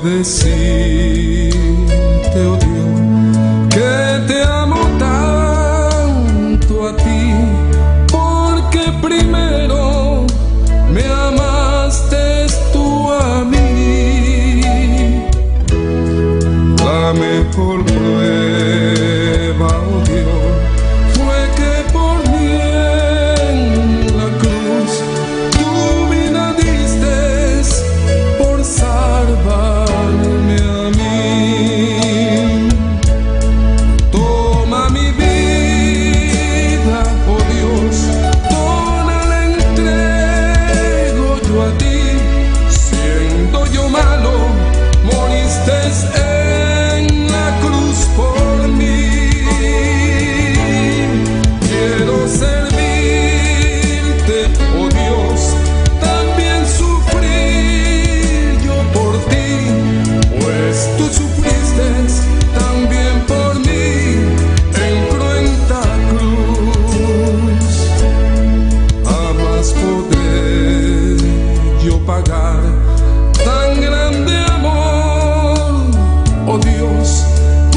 decirte, oh Dios, que te amo tanto a ti, porque primero me amaste tú a mí. La mejor prueba, oh Dios, fue que por mí en la cruz tu vida diste por salvarme a mí. Toma mi vida, oh Dios, toda la entrego yo a ti. Siendo yo malo, moriste en la cruz por mí. Quiero servirte, oh Dios, también sufrir yo por ti, pues tú sufriste también por mí en cruenta cruz. Jamás podré yo pagar tan grande amor, oh Dios,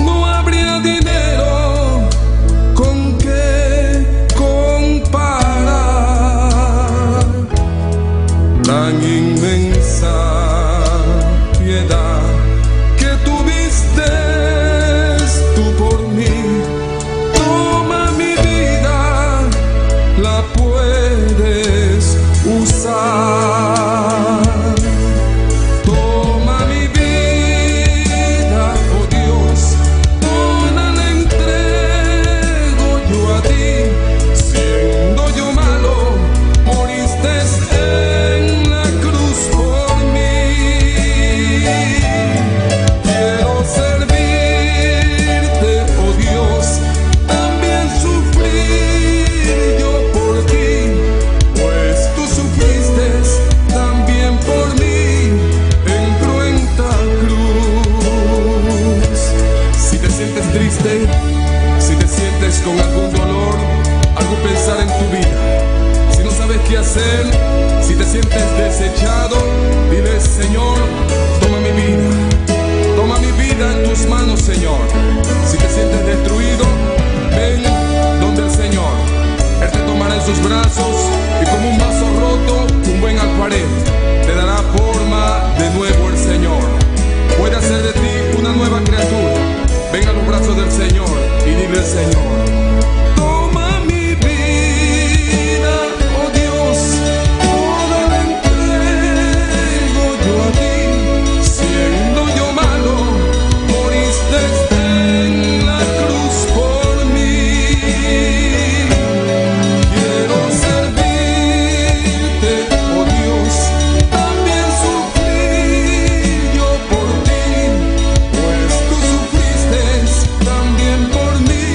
no habría dinero con que comparar tan inmensa piedad que tuviste tú por mí. Toma mi vida, la puedes usar. Toma mi vida, oh Dios, toda la entrego yo a ti. Siendo yo malo, moriste en la cruz por mí. Quiero servirte, oh Dios, también sufrir yo por ti, pues tú sufriste también por mí en cruenta cruz. Si te sientes triste, si te sientes con algún dolor, algún pensar en tu vida, si no sabes qué hacer, si te sientes desechado, dile: Señor, toma mi vida en tus manos, Señor. Si te sientes destruido, ven donde el Señor. Él te tomará en sus brazos y como un vaso roto, un buen alfarero, te dará forma de nuevo el Señor. Puede hacer de ti una nueva criatura. Ven a los brazos del Señor y dile: Señor, toma mi vida, oh Dios, toda la entrego yo a ti. Siendo yo malo, moriste en la cruz por mí. Quiero servirte, oh Dios, también sufrir yo por ti, pues tú sufriste también por mí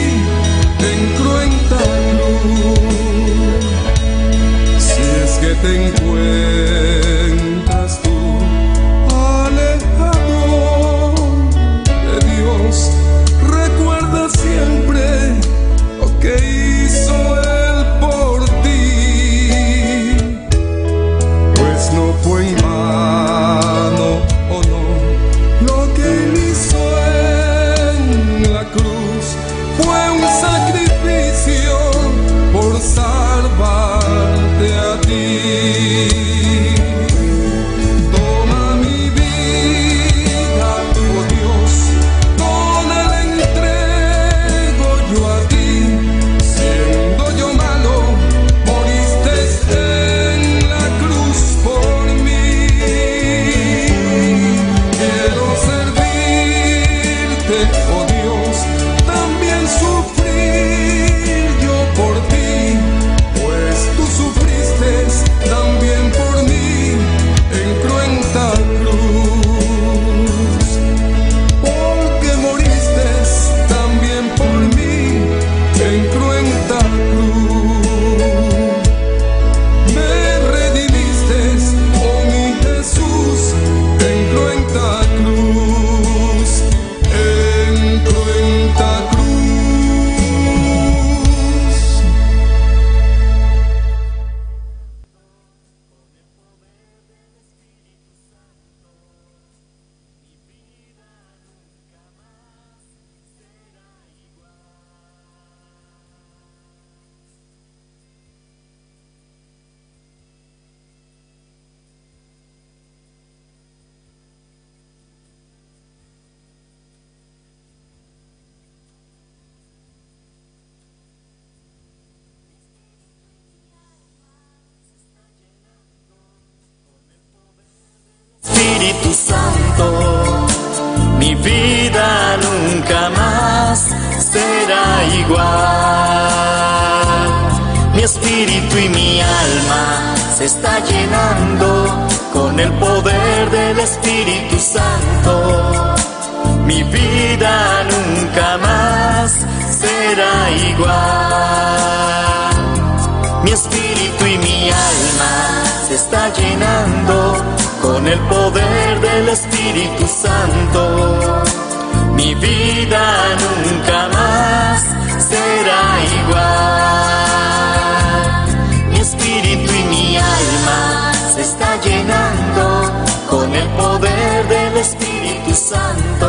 en cruenta cruz. Si es que te encuentras tú alejado de Dios, recuerda siempre lo que hizo Él por ti, pues no fue en vano, oh no, lo que Él hizo en la cruz fue un sacrificio por salvarte a ti. Toma mi vida, oh Dios, toda la entrego yo a ti. Siendo yo malo, moriste en la cruz por mí. Quiero servirte, oh Dios, también sufrir yo por ti, pues tú sufriste también por Espíritu Santo, mi vida nunca más será igual. Mi espíritu y mi alma se está llenando con el poder del Espíritu Santo. Mi vida nunca más será igual. Mi espíritu y mi alma se está llenando con el poder del Espíritu Santo. Mi vida nunca más será igual. Mi espíritu y mi alma se está llenando con el poder del Espíritu Santo.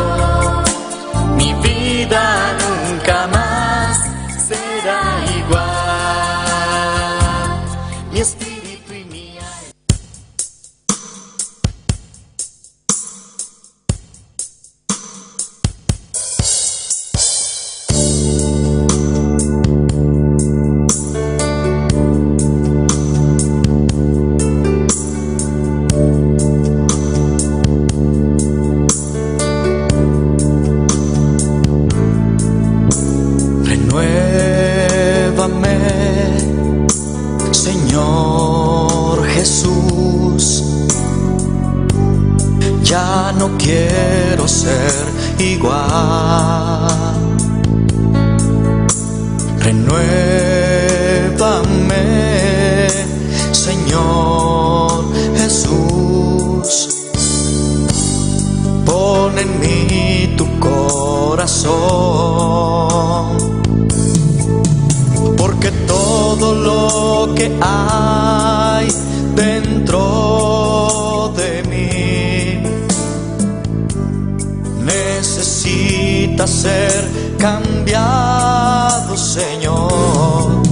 Mi vida nunca más será igual. Mi espíritu y mi alma. Señor Jesús, ya no quiero ser igual. Renuévame, Señor Jesús, pon en mí tu corazón, porque todo lo que hay dentro de mí necesita ser cambiado, Señor,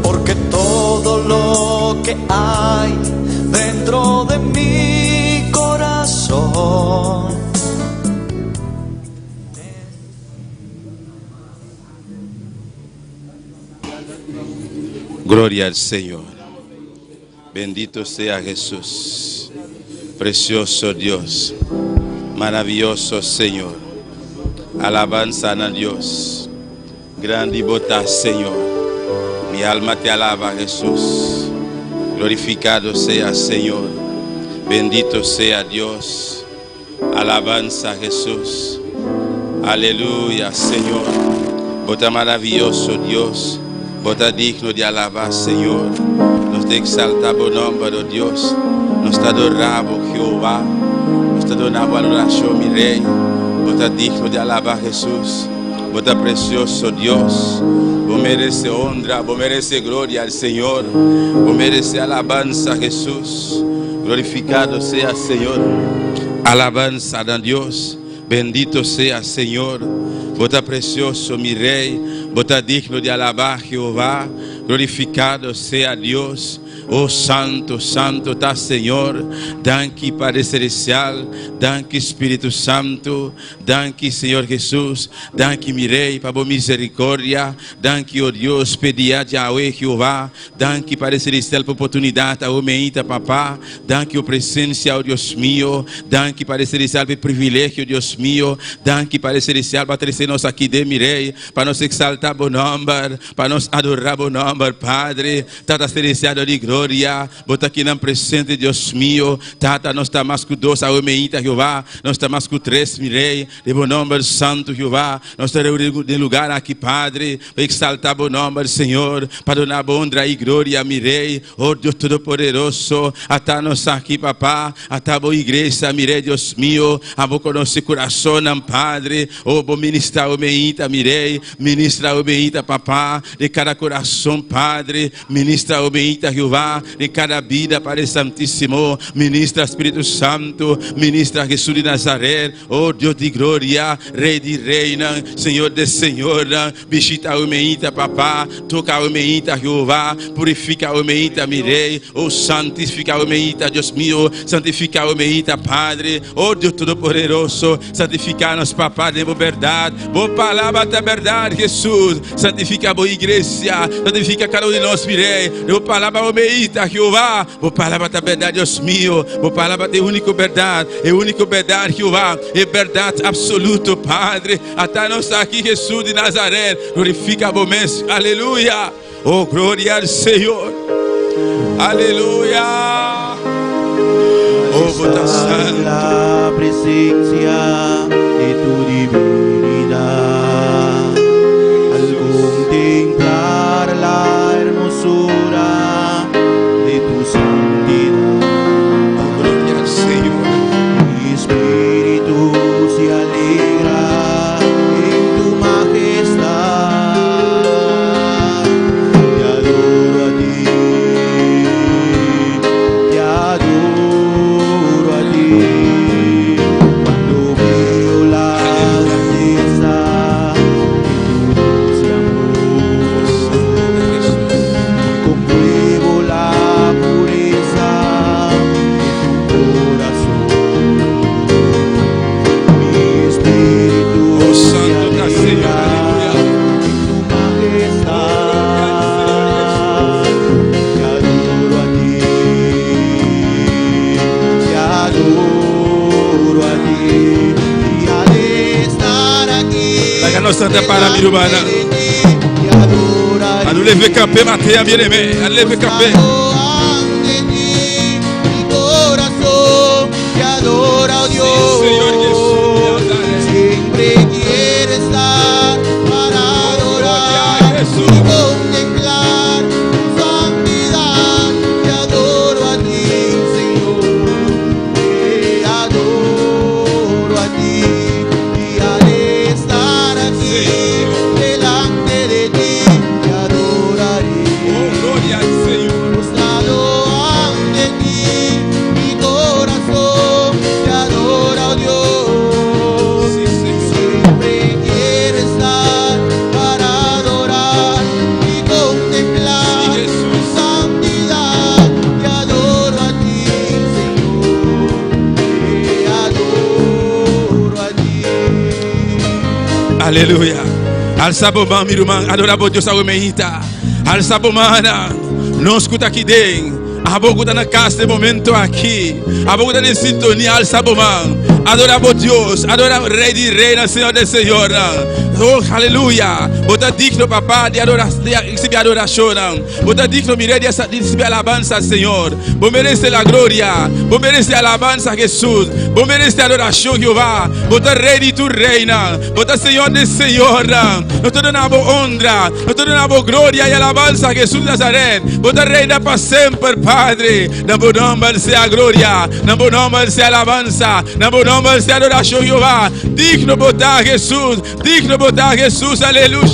porque todo lo que hay dentro de mi corazón Gloria al Señor. Bendito sea Jesús. Precioso Dios. Maravilloso Señor. Alabanza a Dios. Grande y bondad, Señor. Mi alma te alaba, Jesús. Glorificado sea, Señor. Bendito sea Dios. Alabanza a Jesús. Aleluya, Señor. Bota maravilloso Dios. Bota digno de alabar, Señor. Nos te exaltamos nombre de Dios. Nos te adoramos, Jehová. Nos te donamos adoración, mi Rey. Bota digno de alabar, Jesús. Bota precioso Dios. Vos merece honra, vos merece gloria al Señor. Vos merece alabanza, Jesús. Glorificado sea, Señor. Alabanza a Dios. Bendito sea, Señor. Bota precioso, mi Rey. Bota digno de alabar, Jehová. Glorificado sea Dios. Oh, santo, santo está, Señor. Danke, Padre Celestial. Danke, Espíritu Santo. Danke, Señor Jesús. Danke, mi Rey, para tu misericórdia. Danke, oh Dios, pedia Yahweh, Jehová. Danke, Padre Celestial, por oportunidade, oh meita, papá. Danke, oh presença, oh Deus mío. Danke, Padre Celestial, por privilégio, Deus mío. Danke, Padre Celestial, para trazer-nos aqui de mi Rei, para nos exaltar o nome, para nos adorar o nome, Padre. Tata Celestial de glória. Bota aqui na presente, Deus mío. Tata, nós está mais com dois, a meita, Jeová. Nós está mais com três, mi Rei. De bom nome, Santo, Jeová. Nós está de lugar aqui, Padre, para exaltar o nome, Senhor, para dar honra e glória, mi Rei. Oh, Deus Todo-Poderoso. Até nós aqui, papá. Até a boa igreja, mi Rei, Deus mío. A boa conhecer coração, Padre. Oh, vou ministrar o meita, mi Rei. Ministra o meita, papá. De cada coração, Padre. Ministra o meita, Jeová. De cada vida, Padre Santíssimo. Ministra Espírito Santo. Ministra Jesus de Nazaré. Oh, Deus de glória. Rei de reina. Senhor de senhora. Visita o meita, papá. Toca o meita, Jeová. Purifica o meita, mi Rei. Oh, santifica o meita, Deus mío. Santifica o meita, Padre. Oh, Deus Todo-Poderoso. Santifica-nos, papá, de boa verdade. Boa palavra da verdade, Jesus. Santifica a boa igreja. Santifica cada um de nós, mi Rei. De boa palavra, o meita. meita, Jehová. Vou palavra da verdade, Deus meu. Vou palavra de única verdade. É única verdade, Jeová. É verdade absoluta, Padre. Até nós aqui, Jesus de Nazaré. Glorifica a vos. Aleluia. Oh, glória ao Senhor. Aleluia. Oh, vota santo. La presencia de tu divinidad, al contemplar la hermosura de tu santidad, Oh, glória ao Senhor. mi espíritu se alegra en tu majestad. Te adoro a ti, te adoro a ti. Cuando veo la grandeza de tu dulce amor, compruebo la pureza de tu corazón. Mi espíritu Oh, se santo da Senhor. alegra Aleluia. en tu majestad. Te adoro a ti, te adoro a ti. Y al estar aquí, La nostra para mi delante urbana. de ti, te adoraré. A nous lever campé, maté à bien-aimé. A lever campé. Ante ti, mi corazón te adora, oh Dios. Señor Jesús de Nazaret. Siempre quiere estar para adorar gloria a y Jesús. contemplar tu santidad. Te adoro a ti, Señor. Te adoro a ti. Y al estar aquí delante de ti, te adoraré. Oh, glória ao Senhor. Postrado ante ti, mi corazón te adora, oh Dios. Sí, Señor. Siempre quiere estar para adorar y contemplar Sí, Jesús. tu santidad. Te adoro a ti, Señor. Te adoro a ti. Aleluia. Alça bom, meu irmão. Adora a Deus, a meita. Alça bom, mana. Não escuta aqui dentro. A boca está na casa de momento aqui. A boca está em sintonia. Alça bom, adora a Deus. Adora o Rei de Reina, Senhor de Senhor. Oh, aleluia. Bota digno, papá, de receber adoração. Bota digno, mi Rei, de receber alabança, Senhor. Vos merece a glória. Vos merece a alabança, Jesus. Vos merece a adoração, Jeová. Bota Rei de tu reina. Bota Senhor de Senhor. Nós te damos honra. Nós te damos glória e alabança, Jesus de Nazaré. Bota reina para sempre, Padre. Na bom nome seja a glória. Na bom nome seja a alabança. Na bom nome seja a adoração, Jeová. Digno botar Jesus. Digno botar Jesus. Aleluia.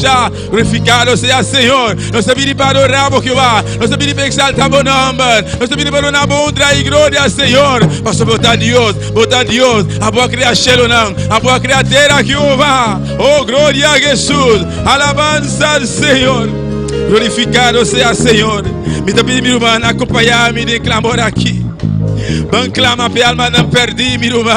Glorificado seja Senhor. Nós te pedimos para adorar, Jeová. Nós te pedimos para exaltar o nome. Nós te pedimos para dar honra e glória, Senhor. Para botar Deus. Botar Deus. A boa criação, não. A boa criatura, Jeová. Oh, glória a Jesus. Alabança ao Senhor. Glorificado seja Senhor. Me está pedindo, minha irmã, acompanhar-me de clamor aqui. Vão clamar para a alma não perdi, minha irmã.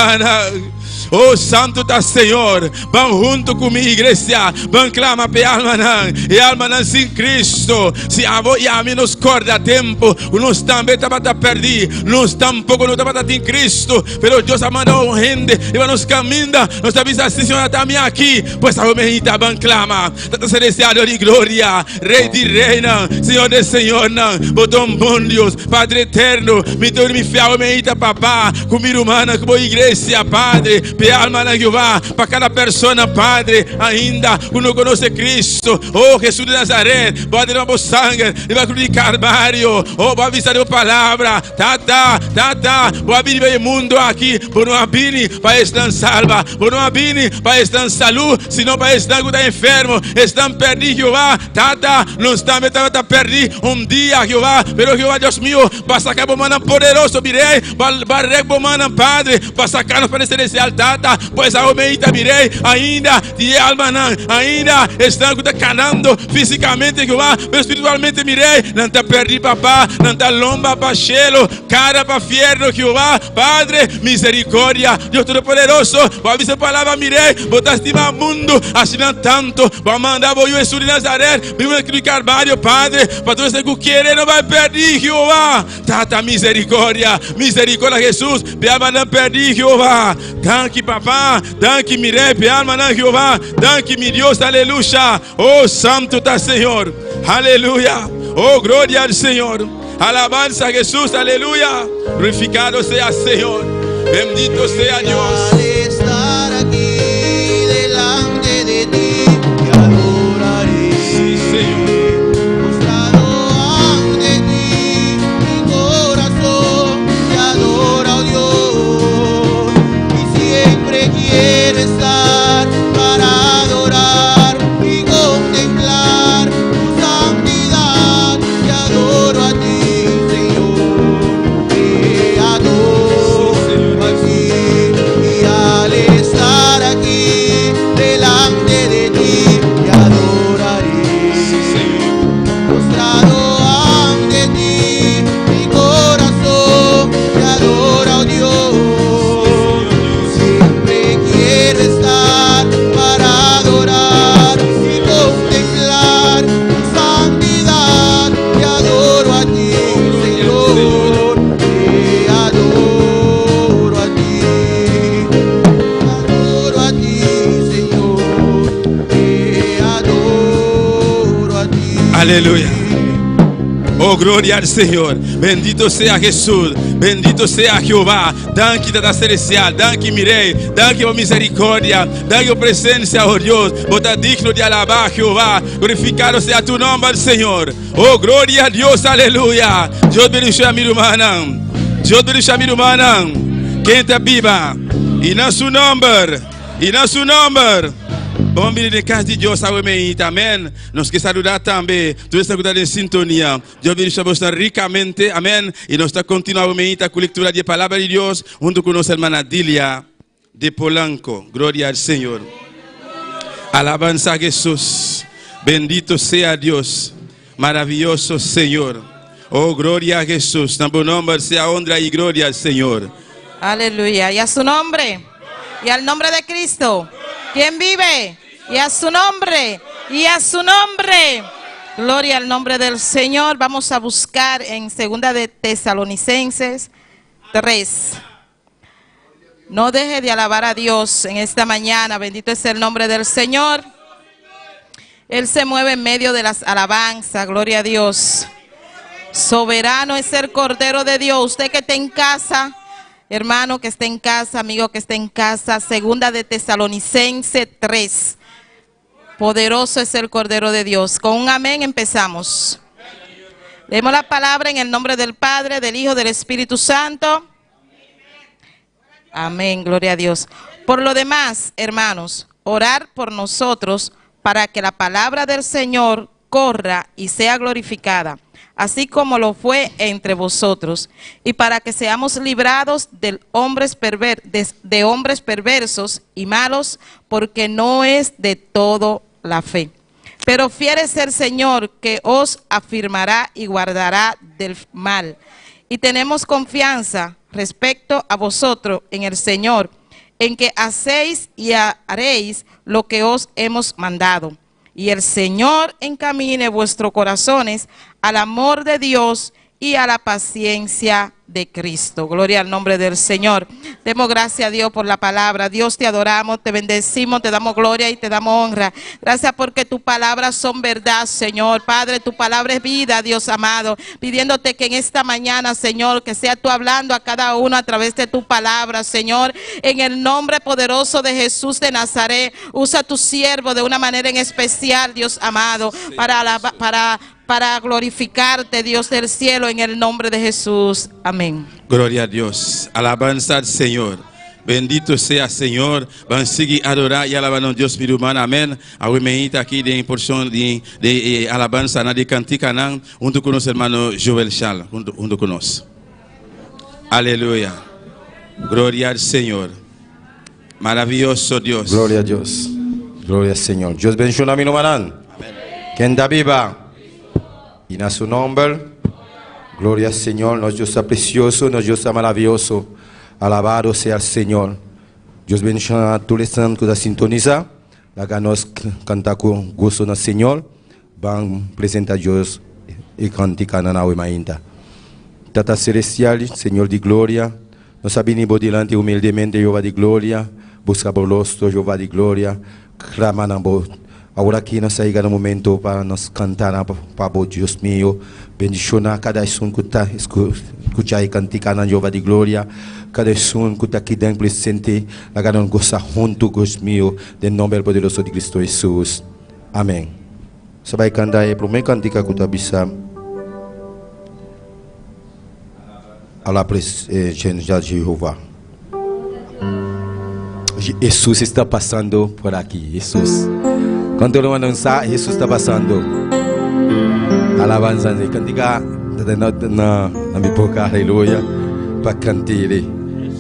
Oh, santo da Senhor, vão junto com minha igreja, vão clamar para alma não, e alma não sem Cristo. Se a voi e a mim nos corda tempo, nós também estamos a perder, nós tampouco não estamos em Cristo, pero Deus ha mandado gente, e nos caminha, nós estamos assim, Senhor, também aqui, pois a homem vão clamar, tanto celestial de glória, Rei de Reina, Senhor de Senhor, botão bom Deus, Padre eterno, me deu me fiel, homem, papá, com minha irmã, com a igreja, Padre. Pe alma na Jeová, para cada pessoa, Padre, ainda que não conhece Cristo. Oh, Jesus de Nazaré, pode dar o sangue, e vai cruz de Carvalho. Oh, vai avisar a palavra. Tata, vou abrir o mundo aqui, por não abrir para estar salva, por não abrir para estar em saúde, senão para estar enfermo, estão perdidos, Jeová. Tata, não estão perdidos dia, Jeová, pero Jeová, Deus meu, vai sacar o mano poderoso, virei, vai regar o mano, Padre, vai sacar-nos para esse altar. tata, pois a omeita mirei, ainda, de alma não, ainda, estão canando fisicamente, Jeová, mas espiritualmente mirei, não tá perdi papá, não tá lomba para chelo, cara para fierro, Jeová, Padre, misericórdia, Deus Todo-Poderoso, vai ver essa palavra, mirei, botar estima mundo, assim não tanto, vai mandar o Jesus de Nazaré, vivo aqui no Carvalho, Padre, para todos que querem, não vai perder, Jeová, tata misericórdia, Jesus, minha alma não perdi, Jeová, danke papá, danke mirei, minha alma não, Jeová, danke mi Deus, aleluia, oh santo está Senhor, aleluia, oh glória ao Senhor, alabanza a Jesus, aleluia, glorificado sea Senhor, bendito sea Dios. Al estar aquí delante de ti, te adoraré. Sí, Señor. Postrado ante ti, mi corazón te adora, oh Dios. Y siempre quiero estar para adorar y contemplar tu santidad. Te adoro a ti, Señor. Te adoro a ti. Y al estar aquí delante de ti, te adoraré. Postrado ante ti, mi corazón te adora, oh Dios. Siempre quiero estar para adorar y contemplar tu santidad. Te adoro a ti, Señor. Te adoro a ti. Adoro a ti, Señor. Te adoro a ti. Aleluya. Oh, gloria al Señor. Bendito sea Jesús. Bendito sea Jehová. Danke da celestial. Danke, mirei. Danke por misericórdia. Danke por presencia, oh Dios. Bota digno de alabar, Jehová. Glorificado sea tu nombre, Señor. Oh, gloria a Dios. Aleluya. Dios bendice a mi hermana. Dios bendice a mi hermana. Quem está viva. E não seu nome. E não seu nome. Vamos vir de casa de Deus, amém. Nós queremos saludar também. Todos estão em sintonia. Deus bendiga você ricamente, amém. E nós estamos continuamente com a leitura da palavra de Deus, junto com nossa irmã Dília de Polanco. Glória ao Senhor. Alabanza a Jesus. Bendito sea Deus. Maravilloso Senhor. Oh, glória a Jesus. En tu nombre sea honra y gloria al Señor. Aleluya. Y a su nombre. Y al nombre de Cristo. ¿Quién vive? Y a su nombre. Y a su nombre. Gloria al nombre del Señor. Vamos a buscar en 2 de Tesalonicenses 3. No deje de alabar a Dios en esta mañana. Bendito es el nombre del Señor. Él se mueve en medio de las alabanzas. Gloria a Dios. Soberano es el Cordero de Dios. Usted que está en casa, hermano que esté en casa, amigo que esté en casa, 2 de Tesalonicenses 3. Poderoso es el Cordero de Dios. Con un amén empezamos. Leemos la palabra en el nombre del Padre, del Hijo, del Espíritu Santo. Amén, gloria a Dios. Por lo demás, hermanos, orar por nosotros para que la palabra del Señor corra y sea glorificada, así como lo fue entre vosotros, y para que seamos librados de hombres perversos y malos, porque no es de todo la fe. Pero fiel es el Señor, que os afirmará y guardará del mal. Y tenemos confianza respecto a vosotros en el Señor, en que hacéis y haréis lo que os hemos mandado. Y el Señor encamine vuestros corazones al amor de Dios y a la paciencia de Cristo. Gloria al nombre del Señor. Demos gracias a Dios por la palabra. Dios, te adoramos, te bendecimos, te damos gloria y te damos honra. Gracias porque tus palabras son verdad, Señor. Padre, tu palabra es vida, Dios amado. Pidiéndote que en esta mañana, Señor, que sea tú hablando a cada uno a través de tu palabra, Señor. En el nombre poderoso de Jesús de Nazaret, usa a tu siervo de una manera en especial, Dios amado, para glorificarte, Dios del cielo, en el nombre de Jesús. Amén. Gloria a Dios. Alabanza al Señor. Bendito sea Señor. Vamos a seguir a adorar y alabar a Dios, mi hermano. Amén. Ahora aquí de porción de alabanza, de cantica, junto con nuestro hermano Joel Charles, junto con nosotros. Aleluya. Gloria al Señor. Maravilloso Dios. Gloria a Dios. Gloria al Señor. Dios bendiga a mi nombre. Quien da viva. Y en su nombre. Gloria al Señor. Nuestro Dios es precioso. Nuestro Dios es maravilloso. Alabado sea el Señor. Dios bendiga a todos los santos que nos sintonizan. La que nos canta con gozo en el Señor. Van a presentar a Dios y cantar en la huemainta. Tata celestial, Señor de gloria. Nos abrimos delante humildemente, Jehová de gloria. Busca por rostro, Jehová de gloria. Clamamos. Ahora aquí nos ha llegado el momento para nos cantar para Dios mío. Bendición a cada son que está escuchando y cantando Jehová de gloria. Cada son que está aquí dentro presente. La gran goza junto, Dios mío. En nombre poderoso de Cristo Jesús. Amén. Se va a cantar el primer cantica que está bisa a la presencia de Jehová. Jesús está pasando por aquí. Jesús. Cuando lo anuncia, Jesús está pasando. Alabanza de cantica na mi boca, aleluya, para cantar.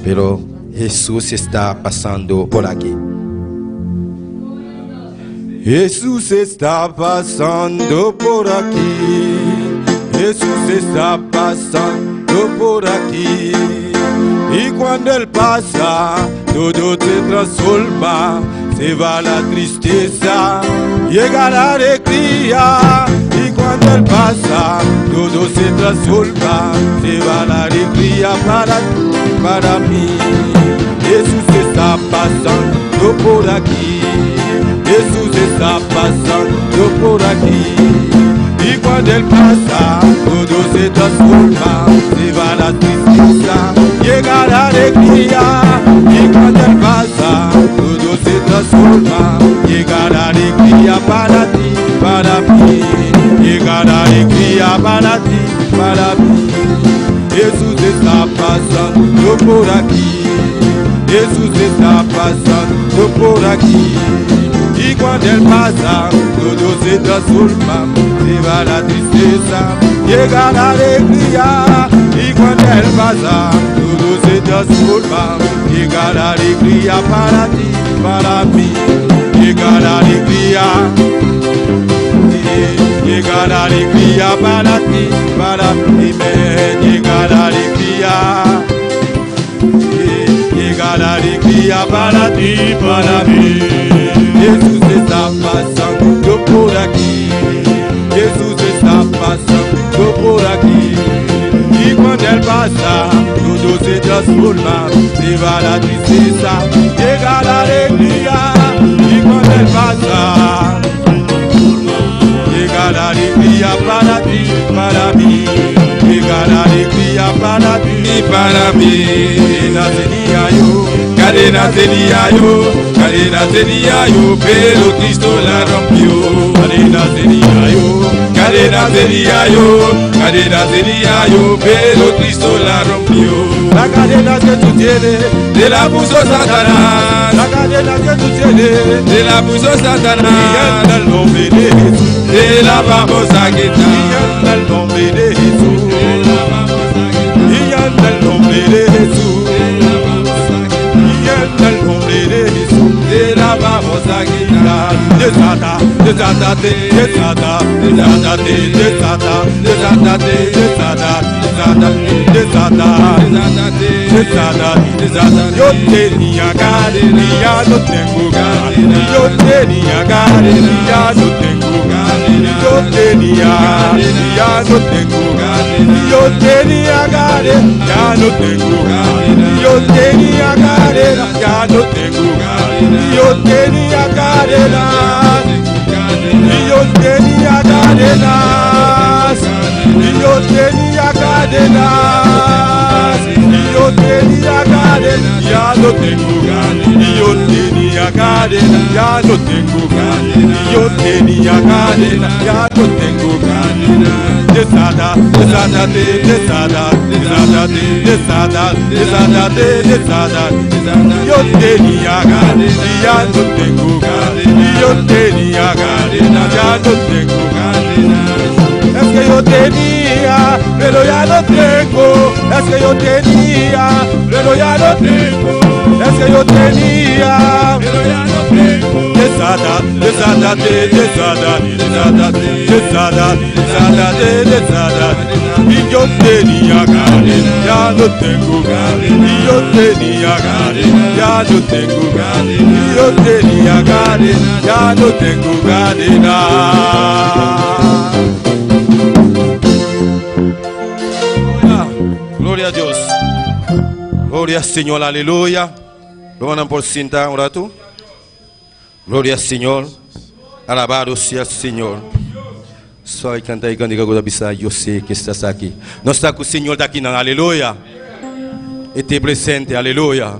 Pero Jesús está pasando por aquí. Jesús está pasando por aquí. Jesús está pasando por aquí. Y cuando Él pasa, todo se transforma. Se va la tristeza, llega la alegría. Y cuando Él pasa, todo se transforma. Se va la alegría para mí. Jesús está pasando por aquí. Jesús está pasando por aquí. Y cuando Él pasa, todo se transforma. Se va la tristeza, llega la alegría. Y cuando Él pasa, todo se transforma. Llega la alegría para ti, para mí. Llega la alegría para ti, para mí. Jesús está pasando por aquí. Jesús está pasando por aquí. Y cuando Él pasa, todo se transforma. Se va la tristeza, llega la alegría. Y cuando Él pasa, todo se transforma. Llega la alegría para ti, para mí. Llega la alegría. Llega la alegría para ti, para mí. Llega la alegría. Llega la alegría para ti, para mí. Jesús está pasando por aquí. Jesús está pasando por aquí. Y cuando Él pasa, todo se transforma. Se va la tristeza, llega la alegría. Y cuando Él pasa, llega la alegría para ti, para mí. Llega la alegría para ti y para mí. Cadena tenía yo, cadena tenía yo, pero Cristo la rompió. Cadena tenía yo, cadena tenía yo, cadena tenía yo, pero Cristo la rompió. La cadena que tú tienes, te la puso Satanás. La cadena que tú tienes, te la puso Satanás. Y en el nombre de Jesús, te la vamos a quitar. Y en el nombre de Jesús, te la vamos a quitar. Y en el nombre de Jesús, en el nombre de Jesús te la vamos a quitar. Desata, desátate, desata, desátate, desata, desátate, desata, desátate, desata, desata. Yo tenía cadena, ya no tengo cadena. Yo tenía cadena, ya no tengo cadena. Yo tenía cadena, ya no tengo cadena. Yo tenía cadena, ya no tengo cadena. Yo tenía cadena, ya no tengo cadena. Yo tenía cadenas, y yo tenía cadenas, y yo tenía cadenas, y yo tenía cadenas, ya no tengo cadena. Y yo tenía cadena, ya no tengo cadena. Y yo tenía cadena, ya no tengo cadena. Desata, desátate, desata, desátate, desata, desátate, desata, desata. Yo tenía cadena, ya no tengo cadena. Yo tenía cadena, ya no tengo cadena. Es que yo tenía, pero ya no tengo. Es que yo tenía, pero ya no tengo. es que yo tenía. pero ya no tengo. Desádate, y yo tenía cadena, ya no tengo cadena, y yo tenía cadena, ya no tengo cadena, y yo tenía cadena, ya no tengo cadena. Gloria a Dios, gloria al Señor, aleluya. Lo van a por cinta un rato. Gloria al Señor, alabado sea el Señor. Soy cantar y cantar con la yo sé que estás aquí. No está con el Señor de aquí, no, aleluya. Esté presente, aleluya.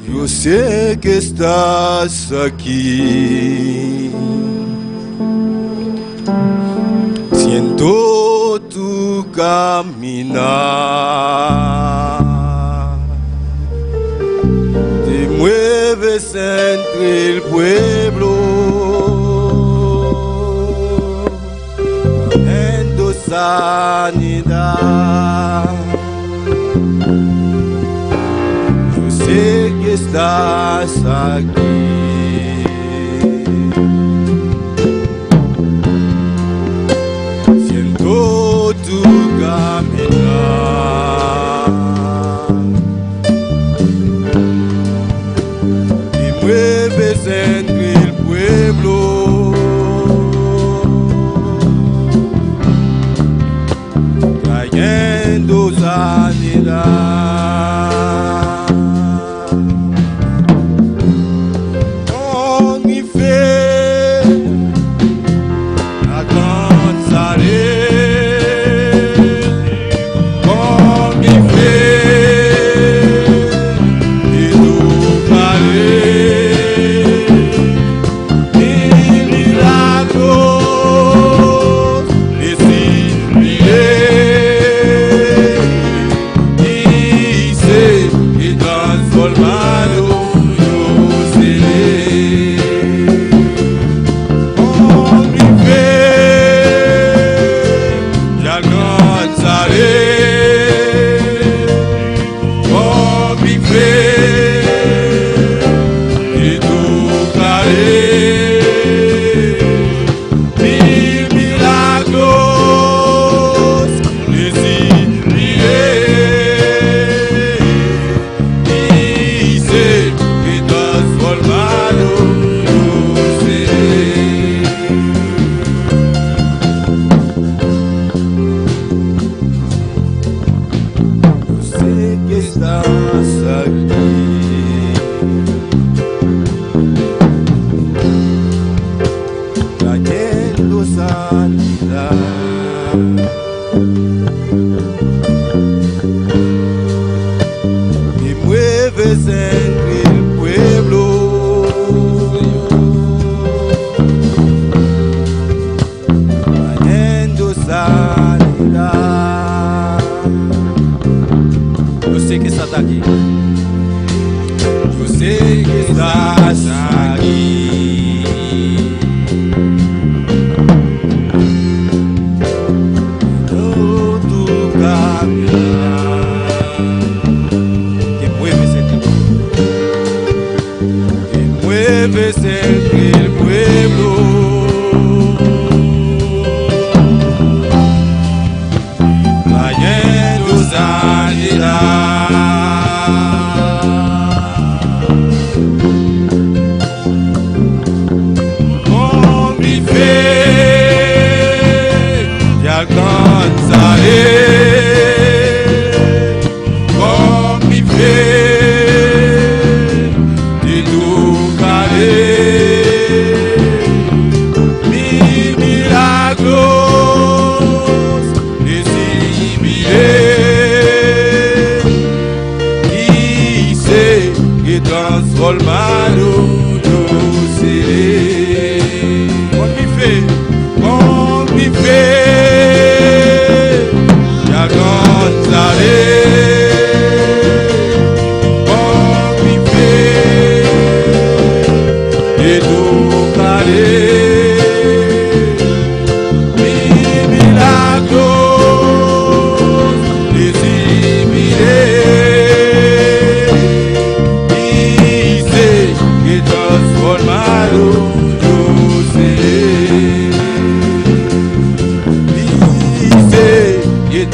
Yo sé que estás aquí. Siento tu caminar. Te mueves entre el pueblo, trayendo sanidad. Yo sé que estás aquí. Tu caminar y mueves entre el pueblo, trayendo sanidad. Con mi fe alcanzaré.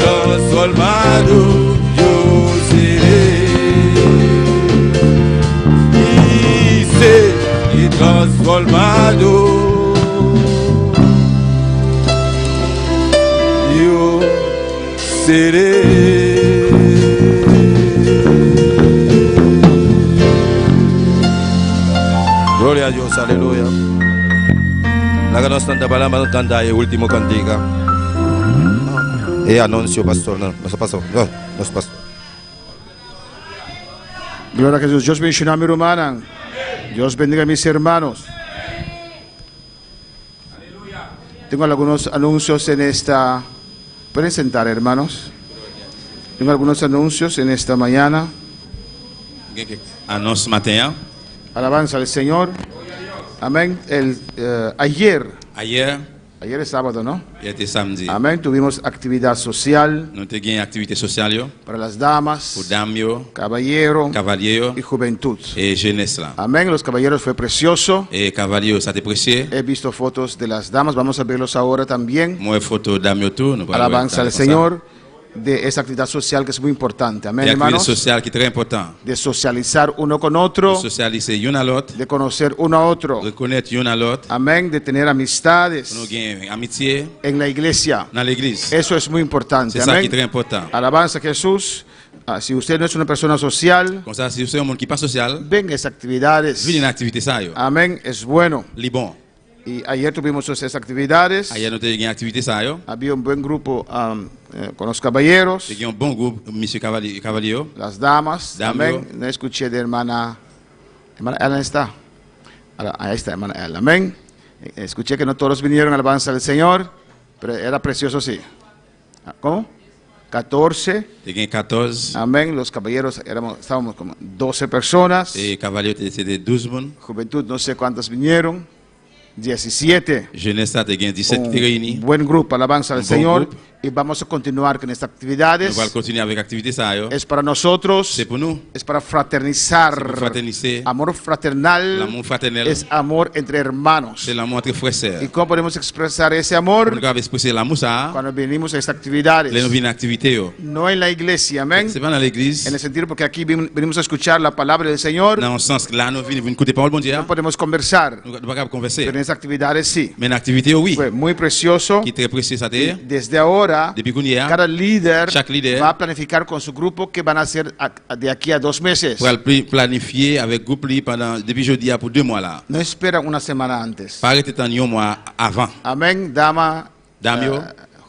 transformado yo seré. Y transformado yo seré. Gloria a Dios, aleluya. La que nos canta para la canta el último cantica. Anuncio, pastor, no se pasó, no se pasó. Gloria a Jesús. Dios bendiga a mi hermana. Dios bendiga a mis hermanos. Tengo algunos anuncios en esta... ¿Pueden sentar, hermanos? Tengo algunos anuncios en esta mañana. Annonce matin. Alabanza al Señor. Amén. Ayer es sábado, ¿no? C'était samedi. Amén. Tuvimos actividad social Nous avons une activité sociale para las damas, pour dames, caballero cavaliers y juventud. et jeunesse là. Amén. Los caballeros fue precioso. Et cavaliers, ça t'est précieux. He visto fotos de las damas. Vamos a verlos ahora también. Moi photo dames tout, nous Alabanza al Señor de esa actividad social que es muy importante. Amén, Et activité hermanos. sociale qui est très important. De socializar uno con otro, Socialiser une à l'autre, de conocer uno a otro. reconnaître une à l'autre, Amén, de tener amistades nous avons amitié en la iglesia. dans l'église. Eso es muy importante. C'est ça qui est très Amén. important. Alabanza a Jesús. Si usted no es una persona social, Comme ça, si vous êtes un monde qui n'est pas social, venga a esas actividades. venez une activité ça. Amén, es bueno. Les bons. Y ayer tuvimos esas actividades. Ayer nous avons une activité ça. Había un buen grupo con los caballeros, Il y a un bon groupe, monsieur Cavalier. las damas. Damas. Amén. No escuché de hermana Ellen está. Ahí está, hermana Ellen. Amén. Escuché que no todos vinieron a alabanza del Señor, pero era precioso, sí. ¿Cómo? 14. Il y a 14. Amén. Los caballeros estábamos como 12 personas. Et Cavalier, c'était 12 personnes. Juventud, no sé cuántas vinieron. 17. Jeunesse, il y a 17 qui réunis. Un buen grupo, alabanza al Un buen Señor. grupo. Y vamos a continuar con estas actividades. Nous allons continuer avec l'activité ça. Es para nosotros. C'est pour nous. Es para fraternizar. C'est pour fraterniser. Amor fraternal L'amour fraternel, es amor entre hermanos. c'est l'amour entre frères et ¿Y sœurs. cómo podemos expresar ese amor? Nous avons expressé l'amour ça. Cuando venimos a estas actividades. Là, nous venons activité. No en la iglesia, amén. C'est pas dans l'église. En el sentido porque aquí venimos a escuchar la palabra del Señor. Dans le sens que là, nous venons écouter parole bon Dieu. No podemos conversar. Nous ne pouvons pas converser. Pero en esas actividades sí. Mais une activité, oui. Fue muy precioso. Qui est très précis, ça Y t'est. desde ahora, Depuis qu'on y est, cada líder chaque leader va a planificar con su grupo qué van a hacer de aquí a 2 meses. pour planifier avec le groupe pendant, depuis jeudi pour 2 mois là. No espera una semana antes. Pas arrêter tant un mois avant. Amén, dama, Damio,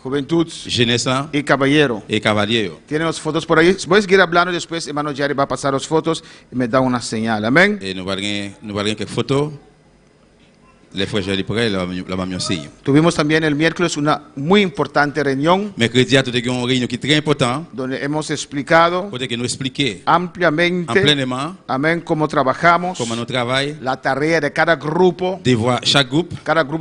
juventud jeunesse là, y caballero. et cavalier. Tienen las fotos por ahí. Voy a seguir hablando después. Hermano Jerry va a pasar las fotos y me da una señal. Amén. Et nous allons quelques photos. Les frères Jésus près, là, va mieux aussi. Tuvimos también el miércoles una muy importante reunión Mercredi, tout est une réunion qui est très importante. donde hemos explicado Côté que nous expliquer ampliamente, pleinement amén, cómo trabajamos, comment nous travaillons, la tarea de cada grupo. devoir chaque groupe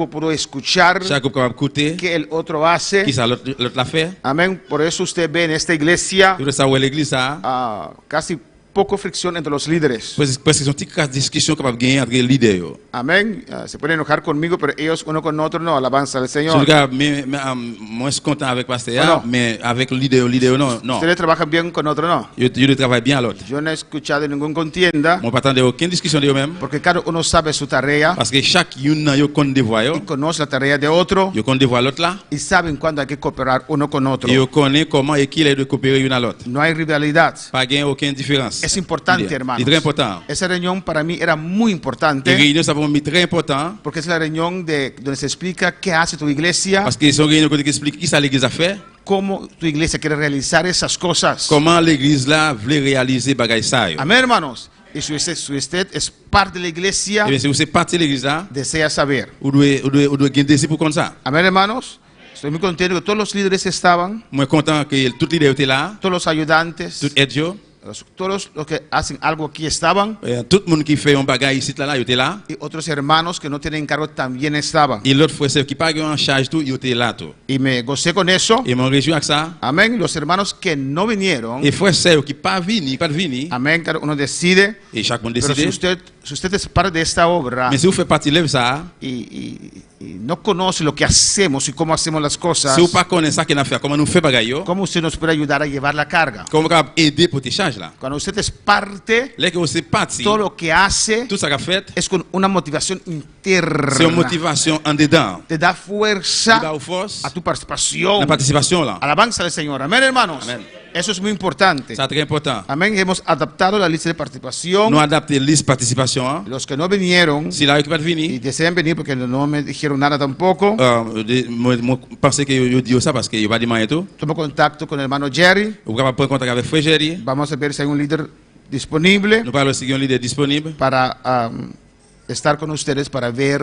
Pudo escuchar capable d'écouter, que el otro hace. qui ça l'autre l'a fait. Amén. Por eso usted ve en esta iglesia Tout ça où l'église ça. casi poco fricción entre los líderes. Parce que c'est une petite discussion capable de gagner entre les leaders. Amén. Se pueden enojar conmigo, pero ellos uno con otro no. Alabanza al Je Señor. regarde, moi je suis content avec pasteur, Non. mais avec le leader non. Ustedes trabajan bien con otro no. Je travaille bien à l'autre. Yo no he escuchado ninguna contienda Moi pas attendre aucune discussion de eux-mêmes porque cada uno sabe su tarea parce que chaque une yo compte devoir y conoce la tarea de otro yo compte devoir l'autre là y saben cuándo hay que cooperar uno con otro. et yo connais comment et qui il est de coopérer une à l'autre. No hay rivalidad. Pas gain aucune différence. Es importante, hermanos. C'est très important. Esa reunión para mí era muy Et importante réunion ça pour moi très important porque es la reunión donde se explica qué hace tu iglesia, parce que c'est une réunion qui explique qui ça l'église a fait, cómo tu iglesia quiere realizar esas cosas. comment l'église là veut réaliser bagay ça. Et Amén, hermanos. Y si usted es parte de la iglesia, bien si vous êtes parti de l'église là, desea saber. vous devez gagner désir pour comme ça. Amén, hermanos. Estoy muy contento que todos los líderes estaban, Moi content que tout leader était là, todos los ayudantes, tout aide yo. todos los que hacen algo aquí estaban, Tout le monde qui fait un bagage ici là, il était là. y otros hermanos que no tienen cargo también estaban. Et l'autre frère qui pas en charge tout, il était là tout. Y me gocé con eso. Et mon région avec ça. Amén. Los hermanos que no vinieron, Et frère qui pas venu, amén, cada uno decide. et chaque monde Pero si décide. usted si usted es parte de esta obra Mais si vous faites partie de ça, y no conoce lo que hacemos y cómo hacemos las cosas, si vous ne connaissez pas ça qu'on a fait, comment nous fait bagaille, ¿cómo usted nos puede ayudar a llevar la carga? comment vous pouvez aider pour tes charges là. Cuando usted es parte, Là que vous êtes parti, todo lo que hace tout ça qu'a fait, es con una motivación c'est une interna. motivation en dedans. Te da Il va fuerza aux forces, a tu participación. la participation là. Alabanza al Señor. Amén, hermanos. Amén. Eso es muy importante. C'est très important. Amén. Hemos adaptado la lista de participación. Nous adapter la liste participation. Hein. Los que no vinieron Si la récupère y fini, desean venir porque no me dijeron nada tampoco, moi pensais que yo dis ça parce que yo pas demandé tout. tomo contacto con el hermano Jerry. Vous pouvez prendre contact avec Frère Jerry. Vamos a ver si hay un líder disponible Nous parlons aussi d'un leader disponible para estar con ustedes para ver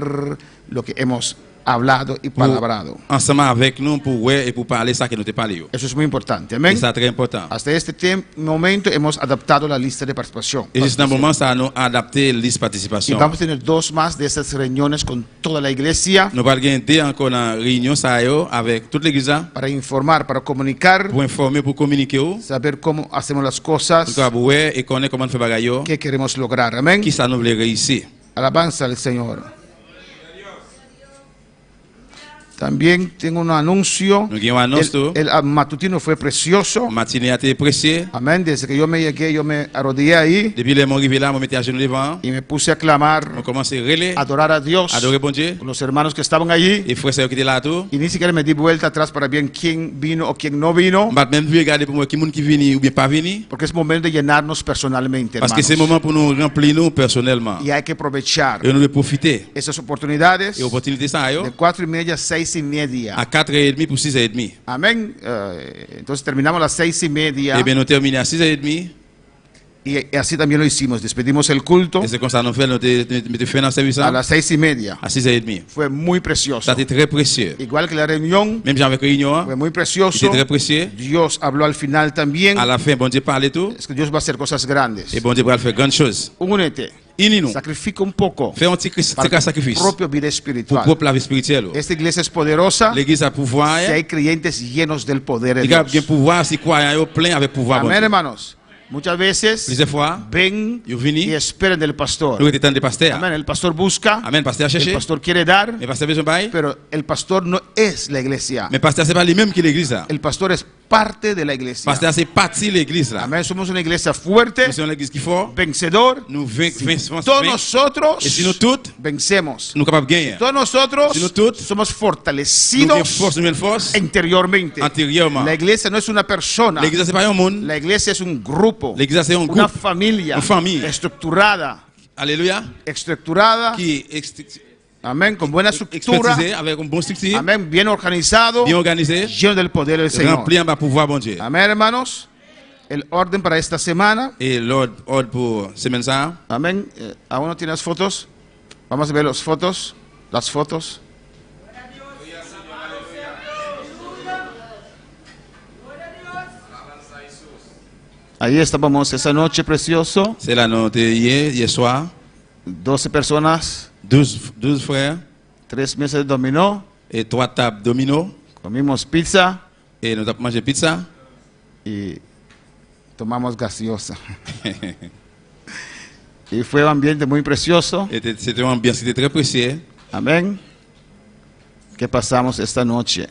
lo que hemos hablado y palabrado. ensemble avec nous pour ouais et pour parler ça que nous te parlé. Eso es muy importante. Amén. Et ça très important. Hasta este momento hemos adaptado la lista de participación. Et juste dans le moment ça nous adapter la liste Y participation. vamos a tener 2 más de estas reuniones con toda la iglesia Nous allons gagner encore une réunion ça avec toute l'église là, para informar, para comunicar, pour informer, pour communiquer, saber cómo hacemos las cosas, pour ouais et connaître comment faire bagaille, qué queremos lograr. Amén. qui ça nous voulait réussir. Alabanza al Señor. También tengo un anuncio. Nous avons un annonce. El matutino fue precioso. Matinée a été précieux. Amén. Desde que yo me llegué, yo me arrodillé ahí Depuis les arrivé là, je me mettais à genoux devant. y me puse a clamar, On commençait à relayer, adorar a Dios adorer bon Dieu. con los hermanos que estaban allí. Et frère qui était là tout. Y ni siquiera me di vuelta atrás para ver quién vino o quién no vino, On va même plus regarder pour moi qui monde qui vient ou bien pas venir. porque es momento de llenarnos personalmente, Parce que c'est le hermanos. moment pour nous remplir nous personnellement. Y hay que aprovechar Et nous devons profiter. esas oportunidades Et opportunité ça yo. de 4:30 a 6:30. À 4h30 pour 6h30. Amén. Entonces terminamos a las 6:30 Et bien nous terminons à 6h30. y así también lo hicimos. Despedimos el culto Et c'est comme ça nous fait nous te fait dans le service a las 6:30. à 6h30. Fue muy precioso. Ça était très précieux. Igual que la reunión, Même avec réunion, fue muy c'était precioso. très précieux. Dios habló al final también. À la fin, bon Dieu parlait tout. Es que Dios va a hacer cosas grandes. Et bon Dieu va faire grandes choses. Únete, Unis-nous. sacrifica un poco Fais un petit para tu sacrifice propia vida pour espiritual. propre la vie spirituelle. Esta iglesia es poderosa L'église a pouvoir. si hay creyentes llenos del poder de Il y a bien Dios. pouvoir si croyants plein avec pouvoir. Bon Amén, Dieu. hermanos. Muchas veces Plusieurs fois, ven yo vini, y esperan del pastor. nous étions des pasteurs. Amén. El pastor busca, Amen. Pasteur a el cherché. pastor quiere dar, Mais pasteur besoin bail. pero el pastor no es la iglesia. Mais pasteur c'est pas lui même qui l'église là. El pastor es parte de la iglesia. Pasteur c'est parti l'église là. Amén. Somos una iglesia fuerte, Nous sommes l'église qui fort. vencedor. Nous Todos nosotros Et si nous toutes, vencemos. nous capables de gagner. Todos nosotros Si nous toutes, somos Nous avons fortalecidos force, nous avons force. interiormente. Antérieurement. La iglesia no es una persona. L'église c'est pas un monde. La iglesia es un grupo, L'église c'est un una groupe. familia Una familia. estructurada, Alléluia. Qui est amén, con buena estructura, expertisé avec un bon structure, amén, bien organizado, bien organisé, lleno del poder del Señor. rempli en bas pouvoir bon Dieu. Amén, hermanos. El orden para esta semana, Et l'ordre pour semaine ça. amén. ¿Aún no tienes fotos? Vamos a ver las fotos. Ahí estábamos esa noche precioso, C'est la note hier soir. 12 personas, 12 frères 3 mesas de dominó, et 3 tables domino. comimos pizza Et nous avons mangé pizza. y tomamos gaseosa. Y fue un ambiente muy precioso. Et c'était un ambiance qui était très précieux. Amén. Que pasamos esta noche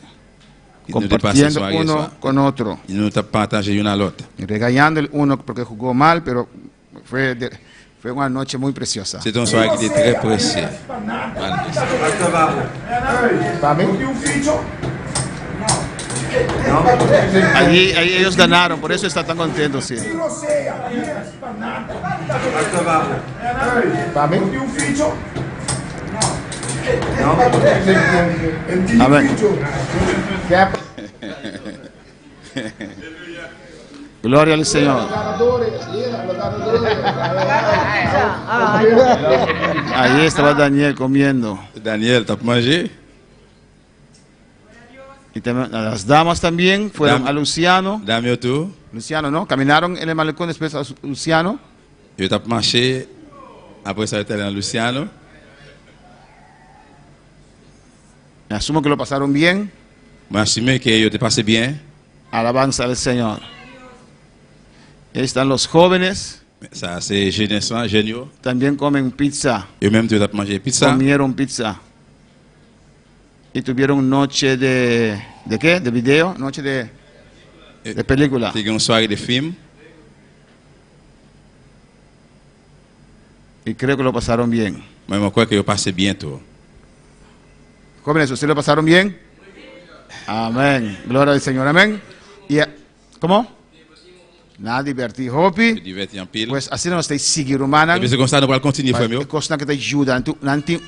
Qui nous dépassait compartiendo soir et uno soir. con otro Et nous avons partagé une à l'autre. y regañando el uno porque jugó mal, pero fue una noche muy preciosa. C'est un soir qui était très précieux. Allí ellos ganaron, por eso están tan contentos. Sí. Amén. Gloria al Señor. Ahí estaba Daniel comiendo. Daniel, tu as mangé? Y las damas también fueron Dam- a Luciano. Dame tout. Luciano, ¿no? Caminaron en el malecón después a Luciano. Je t'ai marché. Après ça, j'étais allé à Luciano. Me asumo que lo pasaron bien. Je m'assumé que je t'ai passé bien. Alabanza al Señor. Ahí están los jóvenes. Ça, c'est jeunesse, géniaux. también comen pizza, Eux-mêmes, tu as mangé pizza. comieron pizza. Y tuvieron noche ¿de qué? ¿De video? Noche de película. C'est une soirée de film. Y creo que lo pasaron bien. Moi, je crois que vous passez bientôt. Jóvenes, ¿ustedes lo pasaron bien? Amén. Gloria al Señor. Amén. Y, ¿cómo? Nada divertido. Je Hopi. divertis en pile. Pues así nos estáis seguir, humana. Et puis c'est comme ça, nous allons continuer, frère. Yo, Cosa que te ayuda. Non tem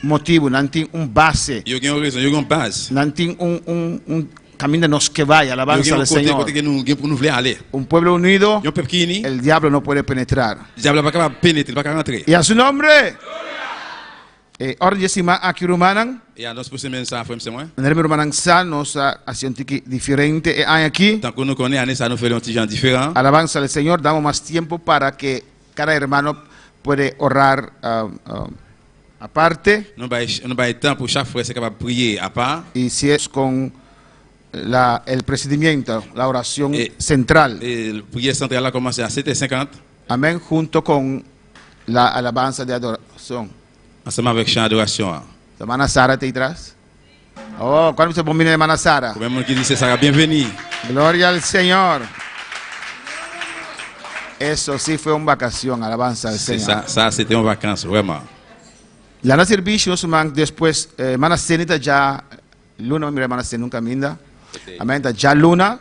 motivo, non tem base. il y a une raison, il y a une base. Non tem camino nos que vaya. Il y Alabanza a un al côté Señor. que nous voulons aller. Un pueblo unido, Il y a un peuple qui est uni. el diablo no puede penetrar. Le diable n'est pas capable de pénétrer, il n'est pas capable de rentrer. Y a su nombre. Ora jesima aki rumanan. Et à notre prochaine ça, frère, c'est moi. Nere rumanan sa nos hace un tiki diferente. Hay aquí. Tant que nous connaissons, ça nous fait un petit genre différent. Alabanza al Señor. Damos más tiempo para que cada hermano puede orar aparte. Nous avons temps pour chaque frère, c'est capable de prier à part. Y si es con el procedimiento, la oración central. Et la prière centrale a commencé à 7h50. Amén. Junto con la alabanza de adoración. Ensemble avec chant d'adoration. Hermana Sara te atrás. Oh, ¿cuándo se viene hermana Sara? Pour même qui dit c'est ça, bienvenue. Gloria al Señor. Eso sí fue una vacación, alabanza al C'est Señor. ça, c'était en vacances, vraiment. La na servicio, después, hermana Cenita ya, Luna, mi hermana Cenita nunca minda. Amén, ya Luna,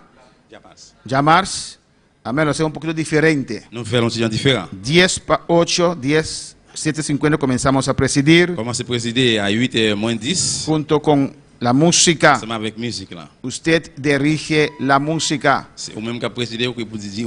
ya Mars. Amén, lo hacemos un poquito diferente. Nous faisons un petit genre différent. 10 para 8, 10, 7:50 comenzamos a presidir. Commence à présider à 8h moins 10. Junto con la música. Ensemble avec musique là. Usted dirige la música. C'est ou même qui a présidé ou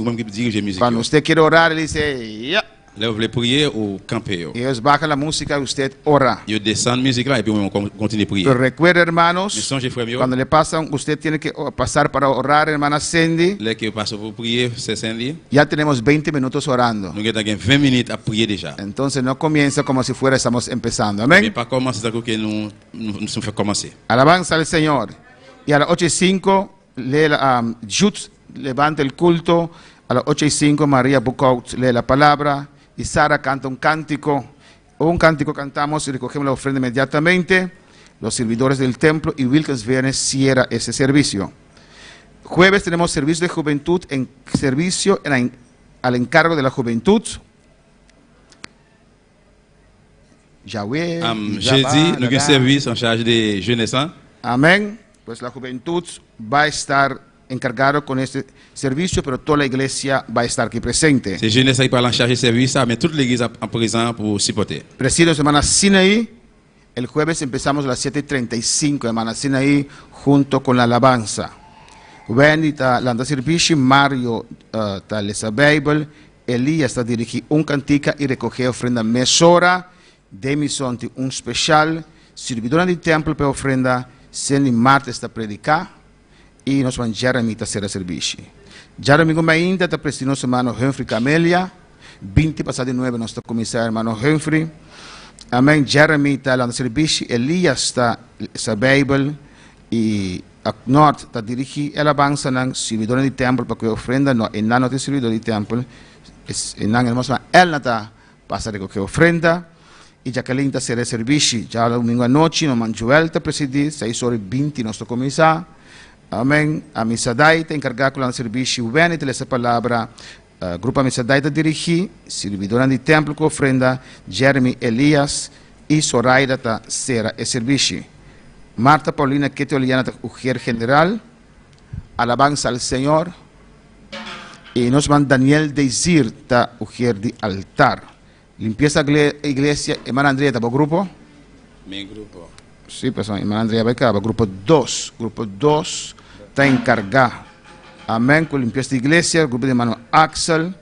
même qui dirige la musique. Cuando usted quiere orar, él dice, ya. Là, vous voulez prier ou camper. Y ellos bajan la música y usted ora. Ils descendent la musique là et puis on continue à prier. Pero recuerde, Mais hermanos, songez, frère mío, cuando le pasan, usted tiene que pasar para orar, hermana Cindy. là que passe pour prier, c'est samedi. Ya tenemos 20 minutos orando. Nous avons 20 minutes à prier déjà. Entonces no comienza como si fuera estamos empezando. Mais Amén. pas commencer tant que nous sommes fait commencer. Alabanza al Señor. Y a las 8:05, Jude levanta el culto. A las 8:05, María Bucaut lee la palabra. Y Sara canta un cántico. Un cántico cantamos y recogemos la ofrenda inmediatamente. Los servidores del templo y Wilkins viernes cierra ese servicio. Jueves tenemos servicio de juventud, en servicio al encargo de la juventud. Yahweh. Jeudi, nous avons un service en charge des jeunesses. Amén. Pues la juventud va a estar encargado con este servicio, pero toda la iglesia va a estar aquí presente. C'est jeunesse qui parle en charge de service, mais toute l'église en présent pour supporter. Presido hermana Sinaí. El jueves empezamos a las 7:35, hermana Sinaí, junto con la alabanza. Bendita la servicio, Mario tal esa Bible, Elías está dirigir un cantica y recoger ofrenda mesora, Demisonti un especial, servidora del templo para ofrenda, Senli Marta está predicar, y nos van Jeremy a hacer servicio. Jeremy ainda está presidindo nosso hermano Humphrey Camelia, 20 pasado de 9 nuestro comisario hermano Humphrey. Amém. Jeremy está lá no serviço, Elias está essa Bíblia e a Norte está dirigindo a alabança na servidora do templo para que ofrenda não é não tem servidor do templo, é não irmãos, ela está passando com que ofrenda e Jacqueline está ser serviço já domingo à noite, no Manjuel está presidir 6h20 nosso comissário. Amém. A Misadai está encarregada com o serviço, o Benito essa palavra. Grupo Misadai está dirigir, servidora do templo com ofrenda, Jeremy Elias e Zoraida está ser e serviço. Marta Paulina Kete Oliana está ujier general, alabanza al Senhor. E nos van Daniel Deizir está ujier de altar. Limpieza iglesia, hermana Andrea está para grupo. Mi grupo. Sí, pues hermana Andrea va a quedar para grupo 2. Grupo 2 está encargado. Amén, con limpieza de iglesia, el grupo de hermano Axel,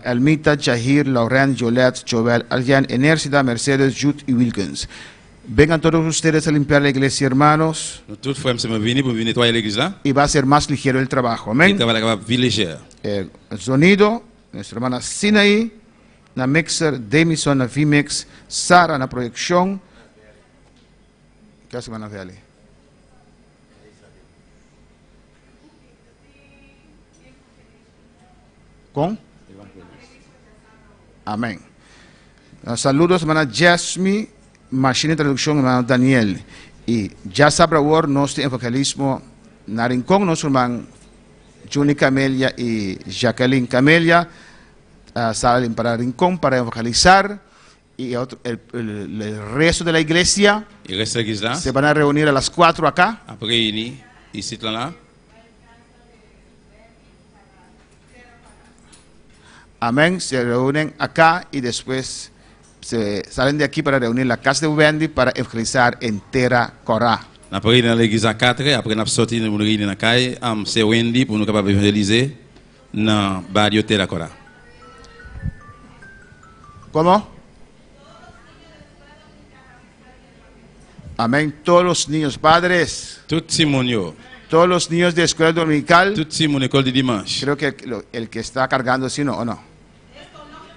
Elmita, Jahir, Laurent, Jolette, Joel, Aljan, Enercida, Mercedes, Jude y Wilkins. Vengan todos ustedes a limpiar la iglesia, hermanos. Tous frères sommes venus pour nettoyer l'église là. Y va a ser más ligero el trabajo. Et Amén. travailler capable vie légère. El sonido, nuestra hermana Sinaí, na mixer, Demison, na VMix, Sara, na proyección. ¿Qué hace hermana Veale? ¿Con? Amén. Saludos, hermana Jasmine, Machine de Traducción, hermano Daniel. Y ya sabrá ahora nuestro evangelismo na rincón, nuestro hermano Juni Camelia y Jacqueline Camelia salen para rincón para evangelizar. Y el resto de la iglesia Il reste l'église là. se van a reunir a las 4 acá. Après réunis, ici là. Amén. Se reúnen acá y después se salen de aquí para reunir la casa de Wendy para evangelizar en Terra Corá. Nous avons réuni dans l'église à 4, après nous avons sorti, nous avons réuni dans la caille, c'est Wendy pour nous capables d'évangéliser dans le barrio Terracora. ¿Cómo? Amén. Todos los niños, padres, Tout le monde, todos los niños de escuela dominical, tout le monde école de dimanche. creo que el que está cargando, ¿sí no o no?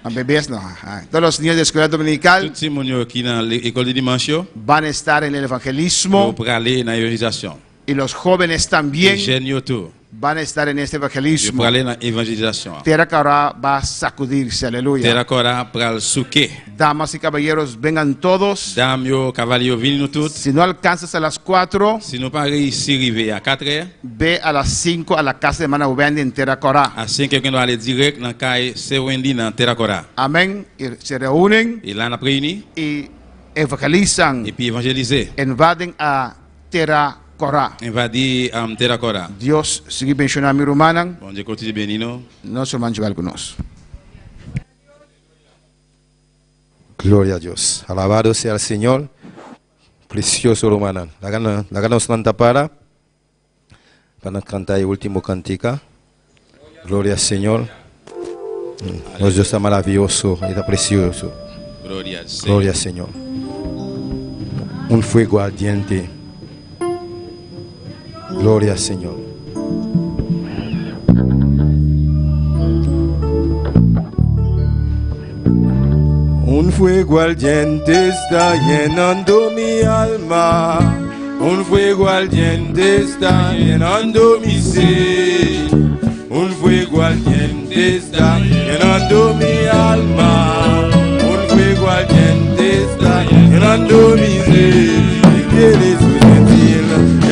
A bebés no. Ajá. Todos los niños de escuela dominical Tout le monde qui est dans l'école de dimanche, van a estar en el pour evangelismo aller dans l'évangélisation. y los jóvenes Les también jeunes, tout, van a estar en este pour evangelismo. aller dans l'évangélisation. Terra Corá va a sacudirse, aleluya. Terracora pour le souquer. Damas y caballeros, vengan todos. Dames, cavaliers, venez nous tous. Si no alcanzas a las 4, Si nous pas réussi à arriver à 4 heures, ve a las 5 a la casa de hermana Wendy en Terra Corá. à 5 heures, nous allons aller direct dans la caille, c'est Wendy dans Terracora. Amén. Y se reúnen Et là, nous avons réuni y evangelizan, et puis évangéliser. invaden a Terra Corá. Invadir Terracora. Dios sigue mencionando a mi hermana, Bon Dieu continue de bénir nous. nuestro hermano Joel con nosotros. Gloria a Dios. Alabado sea el Señor. Precioso romano. La gana santa para cantar el último cantica. Gloria al Señor. Nuestro Dios está maravilloso, está precioso. Gloria al Señor. Gloria al Señor. Un fuego ardiente. Gloria al Señor. Un fuego ardiente está llenando mi alma. Un fuego ardiente está llenando mi ser. Un fuego ardiente está llenando mi alma. Un fuego ardiente está llenando mi ser. Si quieres sentir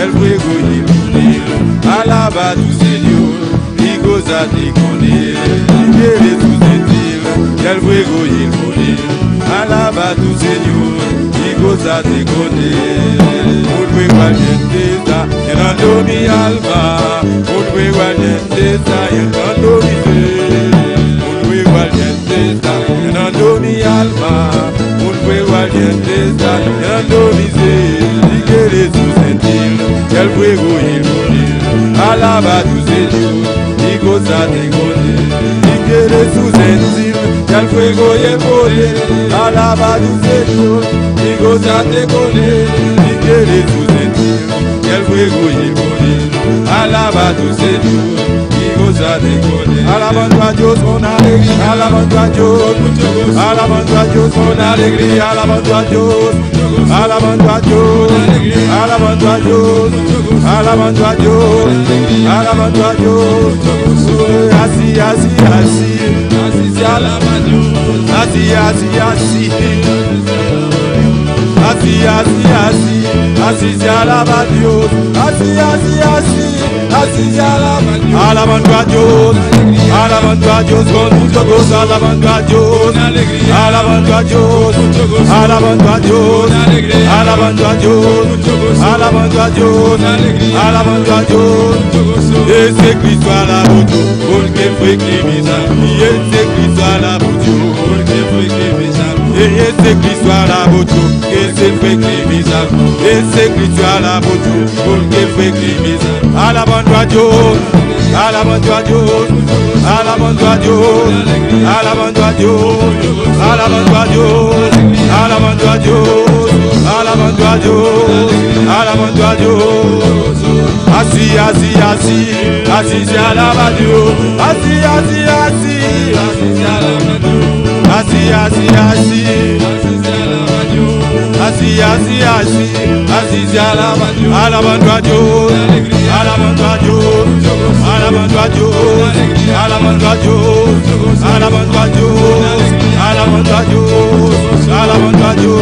el fuego y morir, alaba a tu Señor y gózate con él. Si quieres sentir el fuego y morir, alaba a tu Señor y gózate con él. Un fuego ardiente está llenando mi alma. Un fuego ardiente está llenando mi ser. Un fuego ardiente está llenando mi alma. Un fuego ardiente está llenando mi ser. Si quieres sentir el fuego y morir, alaba a tu Señor y gózate con él. Si quieres sentir el fuego y el poder, alaba a tu Señor y gózate con él. Si quieres sentir el fuego y el poder, alaba a tu Señor y gózate con él. Alabando a Dios con alegría, alabando a Dios, alabando a Dios con alegría, alabando a Dios, alabando a Dios, alabando a Dios, alabando a Dios, alabando a Dios. Así, así, así, así se alaba a Dios. Así, así, así, así, así, así, así se alaba a Dios. Así, así, así, así se alaba a Dios. Alabando a Dios, alabando a Dios con mucho gozo, alabando a Dios, alabando a Dios, alabando a Dios, alabando a Dios, alabando a Dios, alabando a Dios. Ese Cristo alabó Dios, porque fue criminal. Y ese Cristo alabó Dios, porque fue criminal. Ese Cristo alabó Dios, que se fue criminal. Ese Cristo alabó Dios, porque fue criminal. Alabando a Dios, alabando a Dios, alabando a Dios, alabando a Dios, alabando a Dios, alabando a Dios, alabando a Dios, alabando a Dios. Así, así, así, así se alaba a Dios. Así, así, así, así se alaba a Dios. Así, así, así, así se alaba a Dios. Así, así, así, así se alaba a Dios. Alabando a Dios, alabando a Dios, alabando a Dios, alabando a Dios, alabando a Dios. alabando a Dios, alabando a Dios,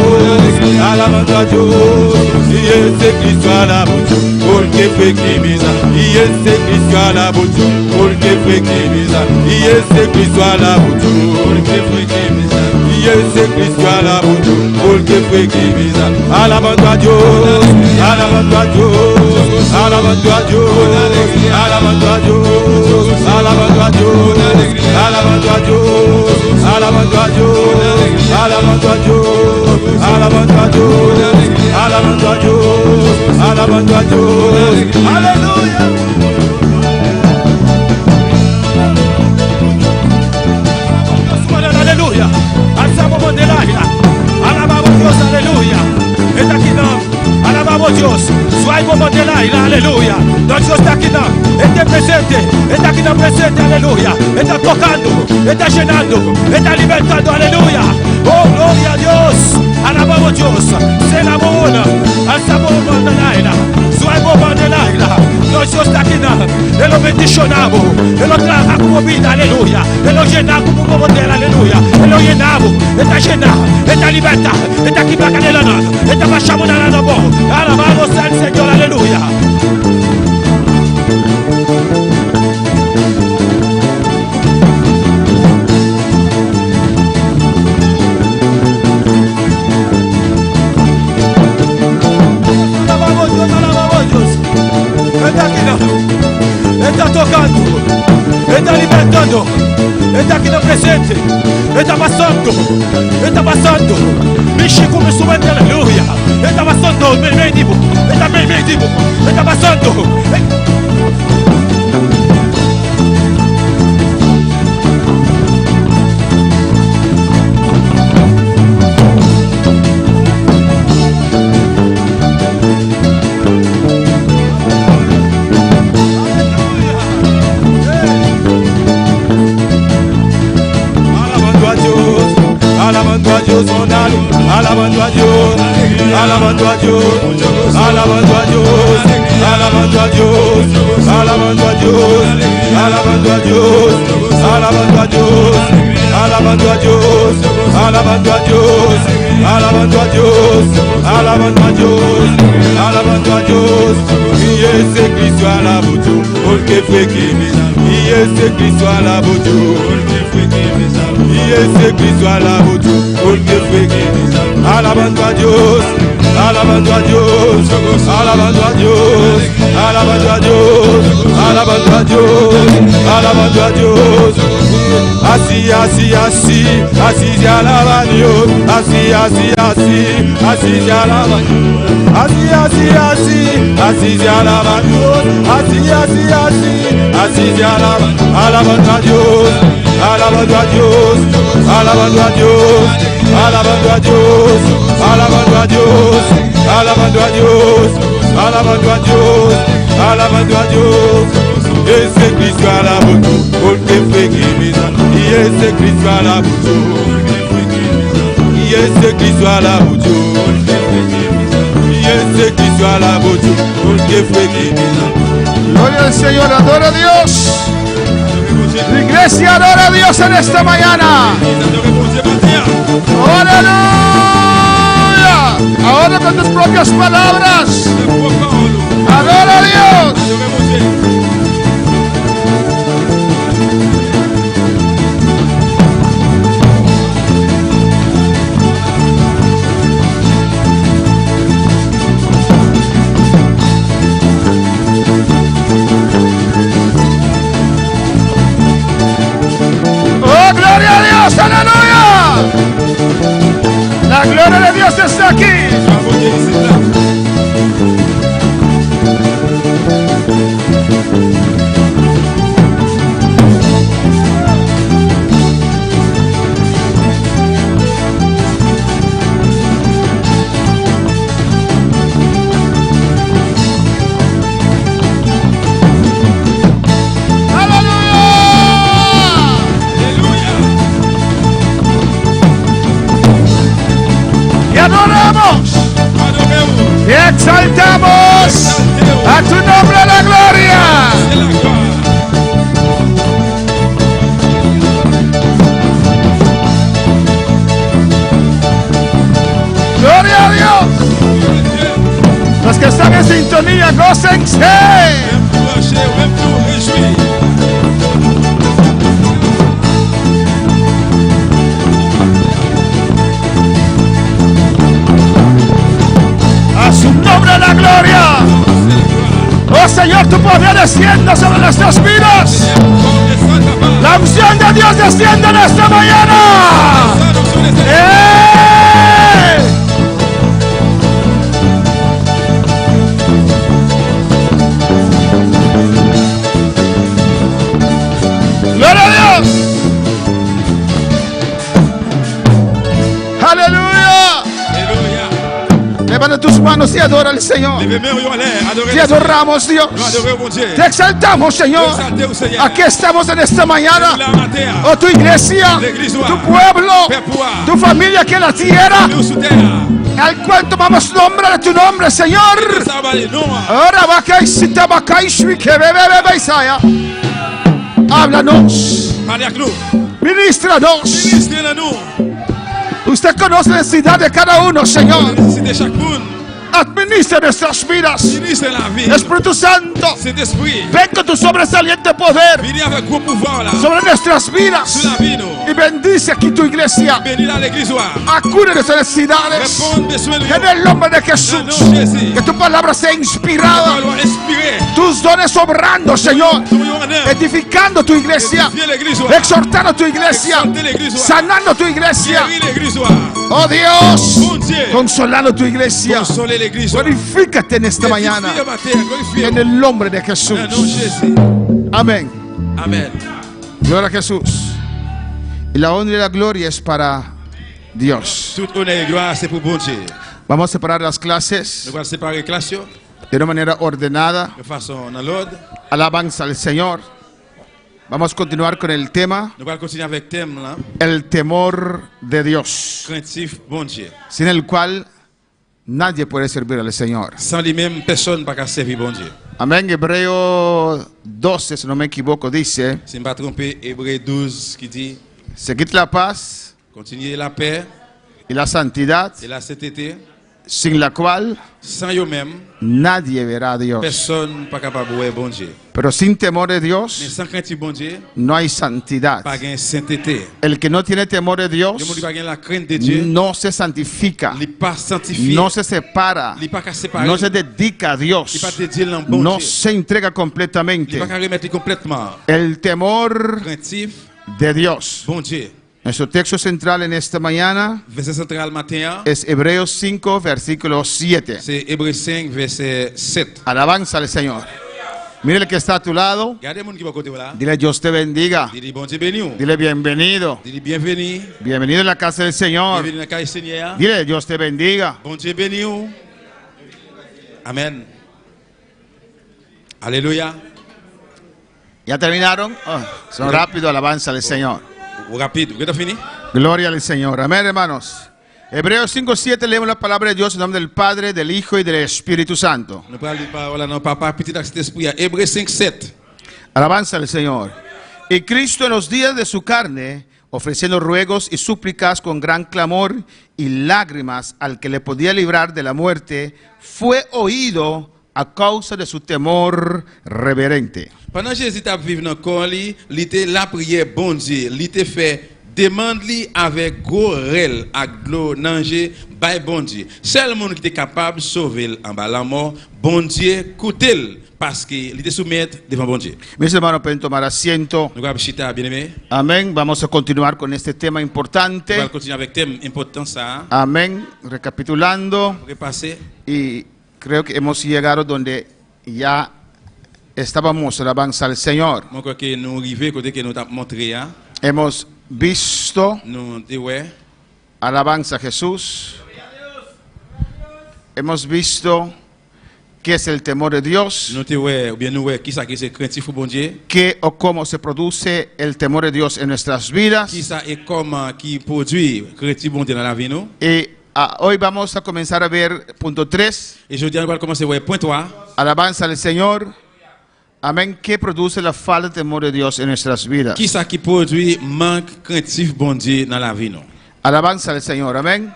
alabando a Dios. Y ese Cristo alabo yo, porque fue quimisa. Y ese Cristo alabo yo, porque fue quimisa. Y ese Cristo alabo yo, porque fue quimisa. Y ese Cristo alabo yo, porque fue quimisa. Alabando a Dios, alabando a Dios, alabando a Dios, alabando a Dios, alabando a Dios, alabando a Dios, alabando a Dios, alabando a Dios, alabando a Dios, alabando a Dios, alabando a Dios. Aleluya. Aleluya. Alzamos bandera. Alabamos Dios, aleluya. Está aquí no. Alabamos Dios. Suave bandera, aleluya. Dios está aquí no. Está presente. Está aquí no presente, aleluya. Está tocando, está llenando, está libertando, aleluya. Oh, gloria a Dios. Alabamos Dios. Se la mona. Alzamos bandera. Suave bandera. Dios está aquí no. Él lo bendicionamos. Él lo trajo como vida, aleluya. Él lo llena como bandera, aleluya. Él lo llenamos. Está llenado. Está libertado. Está aquí para que le está bajando la mano. Alabamos al Señor, aleluya. Alabamos Dios, alabamos Dios. Está aquí, no. Está tocando, está libertando, está aquí no presente, está pasando, está pasando. Mi chico me sube, aleluya. Está pasando, me digo, está pasando. Alabando a Dios, alabando a Dios, alabando a Dios, alabando a Dios, alabando a Dios, alabando a Dios, alabando a Dios, alabando a Dios, alabando a Dios, alabando a Dios, alabando a Dios, alabando a Dios, alabando a Dios. Y ese Cristo alabo yo, porque fue que me salvó. Y ese Cristo alabo yo, porque fue que me salvó. Y ese Cristo alabo yo, porque fue que me salvó. Alabando a Dios, alabando a Dios, alabando a Dios, alabando a Dios, alabando a Dios, alabando a Dios. Así, así, así, así se alaba a Dios. Así, así, así, así se alaba a Dios. Así, así, así, así se alaba a Dios. Así, así, así, así se alaba. Alabando a Dios, alabando a Dios, alabando a Dios, alabando a Dios, alabando a Dios, alabando a Dios, alabando a Dios, alabando a Dios. Ese Cristo alabo yo, porque fue que me salvó. Y ese Cristo alabo yo, porque fue que me salvó. Y ese Cristo alabo yo, porque fue que me salvó. Y ese Cristo alabo yo, porque fue que me salvó. Gloria al Señor, adora a Dios. La iglesia adora a Dios en esta mañana. ¡Aleluya! Ahora con tus propias palabras, adora a Dios. ¡Oh, gloria a Dios! ¡Aleluya! La gloria de Dios está aquí. Y exaltamos a tu nombre la gloria. Gócense. Encouragez, vous réjouis. A su nombre la gloria. Oh Señor, tu poder descienda sobre nuestras vidas. La unción de Dios desciende en esta mañana. ¡Eh! ¡Gloria a Dios! ¡Aleluya! Levanta tus manos y adora al Señor. Te adoramos, Dios. Te exaltamos, Señor. Aquí estamos en esta mañana. Oh, tu iglesia, tu pueblo, tu familia aquí en la tierra, al cual tomamos nombre de tu nombre, Señor. Ahora háblanos. Ministranos. Usted conoce la necesidad de cada uno, Señor. Administra nuestras vidas. Espíritu Santo, ven con tu sobresaliente poder sobre nuestras vidas y bendice aquí tu iglesia. Acude nuestras necesidades en el nombre de Jesús. Que tu palabra sea inspirada, tus dones obrando, Señor, edificando tu iglesia, exhortando tu iglesia, sanando tu iglesia. Oh Dios, consolando tu iglesia. Glorifícate en esta mañana en el nombre de Jesús. Amén. Amén. Gloria a Jesús. Y la honra y la gloria es para Dios. Tout honneur et gloire, c'est pour bon Dieu. Vamos a separar las clases Nous allons séparer les classes de una manera ordenada. de façon dans l'ordre. Alabanza al Señor. Vamos a continuar con el tema, Nous allons continuer avec le thème là, el temor de Dios, craintif bon Dieu. sin el cual nadie puede servir al Señor. Sans lui-même, personne ne peut servir bon Dieu. Amén. Hebreo 12, si no me equivoco, dice: Si je ne me trompe, Hébreux 12 qui dit seguid la paz continuez la paix y la santidad, et la sainteté, sin la cual sans eux-mêmes, nadie verá a Dios. personne n'est capable de voir bon Dieu. Pero sin temor de Mais Dios sans craintif bon Dieu, no hay santidad. pas de sainteté. El que no tiene temor de Dios Le monde qui pas la crainte de Dieu, no se santifica, il n'est pas sanctifié, no se separa, il n'est pas séparé, no se dedica a il n'est Dios, pas dédié dans bon no Dieu. se entrega Il completamente. n'est pas remettre complètement El temor craintif de Dios. bon Dieu. Nuestro texto central en esta mañana Verset central matin, es Hebreos 5, versículo 7. c'est Hébreux 5, verset 7. Alabanza al Señor. Mire el que está a tu lado. Regardez les gens qui vont côté là. Dile: Dios te bendiga. Dis bon Dieu béni. Dile: bienvenido. Dis bienvenue. Bienvenido en la casa del Señor. Bienvenue dans la casa du Seigneur. Dile: Dios te bendiga. Bon Dieu béni. Amen. Alléluia. ¿Ya terminaron? Son rápido. Alabanza al Señor. Rapide. Vous avez fini? Gloria al Señor. Amén, hermanos. Hebreos 5:7, leemos la palabra de Dios en nombre del Padre, del Hijo y del Espíritu Santo. Nous parlons de parole non papa petit dans cet esprit. Hébreux 5, 7. Alabanza al Señor. Y Cristo en los días de su carne, ofreciendo ruegos y súplicas con gran clamor y lágrimas al que le podía librar de la muerte, fue oído a causa de su temor reverente. Pendant que Jésus t'a vécu dans le corps, il était la prière bon Dieu. Il était fait demande lui avec gros rel à gros danger by bon Dieu. Seul monde qui était capable de sauver en bas la mort, bon Dieu coûte parce qu'il était soumis devant bon Dieu. Mis hermanos, pueden tomar asiento. Nous allons chita bien aimé. Amén. Vamos a continuar con este tema On importante. va continuer avec thème important ça. Amén. Recapitulando. Repasser. Y creo que hemos llegado donde ya estábamos, alabanza al Señor. Moi crois que nous arrivons côté que nous t'a montré hein. Hemos visto, Nous dit ouais. alabanza a Jesús. Hemos visto qué es el temor de Dios, Nous dit ouais ou bien nous ouais qui ça qui c'est craintif bon Dieu. qué o cómo se produce el temor de Dios en nuestras vidas. Qui ça et comment qui produit craintif bon Dieu dans la vie nous. Y hoy vamos a comenzar a ver punto 3, Et je dis on va commencer ouais point 3. alabanza al Señor. Amén. ¿Qué produce la falta de temor de Dios en nuestras vidas? Qui ça qui produit manque craintif bon Dieu dans la vie nous. Alabanza al Señor. Amén.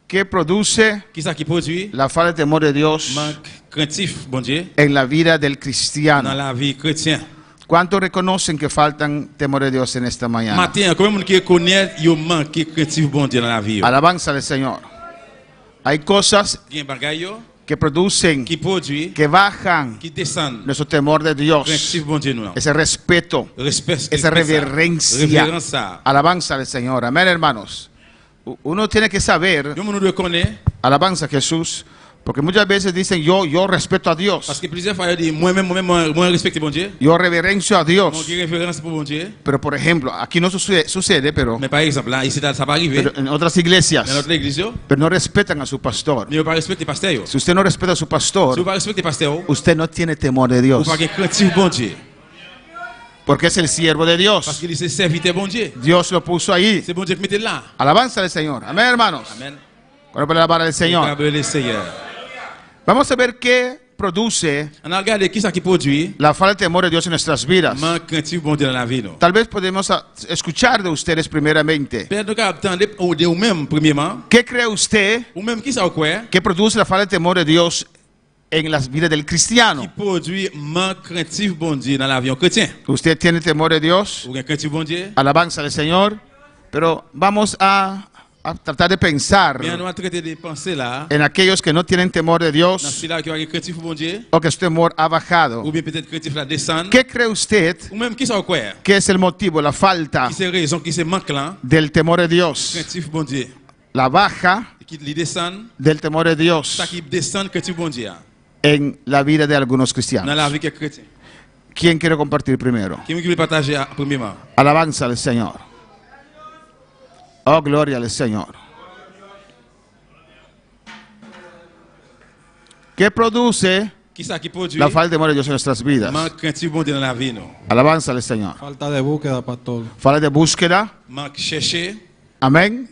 ¿Qué produce Qui ça qui produit la falta de temor de Dios manque craintif, bon Dieu, en la vida del dans cristiano? la vie chrétienne. ¿Cuántos reconocen que faltan temor de Dios en esta mañana? Matin, combien de monde qui reconnaît yo manque craintif bon Dieu dans la vie? Alabanza al Señor. Hay cosas Gen bagay yo que producen, qui produit, que bajan qui descend. nuestro temor de Dios, Craintif bon Dieu nous. ese respeto, Respect, esa reverencia. Reverencia. Alabanza al Señor. Amén, hermanos. Uno tiene que saber, Yo nous reconnaît alabanza a Jesús, porque muchas veces dicen yo respeto a parce Dios, que plusieurs fois il dit moi respecte bon Dieu. yo reverencio a Mon Dios. qui référence pour bon Dieu. Pero por ejemplo, aquí no sucede, pero Mais par exemple là, ici ça va arriver. pero en otras iglesias, Dans notre église yo, pero no respetan a su pastor. mais on pas respecter pasteur yo. Si usted no respeta a su Si vous pastor, pas respecter pasteur, usted no tiene temor de vous Dios, pas craintif bon Dieu. porque es el siervo de Parce Dios. qu'il est serviteur bon Dieu. Dios lo puso ahí. C'est bon Dieu qui mette là. Alabanza al Señor. Amén, hermanos. Amen. Cuando para alabar al Señor. Le Seigneur. Vamos a ver qué produce On a regardé qui ça qui produit la falta de temor de Dios en nuestras vidas. manque craintif bon Dieu dans la vie nous. Tal vez podemos escuchar de ustedes primeramente. Peut-être nous attendre de ou même premièrement, ¿Qué cree usted ou même qui ça quoi que produce la falta de temor de Dios en las vidas del qui cristiano? produit manque craintif bon Dieu dans la vie chrétien. Usted tiene temor de Dios, Ou craintif bon Dieu. alabanza al Señor, pero vamos a tratar de pensar Bien nous a traité de penser là, en aquellos que no tienen temor de dans Dios celui-là qui a craintif bon Dieu, o que su temor ha bajado. ou bien peut-être craintif là descend. ¿Qué cree usted Ou même qui ça quoi que es el motivo, la falta qui c'est raison qui c'est manque là, del temor de Dios? craintif bon Dieu. La baja Qui li descend, del temor de Dios ça qui descend craintif bon Dieu en la vida de algunos dans cristianos. la vie que chrétien. ¿Quién quiere compartir primero? Qui veut partager premièrement? Alabanza al Señor. Oh, gloria al Señor. ¿Qué produce Qui ça qui produit la falta de temor de Dios en nuestras vidas? manque craintif bon Dieu dans la vie nous? Alabanza al Señor. Falta de búsqueda, pastor. Falta de búsqueda. Manque chercher, Amén.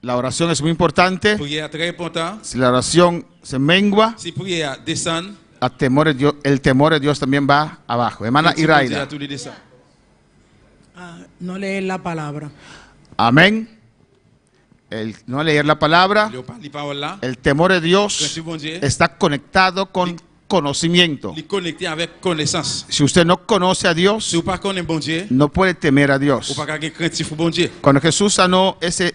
La oración es muy importante. prière très important. Si la oración se mengua, Si prière descend, el temor de Dios también va abajo. Hermana craintif bon Dieu Iraida. tout les descend. No leer la palabra. Amén. El no leer la palabra, Le parle parole là, el temor de Dios craintif bon Dieu, está conectado con conocimiento. li connecté avec connaissance. Si usted no conoce a Si Dios, vous pas connaissez bon Dieu, no puede temer a ou Dios. pas qu'à craintif bon Dieu. Cuando Jesús sanó ese,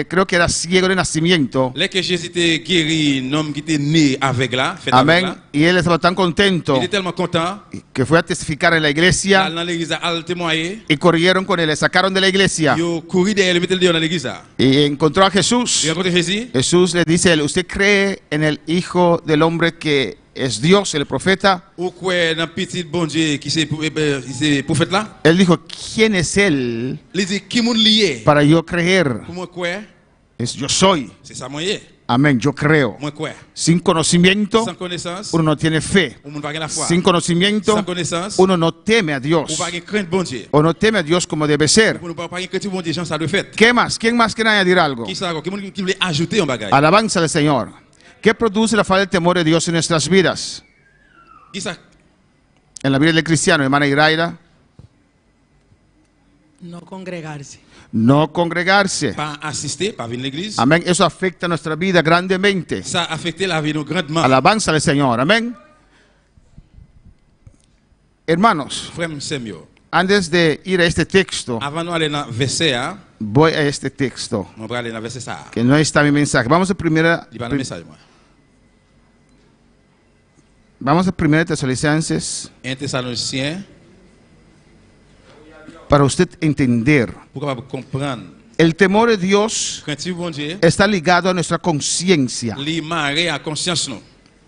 creo que era ciego de nacimiento, Là que Jésus était guéri, un homme qui était né avec là, fait avec amén, là, y él estaba tan contento il était tellement content, que fue a testificar en la iglesia dans l'église, al témoigner, y corrieron con él, le sacaron de la iglesia il a couru derrière, le mettait le dehors dans l'église. y encontró a Il Jesús. a rencontré Jésus. Jesús le dice a él, ¿usted cree en el Hijo del Hombre que es Dios, el profeta? Ou quoi, dans petit bon Dieu qui c'est prophète là, Él dijo, ¿quién es él il dit, qui moun lié? para yo creer? Pour moi quoi? Es yo soy. C'est ça moyen. Amén, yo creo. Moi quoi? Sin conocimiento, Sans connaissance, uno no tiene fe. on ne va pas la foi. Sin conocimiento, Sans connaissance, uno no teme a on Dios. va pas craindre bon Dieu. O no teme a Dios como debe ser. On ne va pas craindre bon Dieu, Jean ça le fait. ¿Qué más? ¿Quién más quiere añadir algo? Qui ça qui voulait ajouter un bagage? Alabanza al Señor. ¿Qué produce la falta de temor de Dios en nuestras vidas? Qui ça? En la vida del cristiano, hermana Iraida, No congregarse. no congregarse. Pas assister, pas venir à l'église. Amén. Eso afecta nuestra vida grandemente. Ça a affecté la vie nous grandement. Alabanza al Señor. Amén. Hermanos, Frère Samuel, antes de ir a este texto, avant nous aller dans verset, voy a este texto, on va aller dans verset ça. que no está mi mensaje. Vamos a Il va le message moi. Vamos a 1 Tesalonicenses 1 Thessaloniciens, para usted entender. pour capable comprendre. El temor de Dios Craintif bon Dieu, está ligado a nuestra conciencia. li maré à conscience nous.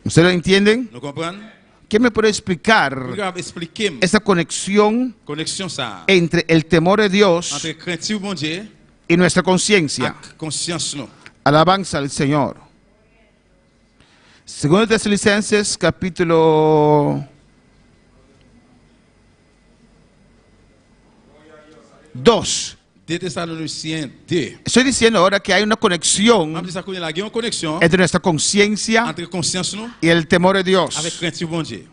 ¿Ustedes lo entienden? Nous comprenons? ¿Quién me puede Pour explicar capable expliquer esa conexión connexion ça entre el temor de Dios entre craintif bon Dieu y nuestra conciencia? et conscience nous. Alabanza al Señor. 2 Tesalonicenses capítulo 2. 2 Thessaloniciens 2. Estoy diciendo ahora que hay una conexión On dit ça connaît la guerre, une connexion entre nuestra conciencia entre conscience nous y el temor de Dios. avec craintif bon Dieu.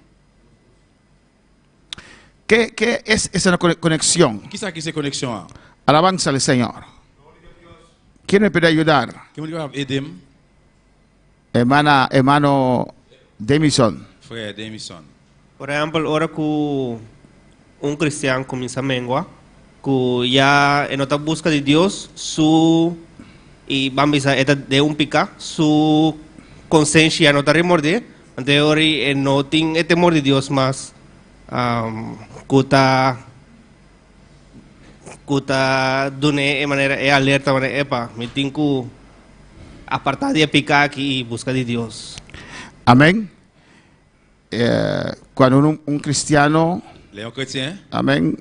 ¿Qué es esa conexión? Qui ça qui c'est connexion? Alabanza al Señor. ¿Quién me puede ayudar? Qui me capable aider? Hermano Demison. Frère Demison. Por ejemplo, ahora que un cristiano comienza a menguar, que ya en otra busca de Dios, y vamos a de un pica, su conciencia no está remorde, ante ahora no tiene el temor de Dios más, que dune de manera alerta, manera epa, me tengo que apartar de picar aquí y buscar de Dios. Amén. Cuando un cristiano, Léon chrétien, amén,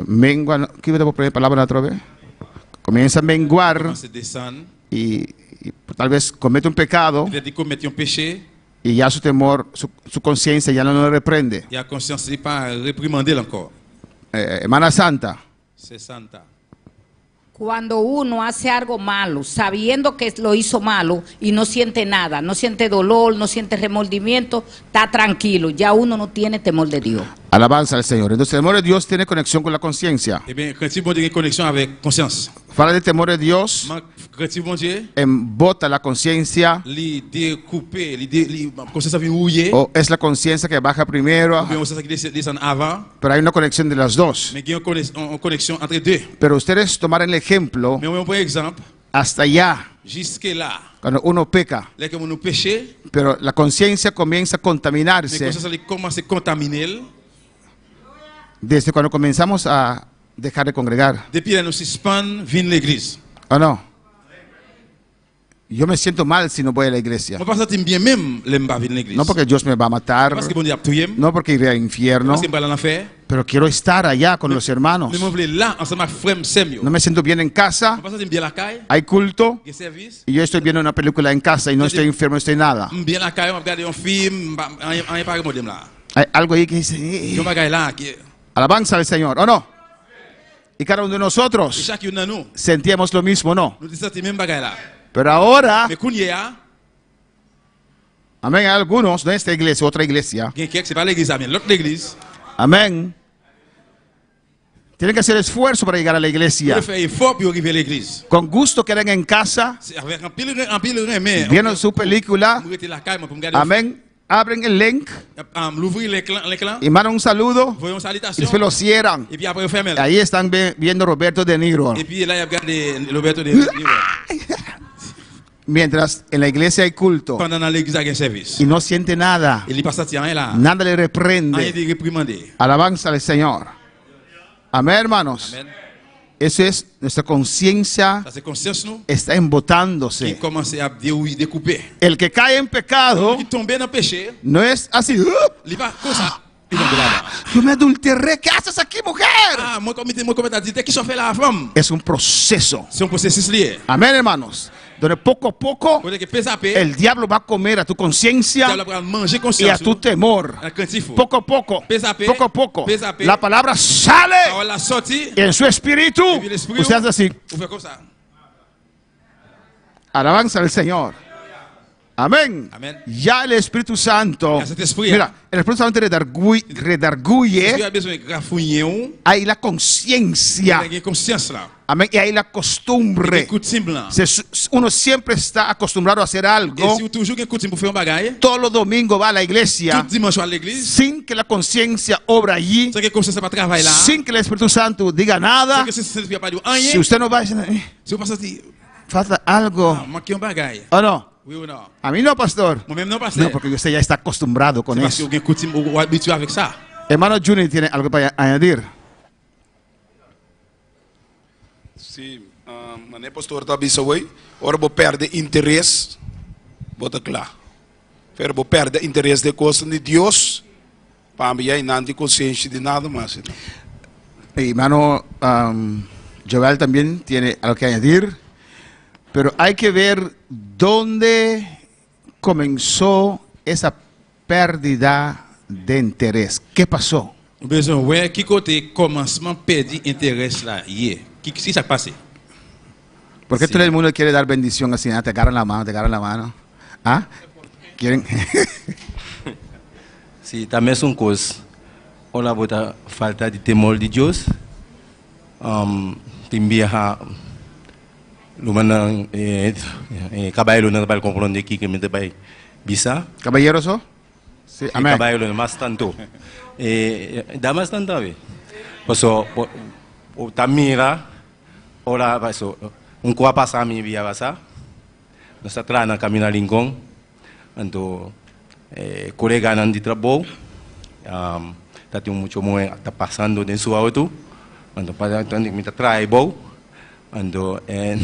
mengua, ¿qué voy a poner palabra otra vez? Comienza a menguar se descend, y tal vez comete un pecado peut-être il commet un péché, y ya su temor, su conciencia ya no lo reprende. il a conscience, il n'est pas réprimandé encore. Hermana Santa, C'est Santa. Cuando uno hace algo malo, sabiendo que lo hizo malo y no siente nada, no siente dolor, no siente remordimiento, está tranquilo, ya uno no tiene temor de Dios. alabanza al Señor. Entonces el temor de Dios tiene conexión con la conciencia. Eh bien, quand il bon Dieu a une connexion avec conscience. Fala de temor de Dios, Quand il bon Dieu, embota la conciencia, li découper, li conscience vient rouiller, o es la conciencia que baja primero, ou bien conscience qui descend avant, pero hay una conexión de las dos. mais il y a une connexion entre deux. Pero ustedes tomaron el ejemplo Mais on prend exemple, hasta allá, jusque là, cuando uno peca, là que nous péché, pero la conciencia comienza a mais contaminarse conscience elle commence à contaminer. desde cuando comenzamos a dejar de congregar. Depuis là nous suspend vient l'église. ¿O no? Yo me siento mal si no voy a la iglesia. Moi pas sentir bien même les pas venir l'église. No porque Dios me va a matar, Parce que bon Dieu a tué, no porque iré al infierno, parce que pas en enfer, pero quiero estar allá con los hermanos. mais moi voulais là ensemble avec frère Semio. No me siento bien en casa, Moi pas sentir bien la caille, hay culto, que service, y yo estoy viendo una película en casa y no estoy enfermo, no estoy nada. bien la caille, on regarder un film, rien pas modem là. Hay algo ahí que dice, Yo bagaille là qui alabanza al Señor, ¿o no? Y cada uno de nosotros chacun de nous, sentíamos lo mismo, ¿no? nous sentir même bagaille là. Pero ahora, Mais kounya, amén, hay algunos, no esta iglesia, otra iglesia, gen c'est pas l'église, mais l'autre l'église. amén, tienen que hacer esfuerzo para llegar a la Il iglesia. faut faire effort pour arriver à l'église. Con gusto quedan en casa, C'est avec un pile remède. viendo su película, Pour la caille, pour me garder. amén, abren el link L'ouvrir l'écran, y mandan un saludo voyons y salutation. después lo cierran. Et puis après on ferme. Ahí están viendo Roberto De Niro. Et puis là il a regardé Roberto de Niro. Mientras en la iglesia hay culto Pendant dans l'église il y a un service. y no siente nada, Il n'est pas sorti rien là. nada le Rien reprende. de réprimandé. Alabanza al Señor. Amén, hermanos. Amen. Eso es, nuestra conciencia Ça c'est conscience nous está qui embotándose. commence à découper. El que cae en pecado Qui tombe dans le péché, no es así. il va comme ça. Il tombe là. Yo me adulteré. ¿Qué haces aquí, mujer? Ah, moi comme t'as dit, qui sont fait la femme. Es un proceso. C'est un processus lié. Amén, hermanos. Donde poco a poco Pour que pèse à paix, el diablo va a comer a tu tu conciencia vas manger y a conscience. tu temor. Poco a poco, poco a poco, la palabra sale Quand la sortie, y en su espíritu. y el espíritu, Usted hace así. on fait comme ça. Alabanza al Señor. Amén. Amén. Ya el Espíritu Santo, Ya cet esprit, mira, el Espíritu Santo Tu redarguye, as besoin de grafouiller, hay la conciencia. tu as conscience là. Amén. Y hay la Tu costumbre. as coutume là. Uno siempre está acostumbrado a hacer Et algo. si tu toujours une coutume pour faire un bagage, Todos los domingos va a la iglesia tout dimanche à l'église, sin que la conciencia obra allí, c'est que conscience pas travailler là. sin que el Espíritu Santo diga C'est nada. que c'est pas dire Si rien. usted no va a decir, Si vous pensez falta algo. manquer un bagage. ¿O no? Oui ou non? A mí no, pastor. Moi-même non pas No, porque usted ya está acostumbrado con C'est parce que eso. vous avez coutume ou habitué avec ça. Hermano Junior tiene algo para añadir. Sim, mané pastor tá bisa hoje, ora vou perder interesse, bota claro. Pero vou perder interesse de coisas de Deus, para mim aí não tem consciência de nada mais. Hermano Joel también tiene algo que añadir. Pero hay que ver dónde comenzó esa pérdida de interés. ¿Qué pasó? Besoin ouais qui côté commencement perdu intérêt là hier. Qui ça passé? ¿Por qué Sí. todo el mundo quiere dar bendición así? Te agarran la mano, te agarran la mano. ¿Ah? ¿Quieren? Sí, também são coisas. Olha, bota falta de temor de Deus. Timbia lumana caballero não vai compreender que me vai bisa. ¿Caballeros? ¿Oh? Sí, amén. Caballo lo más tanto. Da más tanto, ¿ve? Pues o tamira, ora, pues un cuá pasa mi vía basa. Nos atrás na camina Lincoln. Ando, colega nan di trabajo. Tati mucho muy está pasando en su auto. Ando para tanto me trae bow. Ando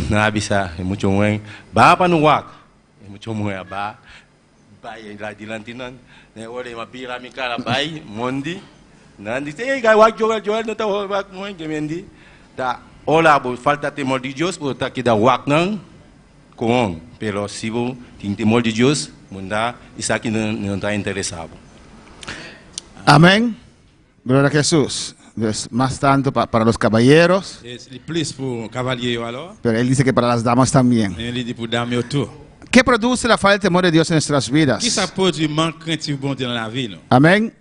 na bisa mucho muy ba pa no wak. Mucho muy ba. Bay la dilantinan. Ne ore ma pira mi cara bay mondi. Nan dice, "Hey, wak jual no ta wak muy que mendi." Da ola bu falta temor de Dios, bu ta que da wak nang com, pero si bu tin temor de Dios, munda isa que no está interesado. Amén. Gloria a Jesús. Es más tanto para los caballeros, C'est plus pour cavalier alors. pero él dice que para las damas también. Et il dit pour dame tout. ¿Qué produce la falta de temor de Dios en nuestras Qui vidas? ça produit manque craintif bon Dieu dans la vie, non? Amén.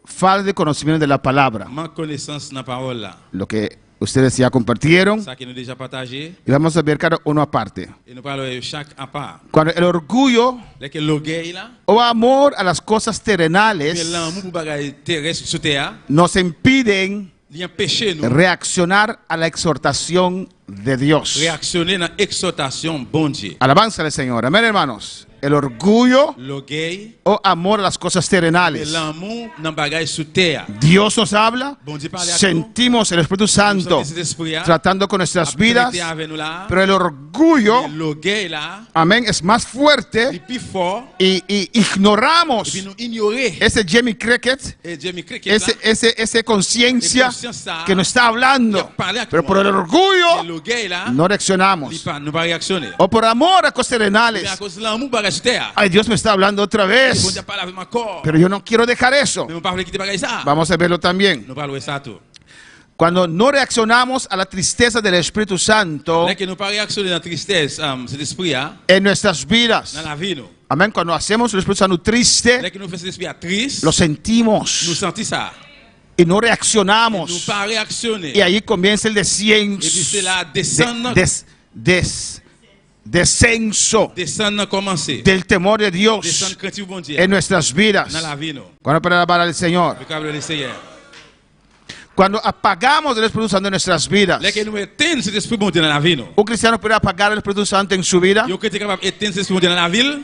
Falta de conocimiento de la palabra. Manque connaissance dans la parole là. Lo que ustedes ya compartieron. Ça que nous déjà partagé Y vamos a ver cada uno aparte. et nous parlons chaque à part. Cuando el orgullo Là que l'orgueil là, o amor a las cosas mais terrenales l'amour pour bagaille terrestre sur terre, nos impiden il empêche nous reaccionar a la exhortación de Dios. réactionner dans exhortation bon Dieu. Alabanza al Señor. Amén, hermanos. El orgullo L'orgueil o amor a las cosas et terrenales. l'amour dans bagaille sur terre. Dios nos habla, Bon Dieu parle à nous. sentimos el Espíritu Santo Cet esprit là, tratando con nuestras vidas, traité avec nous là, pero el orgullo, et l'orgueil là, amén, es más il fuerte est plus fort y et ignoramos puis nous ignorer. ese Jimmy Cricket, Et Jamie Cricket là, ese conciencia que nos está hablando, pero por el et orgullo l'orgueil là, no reaccionamos. nous pas réactionner. O por amor a cosas Mais à terrenales. cause de l'amour bagaille sur terre. Ay, Dios me está hablando otra Bon vez, Dieu parle avec mon corps. pero yo no quiero dejar eso. Mais on parle quitter bagaille ça. Vamos a verlo también. Nous parlons ça tout. Cuando no reaccionamos a la tristeza del Espíritu Santo Là que nous pas réactionner dans la tristesse, cet esprit là, en nuestras vidas. dans la vie nous. Amén. Cuando hacemos el Espíritu Santo Là triste, que nous fait cet esprit triste, lo nous sentimos sentons ça. y no Nous reaccionamos. pas réactionner. Y ahí comienza el Et puis c'est là descendre, descenso descendre commencer. del temor de Dios Descendre craintif bon Dieu. en nuestras vidas. Dans la vie nous. Cuando para alabar al Señor. Le câble le Seigneur. Cuando apagamos el Espíritu Santo en nuestras vidas. Là que nous éteignons cet esprit bon Dieu dans la vie nous. ¿Un cristiano puede apagar el Espíritu Santo en su vida? Yo que tu capable d'éteindre cet esprit bon Dieu dans la ville.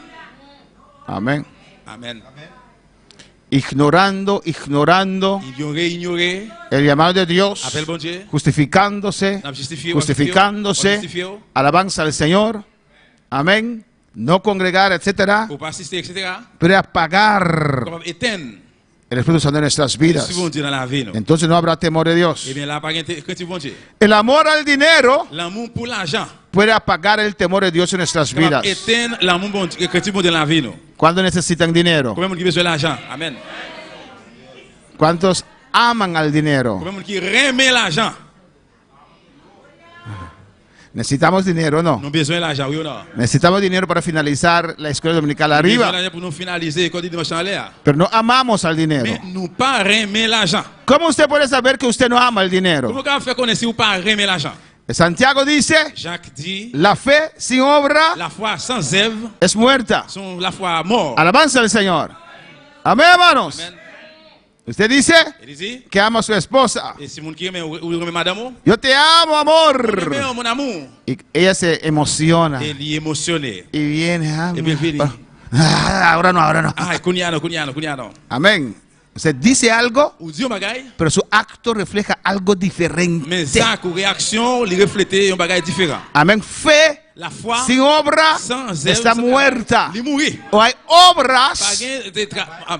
Amén. Amen. Ignorando Ignorer. el llamado de Dios, Appel bon Dieu. justificándose, alabanza al Señor, amén, no congregar, etcétera, Pour pas assister, etc. pero apagar Capable d'éteindre el Espíritu Santo en nuestras vidas. l'esprit bon Dieu dans la vie nous. Entonces no habrá temor de Dios. Eh bien là, pas craintif bon Dieu. El amor al dinero L'amour pour l'argent. puede apagar el temor de Dios en nuestras vidas. Éteindre l'amour bon Dieu, craintif bon Dieu dans la vie nous. ¿Cuántos necesitan dinero? Combien de monde qui besoin de l'argent? Amen. ¿Cuántos aman al dinero? Combien de monde qui remet l'argent? Necesitamos dinero, ¿no? Nous besoin de l'argent, oui ou non? Necesitamos dinero para finalizar la escuela dominical Nous besoin arriba, de l'argent pour nous finaliser l'école du dimanche en l'air. pero no amamos al dinero. Mais nous pas remet l'argent. ¿Cómo usted puede saber que usted no ama el dinero? Comment on fait connaître si vous pas remet l'argent? Santiago dice, Jacques dit, la fe sin obra la foi sans œuvre, es muerta. sont la foi mort. Alabanza al Señor. Amén, hermanos. Amen. Usted dice Il dit, que ama a su esposa. et si mon qui remet ou remet madame, Yo te amo, amor. remet mon amour. Y ella se emociona Et il est émotionné. y viene. Et bien fini. Ahora no, ahora no. Ah, kunyano. Amén. Usted dice algo, Ou dit un bagay, pero su acto refleja algo diferente. mais ça, ou réaction, il reflète un bagay différent. Amén. Fe La foi sin obra sans œuvre, está muerta. Il mourit. O hay Pas obras, gain de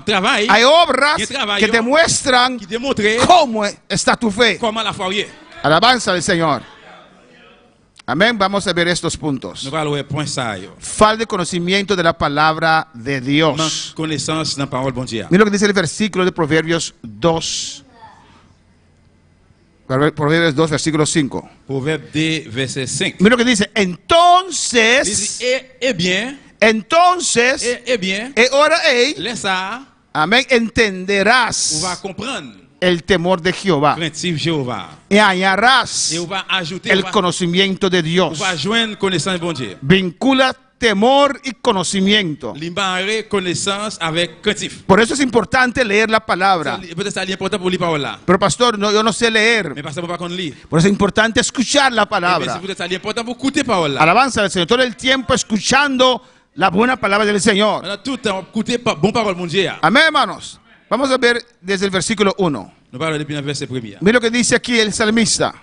travail, hay obras que travail, que demuestran qui démontre cómo está tu fe. comment la foi est. Alabanza al Señor. Amén. Vamos a ver estos puntos. Nous parlons point ça. Falta de conocimiento de la palabra de Dios. Manque connaissance dans la parole bon Dieu. Mira lo que dice el versículo de Proverbios 2. Proverbios 2, versículo 5. Proverbe 2, verset 5. Mira lo que dice. Il dit, Entonces, eh bien, ahora, laisse ça, amén, on entenderás va comprendre el temor de Jehová craintif Jéhovah. y hallarás Et on va ajouter, el conocimiento de on Dios. va joindre connaissance bon Dieu. Vincúlate temor y conocimiento. Limbare connaissance avec craintif. Por eso es importante leer la palabra. Peut-être ça est important pour lire parole là. Pero pastor, no, yo no sé leer. Mais parce que pas qu'on lit. Por eso es importante escuchar la Mais palabra. peut-être ça est important pour écouter parole là. Alabanza al Señor. Todo el tiempo escuchando la buena palabra del Señor. On a tout le temps écouter bon parole mon Dieu. Amén, hermanos. Vamos a ver desde el versículo 1. Nous parlons depuis le verset premier. Mira lo que dice aquí el salmista.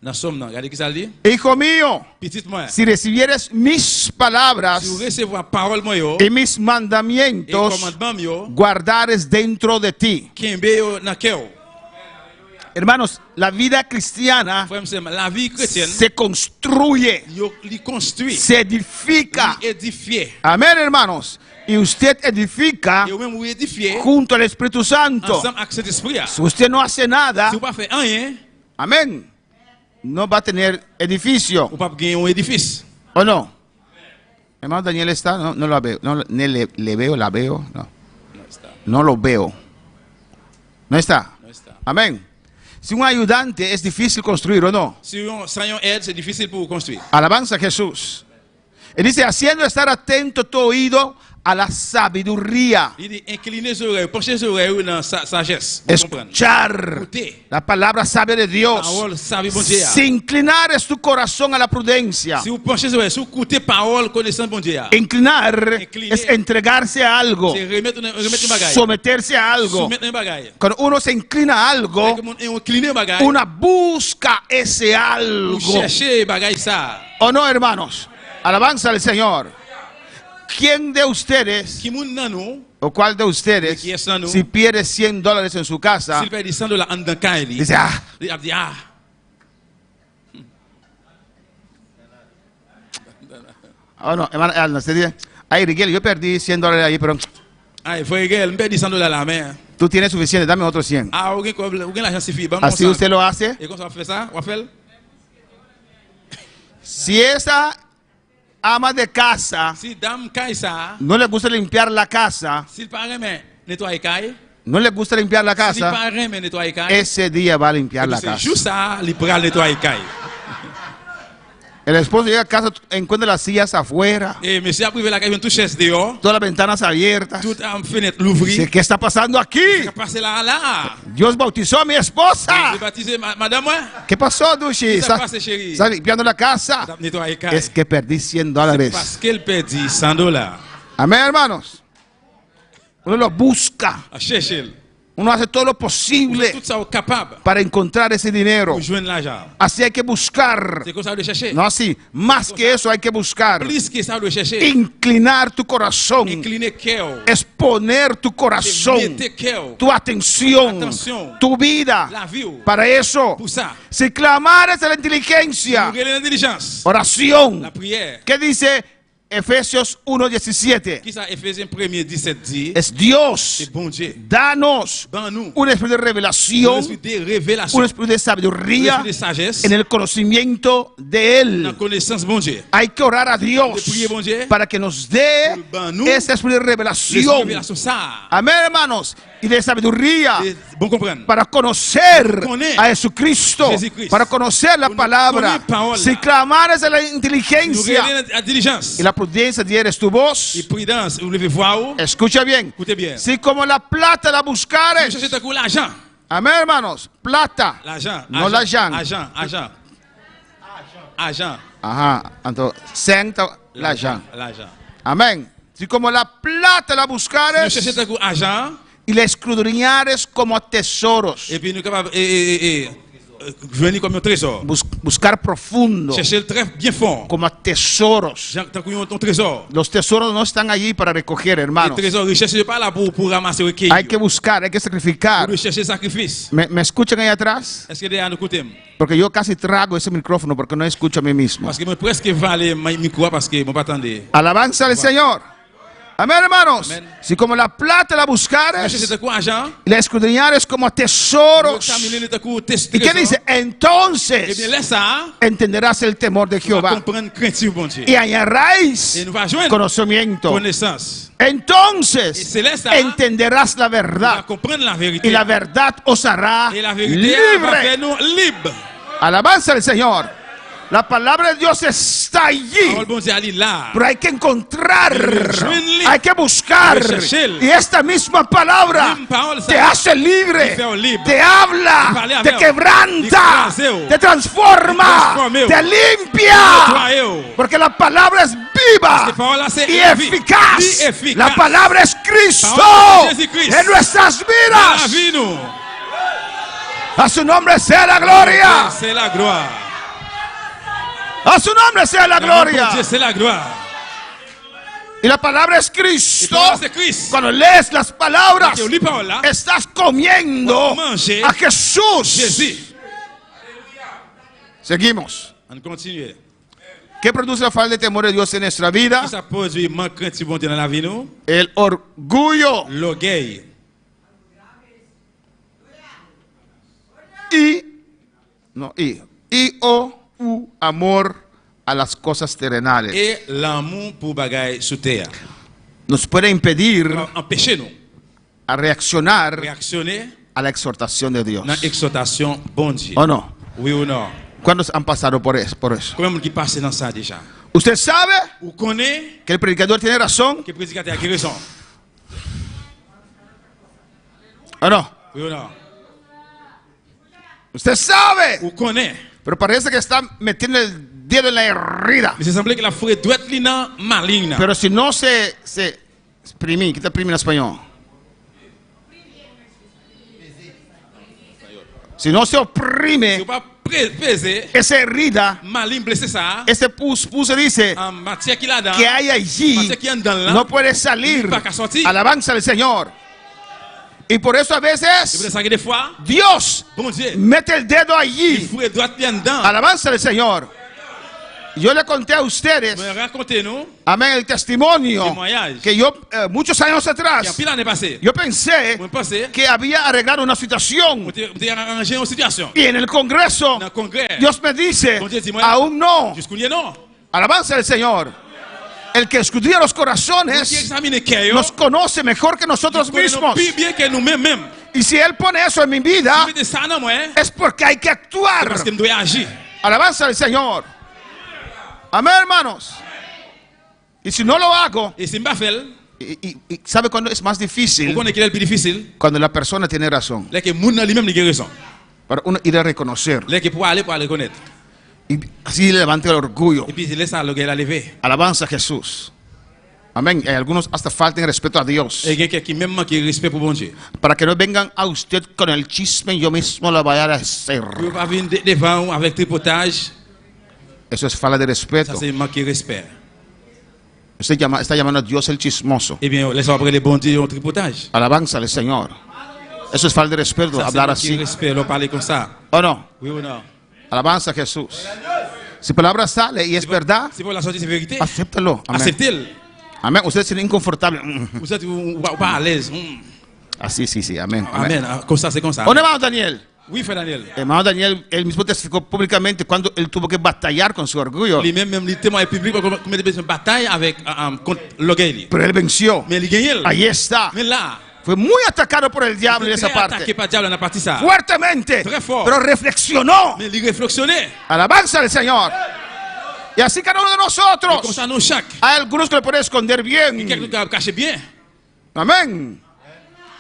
Dans Somme, regardez qui ça dit. Hijo mío, Petit moi. si recibieres mis palabras Si vous recevez parole moi yo y mis et mandamientos, commandement yo, guardares dentro de ti. kembe yo dans cœur. Hermanos, la vida cristiana Frère, c'est la vie chrétienne. se construye, Yo li construit, se edifica. li édifié. Amén, hermanos. Y usted edifica Et ou même vous édifié junto al Espíritu Santo. ensemble avec cet esprit. Si usted no hace nada, Si vous pas fait rien, amén, no va a tener edificio. vous pas gagner un édifice. ¿O no? Hermano Daniel está, no, no lo veo, no, ni le veo, la veo, no. No lo veo. No está. No está. Amén. Si un ayudante es difícil construir o no. Si on sans une aide, c'est difficile pour vous construire. Alabanza a Jesús. Y dice, haciendo estar atento tu oído a la sabiduría. Il dit incliner ses oreilles, pencher ses oreilles dans sa sagesse. Vous comprenez? Escuchar Écoutez. la palabra sabia de Dios. Parole savie bon Dieu. Si inclinares tu corazón a la prudencia. Si vous penchez ses oreilles, si vous écoutez parole connaissance bon Dieu. Inclinar Incliner. es entregarse a algo. C'est remettre un bagage. Someterse a algo. Soumettre un bagage. Cuando uno se inclina a algo, Incliner un bagage. una busca ese algo. Vous cherchez bagage ça. ¿O no, hermanos? Alabanza al Señor. ¿Quién de ustedes, Qui moun nan nou, o cuál de ustedes, Qui es nan nou? si pierde $100 en su casa, s'il paye $100 en dan kay li, dice, ah, il a dit ah, oh no, hermano, no, se dice, ay, Rigel, yo perdí $100 ahí, pero ay, frère Gel, me paye $100 la main. tú tienes suficiente, dame otros 100. Ah, ou gen l'argent suffit. Bon, Así usted lo hace. Et comme ça fait ça, on fait. Si esa ama de casa Si dame kay ça, no le gusta limpiar la casa, s'il pas remet nettoyer kay, no le gusta limpiar la s'il casa, pas remet nettoyer kay, ese día va a limpiar la c'est casa. juste ça, il pral nettoyer kay. El esposo llega a casa, encuentra las sillas afuera, Et monsieur a privé la kay, vient tout chaise dehors, todas las ventanas abiertas. toute fenêtre l'ouvrir. Dice, ¿qué está pasando aquí? Qu'est-ce qui passe là? Dios bautizó a mi esposa. J'ai baptisé madame moi. ¿Qué pasó, Dushi? ¿Qué ¿Estás pasa, chérie? estás limpiando la casa? Nettoyer kay. Es que perdí $100. Parce qu'elle perdit $100. Amén, hermanos. Uno lo busca. À chercher. Uno hace todo lo posible Tout ça est capable para encontrar ese dinero. pour joindre l'argent. Así hay que buscar. C'est comme ça de chercher. No así. Más que eso hay que buscar. Plus que ça de chercher. Inclinar tu corazón. Incliner cœur. Exponer tu corazón. Mettez cœur. Tu atención. Atención. Tu vida. La vie. Para eso. Pour ça. Si clamares a la inteligencia. Pour l'intelligence. Oración. La prière. ¿Qué dice Efesios 1:17? Qui ça Éphésiens 1:17 dit? Es Dios. C'est bon Dieu. Danos Ban nous. un espíritu de Un revelación, esprit de révélation. un espíritu de Un sabiduría esprit de sagesse. en el conocimiento de La Él. connaissance bon Dieu. Hay que orar a Dios De prier, bon Dieu, para que nos dé ban nous ese espíritu de L'esprit de revelación. révélation ça. Amén, hermanos. Y de sabiduría Bon comprendre. para conocer Connaître a Jesucristo, Jésus-Christ. para conocer la Pour palabra. connaître parole. Si clamares a la Nous inteligencia révéler la diligence. y la prudencia dieres tu Et voz, prudence, vous levez voir où? escucha bien. Écoutez bien. Si como la plata la Vous buscares, cherchez tout l'argent. amén, hermanos, plata, L'argent. no la jan. Argent. Argent. Ajá, entonces, senta la jan. L'argent. Amén. Si como la plata la Nous buscares cherchons tout argent. y la escudriñares como tesoros, Et puis nous sommes capables venir comme un trésor. buscar profundo Chercher le très bien fort. como tesoros. Tant qu'on ton trésor. Los tesoros no están allí para recoger, Le hermanos. trésor, richesse n'est pas là pour ramasser le quai. Hay que buscar, hay que sacrificar. Pour chercher sacrifice. ¿Me escuchan ahí atrás? Est-ce que derrière nous écoutez? Porque yo casi trago ese micrófono porque no escucho a mí mismo. Parce que moi presque valé mon micro parce que moi pas attendre. Alabanza al Señor. Amén, hermanos. Amén. Si como la plata la Nous buscares cherchons tout argent. y la escudriñares como tesoros. ¿Y qué dice? Eh bien, Entonces laisse ça. entenderás el temor de On va Jehová comprendre craintive bon Dieu. y hallarás Et nous va joindre conocimiento. connaissance. Entonces Y se les da- entenderás la On va verdad comprendre la vérité. y la verdad os hará Et la vérité va libre. faire nous libres. Alabanza al Señor. La palabra de Dios está allí. Parole bon Dieu ali là. Pero hay que encontrar, Rejoindre-le. hay que buscar. Rechercher-le. Y esta misma palabra Même parole, ça te hace libre, te fait libre. te Te habla, parle te avec. quebranta, Te écrase. te transforma, Te transforme. te limpia. Nettoie. Porque la palabra es viva Parce que parole là, c'est y la vie. eficaz. Vie efficace. La palabra es Cristo Parole de Jésus-Christ. en nuestras Dans vidas. la vie, nous. A su nombre sea la gloria. C'est la gloire. A su nombre sea la gloria. Dieu, c'est la gloire. Y la palabra es Y Cristo. parole, c'est Christ. Cuando lees las palabras, Quand tu lis parole là, estás comiendo manger a Jesús. Jésus. Seguimos. On continue. ¿Qué produce la falta de temor de Dios en nuestra vida? Qui ça produit manque crainte bon Dieu dans la vie, nous? El orgullo L'orgueil. u amor a las cosas terrenales. Et l'amour pour bagaille sous terre. Nos puede impedir Empêchez-nous a reaccionar réactionner a la exhortación de Dios. dans l'exhortation bon Dieu. ¿O no? Oui ou non? ¿Cuántos han pasado por eso? Combien de gens qui passent dans ça déjà? Usted sabe Vous connaissez que el predicador tiene razón. que le prédicateur a raison? ¿O no? Oui ou non? Usted sabe. Vous connaissez. Pero parece que está metiendo el dedo en la herida. Mais c'est semblé que la forêt doit être là maligne. Pero si no se exprimir, ¿qué te exprime en español? Si no se oprime Si vous pas peser, esa herida, maligne blessé ça, ese pus dice en matière qu'il a dans, que hay allí, matière qu'il y a dans là, no puede salir. il pas qu'à sortir. Alabanza al Señor. Y por eso a C'est pour veces ça que des fois, Dios bon Dieu, mete el dedo il allí. faut droit bien dedans. Alabanza al Señor. Yo le conté a ustedes, Mais racontez-nous, amén, el testimonio témoignage, que yo muchos años qui a atrás, pile l'année passée, yo pensé on pensait, que había arreglado una situación. on était arrangé une situation. Y en el Congreso, Dans le congrès, Dios me dice, Bon Dieu dit, moi, aún no. jusqu'où il y a non. Alabanza al Señor. El que escudría los Nous qui corazones examine cœur, nos conoce mejor que nosotros nous connaissons mismos. plus bien que nous-mêmes. Y si Él pone eso en mi vida, Si vous dites ça non, moi, es porque hay que actuar. parce que nous devons agir. Alabanza al Señor. Amén, hermanos. Y si no lo hago, Et si je ne fais y ¿sabe cuándo es más vous difícil? connaissez quel est le plus difficile? Cuando la persona tiene razón. Là que le monde lui-même n'a raison. Para uno ir a reconocer. Là que pour aller reconnaître. Y así levante el orgullo. Et puis il laisse ça le gars la lever. Alabanza a Jesús. Amén. Y algunos hasta falten respeto a Dios. Et quelqu'un qui même manque respect pour bon Dieu. Para que no vengan a usted con el chisme, yo mismo lo voy a hacer. Vous pas venir devant avec tripotage, Eso es falta de respeto. ça c'est manquer respect. Usted está llamando a Dios el chismoso. Eh bien, laissez-moi après les bon Dieu en tripotage. Alabanza al Señor. Eso es falta de respeto, Ça c'est hablar manquer así. respect, leur parler comme ça. ¿O no? Oui ou non? Alabanza a Jesús. Si palabra sale y es verdad, C'est pour la sortie, c'est vérité. acéptalo. Amén. Acceptez-le. Amén. Usted es inconfortable. Vous êtes pas à l'aise. Así, sí. Amén. Amen. Comme ça, c'est comme ça. ¿Dónde va Daniel? Oui, frère Daniel. Hermano Daniel, él mismo testificó públicamente cuando él tuvo que batallar con su orgullo. Lui-même, il témoigne public pour mettre une bataille avec contre l'orgueil. Pero él venció. Mais il gagne. Ahí está. Mais là, Fue muy atacado por el diablo en esa attaqué parte. par diable dans la partie ça. Fuertemente. Très fort. Pero reflexionó. Mais il réflexionné. Alabanza al Señor. Y así cada uno de Comme nosotros. ça, nous chaque. Hay algunos que le pueden esconder bien. Quelqu'un qui cache bien. Amén.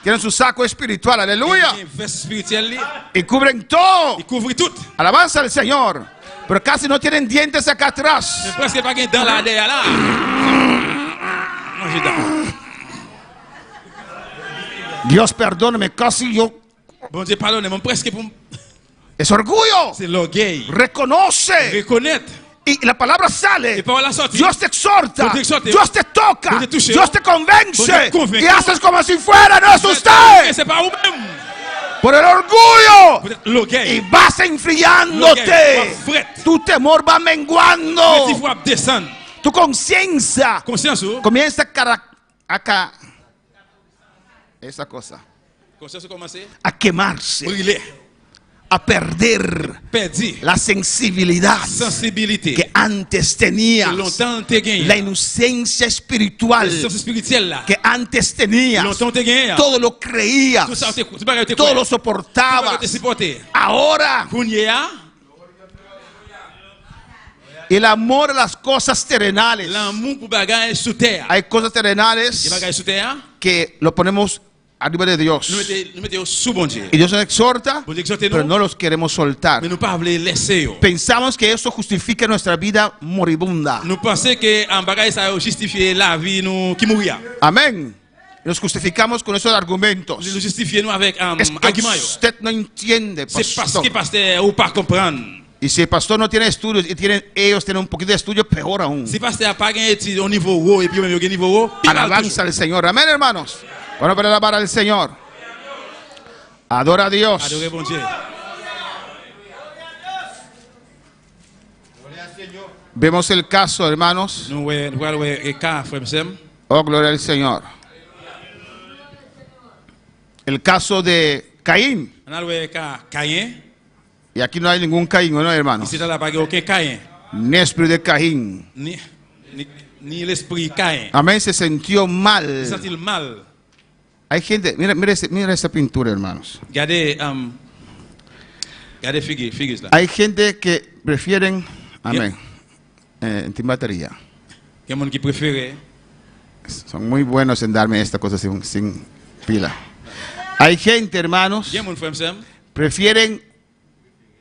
Tienen su saco espiritual. Aleluya. Il veste spirituel, Y cubren todo. il couvre tout. Alabanza al Señor. Pero casi no tienen dientes acá atrás. Mais presque pas gain dans la derrière là. Non, j'ai d'accord. Dios perdóname, casi yo. Bon Dieu, pardonnez-moi, presque pour. Es orgullo. C'est l'orgueil. Reconoce. Reconnaître. Y la palabra sale. Et par la sortie. Dios te exhorta. Dios te exhorta. Dios te toca. Dios te touche. Dios te Dios convence. te convence. Y haces como si fuera, no es usted. C'est pas vous-même. Por el orgullo. Vous êtes l'orgueil. Y vas enfriándote. L'orgueil. Fret. Tu temor va menguando. Il faut descendre. Tu conciencia Conscience, oh. comienza esa cosa Conscience commencer. a quemarse, Brûler. a perder Perdu. la sensibilidad Sensibilité. que antes tenías, Longtemps t'es gagné. la inocencia espiritual La sens spirituelle là. que antes tenías. Longtemps t'es gagné. Todo lo creías, Tout ça, tu vas te todo lo Tu soportabas. vas te supporter. Ahora Kounia, El amor a las cosas terrenales. L'amour pour bagay sous terre. Hay cosas terrenales Les bagay sous terre, que lo ponemos arriba de Dios. nous mettons sous bon Dieu. Y Dios nos exhorta, Bon Dieu exhorte pero nous, no los queremos soltar. mais nous pas voulons laisser yo. Pensamos que eso justifica nuestra vida moribunda. Nous pensons que en bagay ça justifie la vie nous qui mourir. Amén. Nos justificamos con esos argumentos. Nous justifier nous avec Es que argument yo. usted no entiende, C'est parce pastor. que pasteur ou pas comprendre. Y si el pastor no tiene estudios y ellos tienen un poquito de estudio, peor aún. Si pasteur a pas gagné étude au niveau haut et puis même au niveau haut, pis mal Alabanza al Señor. Amén, hermanos. Bueno, para alabar al Señor. Adora a Dios. Adorez bon Dieu. Vemos el caso, hermanos. Nous voyons le cas, frère Sam. Oh, gloria al Señor. El caso de Caín. On a le cas Caïn. Y aquí no hay ningún Caín, ¿no, hermanos? Ici, là, pas aucun Caïn. Ni espíritu de Caín. Ni l'esprit Caïn. Amén, se sintió Il mal. sentit mal. Hay gente, mira esta pintura, hermanos. Regardez, regardez figures là. Hay gente que prefieren, amén, sin batería. Il y a des gens qui préfèrent. Son muy buenos en darme esta cosa sin pila. Hay gente, hermanos, Il y a des gens, frère Sam, prefieren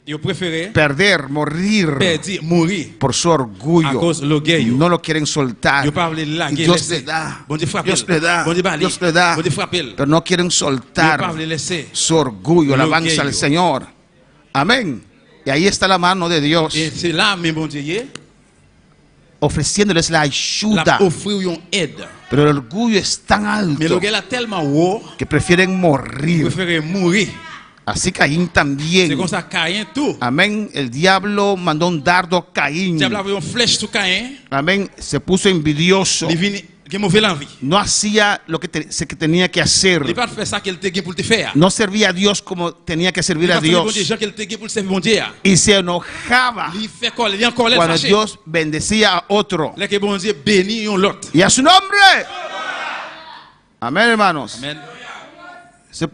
ils préfèrent perder, morir perdre, mourir por su à orgullo. cause de l'orgueil. No lo quieren soltar. Ils parlent là, Y Dios le da, bon Dieu frappe. Dios le da, Bon Dieu balle. Dios le da, Bon Dieu frappe. pero no quieren Ils soltar parlent laisser. su orgullo, Lo alabanza orgullo. al Señor. Amén. Y ahí está la mano de Dios Et c'est là même bon Dieu, ofreciéndoles la la ayuda. offrir une aide. Pero el orgullo es tan Mais alto l'orgueil est tellement haut, que prefieren ils morir. préfèrent mourir. Así Caín C'est también. comme ça Caïn tout. Amén. El diablo mandó un dardo a Caín. Diable a envoyé une flèche sur Caïn. Amén. Se puso envidioso. Il vient qui mauvais l'envie. No hacía lo que tenía que hacer. Il pas faire ça qu'il te pour te faire. No servía a Dios como tenía que servir a Dios. Gens qu'il te pour servir bon Dieu. Y se enojaba Il fait quoi, il encore les cuando fâché. Dios bendecía a otro. Là que bon Dieu bénit un l'autre. Y a su nombre. Amén, hermanos. Amen. Se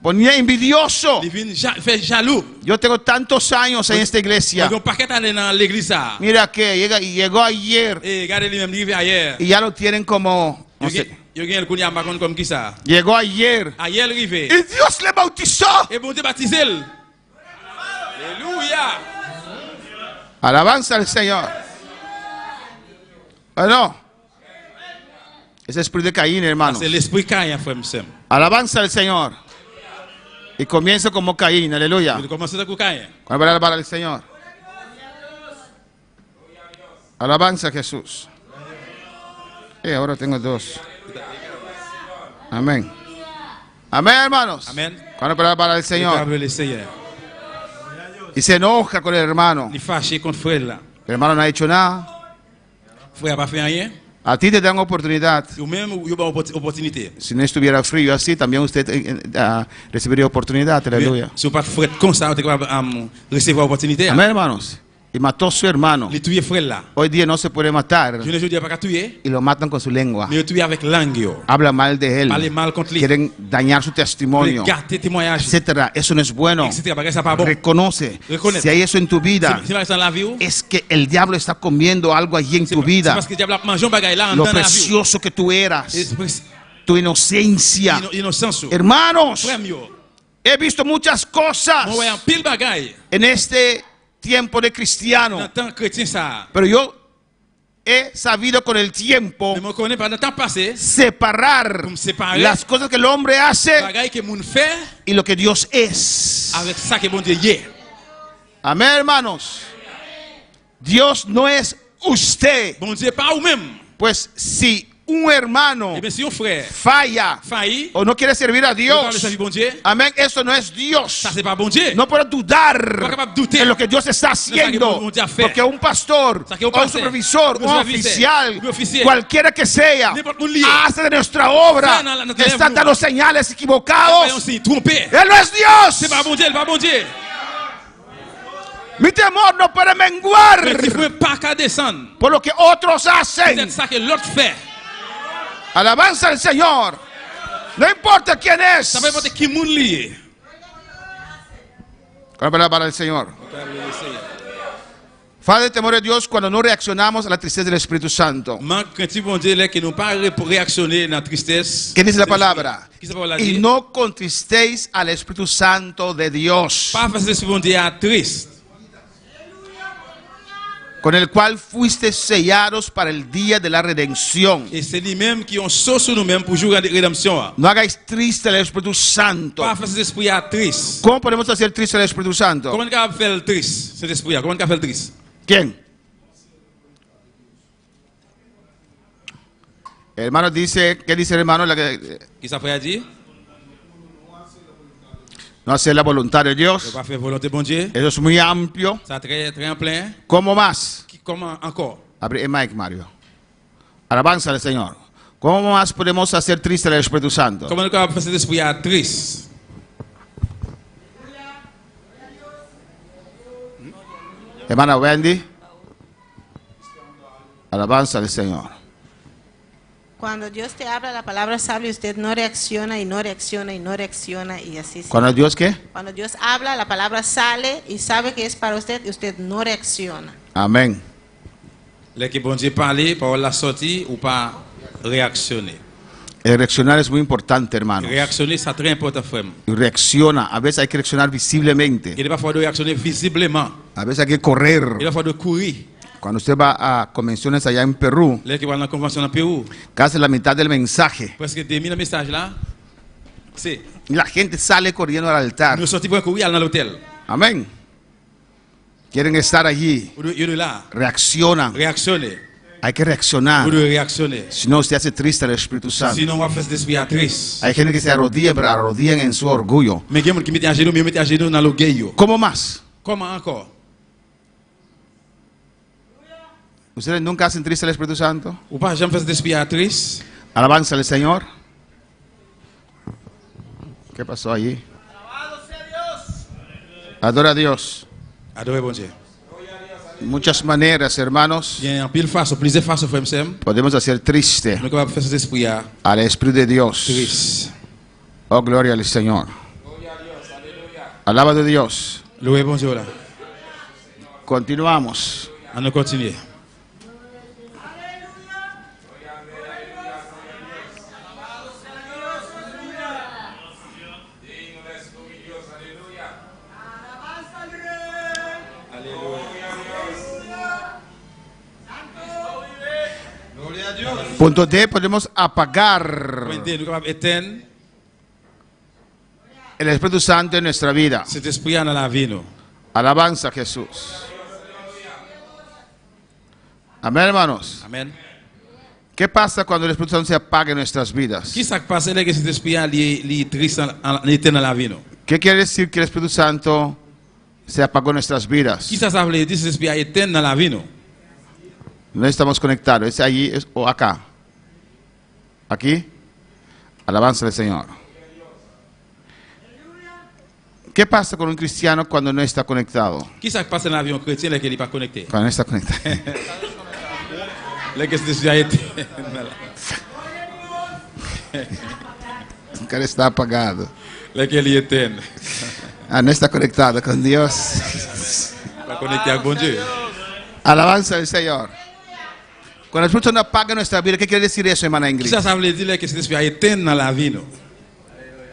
ponía envidioso. Il vient fait jaloux. Yo tengo tantos años en esta iglesia. Il y a un paquet d'aller dans l'église ça. Mira que llegó ayer Et regardez lui-même il arrivé hier. y ya lo tienen como, no sé, Il y a un coup de marron comme qui ça. llegó ayer Ayer il arrivé. y Dios le bautizó. Et bon Dieu baptisé. Alléluia. Alabanza al Señor. Bueno, ese espíritu de Caín, hermano. C'est l'esprit Caïn, frère Sam. Alabanza al Señor. Y comienza como Caín, aleluya. Il commence avec Caïn. Cuando va a alabar al Señor. Alabanza a Jesús. Ahora tengo dos. Amén. Amén, hermanos. Amen. Cuando va a alabar al Señor. Le Seigneur. Y se enoja con el hermano. Il fâché contre frère là. El hermano no ha hecho nada. Frère a pas fait rien. A ti te dan oportunidad. Ou même il y a une opportunité. Si no estuviera frío así, también usted recibiría oportunidad. Aleluya. Si vous pas frère comme ça, vous êtes capable de recevoir l'opportunité. Amén, hermanos. Y mató a su hermano. Il tué frère là. Hoy día no se puede matar. Je ne dis pas qu'à tuer, Y lo matan con su lengua. mais il tué avec langue. Habla mal de él. Parler mal contre lui. Quieren dañar su testimonio, Gâter témoignage, etcétera. Eso no es bueno. etc. Parce que ça pas bon. Reconoce. Reconnaître. Si hay eso en tu vida, C'est dans la vie. es que el diablo está comiendo algo allí en tu C'est vida. parce que le diable a mangé un bagage là Lo dans la vie. precioso que tú eras, tu inocencia. Innocence. Hermanos, Frère, he visto muchas cosas moi un pile bagage. en este tiempo de cristiano, Dans tant chrétien ça. pero yo he sabido con el tiempo Mais moi connais pas dans temps passé. separar Pour me séparer. las cosas que el hombre hace Bagage que moun fait y lo que Dios es. avec ça que bon Dieu y est. Amén, hermanos. Dios no es usted. Bon Dieu pas ou même. Pues si un hermano Et bien si un frère falla faillit, o no quiere servir a il parle de Dios, sa vie bon Dieu. amén, eso no es Dios. Ça c'est pas bon Dieu. No puedo dudar No capaz de douter. en lo que Dios está haciendo, Dios hace. porque un pastor, Ça que un un pasteur, supervisor, un un superviseur, un oficial, officiel, cualquiera que sea, n'importe où lié. hace de nuestra obra, Ça, no está tenemos. dando señales Voyons equivocados. si trompé. Él no es Dios. C'est pas bon Dieu, pas bon Dieu. Mi temor no puede Mais menguar il faut pas qu'à descendre. por lo que otros hacen. C'est ça que l'autre fait. Alabanza al Señor. No importa quién es. Ça peut importer qui moun lié. Con la palabra del Señor. Falta de temor de Dios cuando no reaccionamos a la tristeza del Espíritu Santo. Manque crainte bon Dieu là qui nous pas réactionner dans la tristesse. ¿Qué dice la palabra? Qui ça parole Y dit? no contristéis al Espíritu Santo de Dios, Pas faire ce bon Dieu à triste. con el cual fuiste sellados para el día de la redención. Et c'est lui-même qui ont sauce sur nous-mêmes pour jouer à la rédemption. No hagáis triste al Espíritu Santo. Pas faire cet esprit à triste. ¿Cómo podemos hacer triste al Espíritu Santo? Comment on peut faire le triste cet esprit? Comment on peut faire le triste? ¿Quién? El hermano dice, ¿qué dice el hermano? Qui ça frère dit? No hacer la voluntad de Ne Dios. pas faire volonté bon Dieu. Eso es muy amplio. Ça très en plein. ¿Cómo más? Comment encore? Abre el mic, Mario. Alabanza al Señor. ¿Cómo más podemos hacer triste al Espíritu Santo? Comment on peut faire cet esprit à triste? Hermana Wendy. Alabanza al Señor. Cuando Dios te habla la palabra sabia, usted no reacciona y no reacciona y no reacciona y así. ¿Cuando Dios qué? Cuando Dios habla, la palabra sale y sabe que es para usted y usted no reacciona. Amén. Les qui bon Dieu parler, parole la sortie ou pas réactionner. El reaccionar es muy importante, hermano. Réactionner, c'est très important, frère. Y reacciona. A veces hay que reaccionar visiblemente. Il n'est pas fallu de réactionner visiblement. A veces hay que correr. Il a fallu de courir. Cuando usted va a convenciones allá en Perú, Les qui vont dans la convention en Pérou, casi la mitad del mensaje, presque 2000 messages là, c'est y la gente sale corriendo al altar. nous sortis pour courir dans l'hôtel. Amén. Quieren estar allí. Ils sont là, Reaccionan. réactionner. Hay que reaccionar. Vous devez réactionner. Si no, usted hace triste al Espíritu Santo. Sinon, on va faire cet esprit à triste. Hay gente que se arrodilla, pero arrodillan en su orgullo. Mais il y a des gens qui mettent à genoux, mais mettent à genoux dans l'orgueil. ¿Cómo más? Comment encore? ¿Ustedes nunca hacen triste al Espíritu Santo? Ou pas jamais faire cet esprit à triste? Alabanza al Señor. ¿Qué pasó allí? Adora a Dios. Adorez bon Dieu. Muchas maneras, hermanos, Il y a un pile face, plusieurs faces, frère Sam. podemos hacer triste Nous sommes faire cet esprit à al Espíritu de Dios. triste. Oh, gloria al Señor. Alaba de Dios. Louez bon Dieu là. Continuamos. On va continuer. Punto D, podemos apagar Point D, nous sommes éteindre el Espíritu Santo en nuestra vida. cet esprit dans la vie. Nous. Alabanza a Jesús. Amén, hermanos. Amen. ¿Qué pasa cuando el Espíritu Santo se apaga en nuestras vidas? Qui s'est passé là que cet esprit est triste, éteint dans la vie? Nous. ¿Qué quiere decir que el Espíritu Santo se apagó en nuestras vidas? Qui ça veut dire cet esprit est éteint dans la vie? Nous. No estamos conectados, es allí o acá. Aquí, alabanza del Señor. ¿Qué pasa con un cristiano cuando no está conectado? Qui ça passe dans la vie un chrétien là qui n'est pas connecté? Cuando no está conectado. Là que cet esprit est éteint. El cara está apagado. Là qu'il est éteint. Ah, no está conectado con Dios. Pas connecté avec bon Dieu. Alabanza del Señor. Cuando el Espíritu Santo apaga nuestra vida, ¿qué quiere decir eso, hermana Qui Ingrid? ça veut dire que cet esprit est éteint dans la vie? Nous.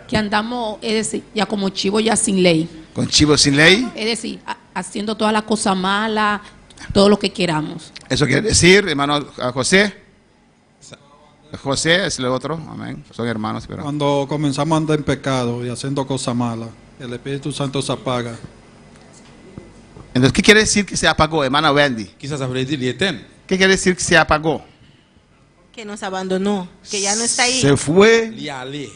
Que andamos, es decir, ya como chivo ya sin ley, Con chivo sin ley. es decir, haciendo todas las cosas malas, todo lo que queramos. Eso quiere decir, hermano José. José es el otro, amén. Son hermanos, pero. Cuando comenzamos a andar en pecado y haciendo cosas malas, el Espíritu Santo se apaga. Entonces, ¿qué quiere decir que se apagó, hermana Wendy? Qui ça veut dire il est éteint? ¿Qué quiere decir que se apagó? Que nos abandonó, que ya no está ahí. Se fue. Il est allé.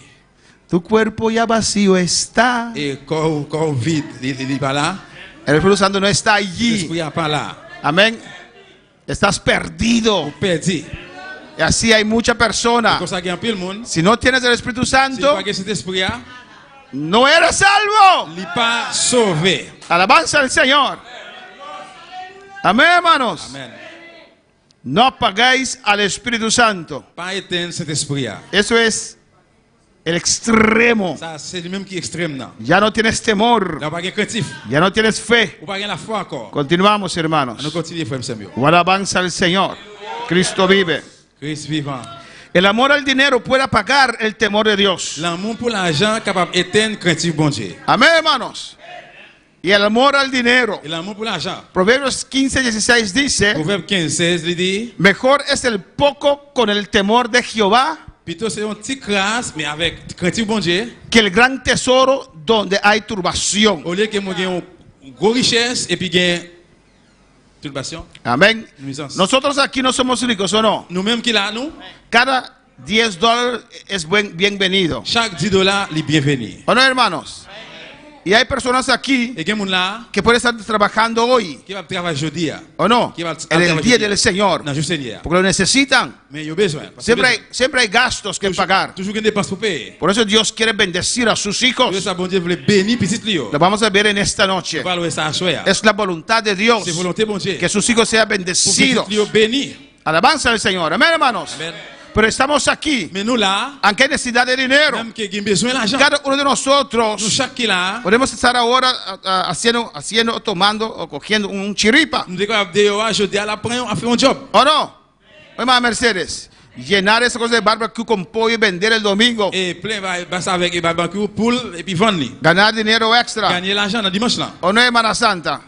Tu cuerpo ya vacío está. Et corps vide, il n'est pas là. El Espíritu Santo no está allí. L'esprit n'est pas là. Amén. Estás perdido. Perdu. Y así hay muchas personas. Comme ça, il y a un peu de monde. Si no tienes el Espíritu Si Santo, pas que cet esprit là, no eres salvo. il n'est pas sauvé. Alabanza al Señor. Amén, hermanos. Amen. No apagáis al Espíritu Santo. Pas éteindre cet esprit là. Eso es El extremo. Ça, c'est lui-même qui est extrême. Non? Ya no tienes temor. Là, pas craintif. Ya no tienes fe. Ou pas la foi encore. Continuamos, hermanos. Nous continuons, frère Samuel. O alabanza al Señor. Cristo vive. Christ vivant. El amor al dinero puede apagar el temor de Dios. L'amour pour l'argent capable d'éteindre craintif bon Dieu. Amén, hermanos. Y el amor al dinero. Et l'amour pour l'argent. Proverbios 15:16 dice, Proverbe 15:16 lui dit, mejor es el poco con el temor de Jehová plutôt c'est un petit crasse mais avec craintif bon Dieu. que el gran tesoro donde hay turbación. Au lieu que moi gagne une grosse richesse et puis gagne turbation. Amén. Nuisance. Nosotros aquí no somos ricos, ¿o no? Nous-mêmes qui là, nous, Cada $10 es bienvenido. chaque $10 est bienvenu. ¿O no, hermanos? Y hay personas aquí Et quelqu'un là que pueden estar trabajando hoy, qui va travailler aujourd'hui. ¿o no? Qui va En el travailler día aujourd'hui. del Señor. Non, je sais hier. Porque lo necesitan. Mais il y a besoin. Parce que Siempre hay gastos que pagar. toujours une dépense pour payer. Por eso Dios quiere bendecir a sus hijos. Dieu ça bon Dieu voulait bénir petit Lio. Lo vamos a ver en esta noche. On va louer ça à soir. Es la voluntad de Dios C'est volonté bon Dieu. que sus hijos sean Pour bendecidos. petit Lio béni. Alabanza al Señor. Amén, hermanos. Amen. Pero estamos aquí, Mais nous là, aunque hay necesidad de dinero. même qui avons besoin d'argent. Cada uno de Nous nosotros chaque qui là, podemos estar ahora haciendo, tomando o cogiendo un chiripa. nous devons dehors aujourd'hui à la prendre à faire un job. ¿O no? Hermana Mercedes, llenar esa cosa de barbecue con pollo y vender el domingo. Et plein va ça avec barbecue poule et puis vendre. Ganar dinero extra. Gagner l'argent dans dimanche là. ¿O no, hermana Santa?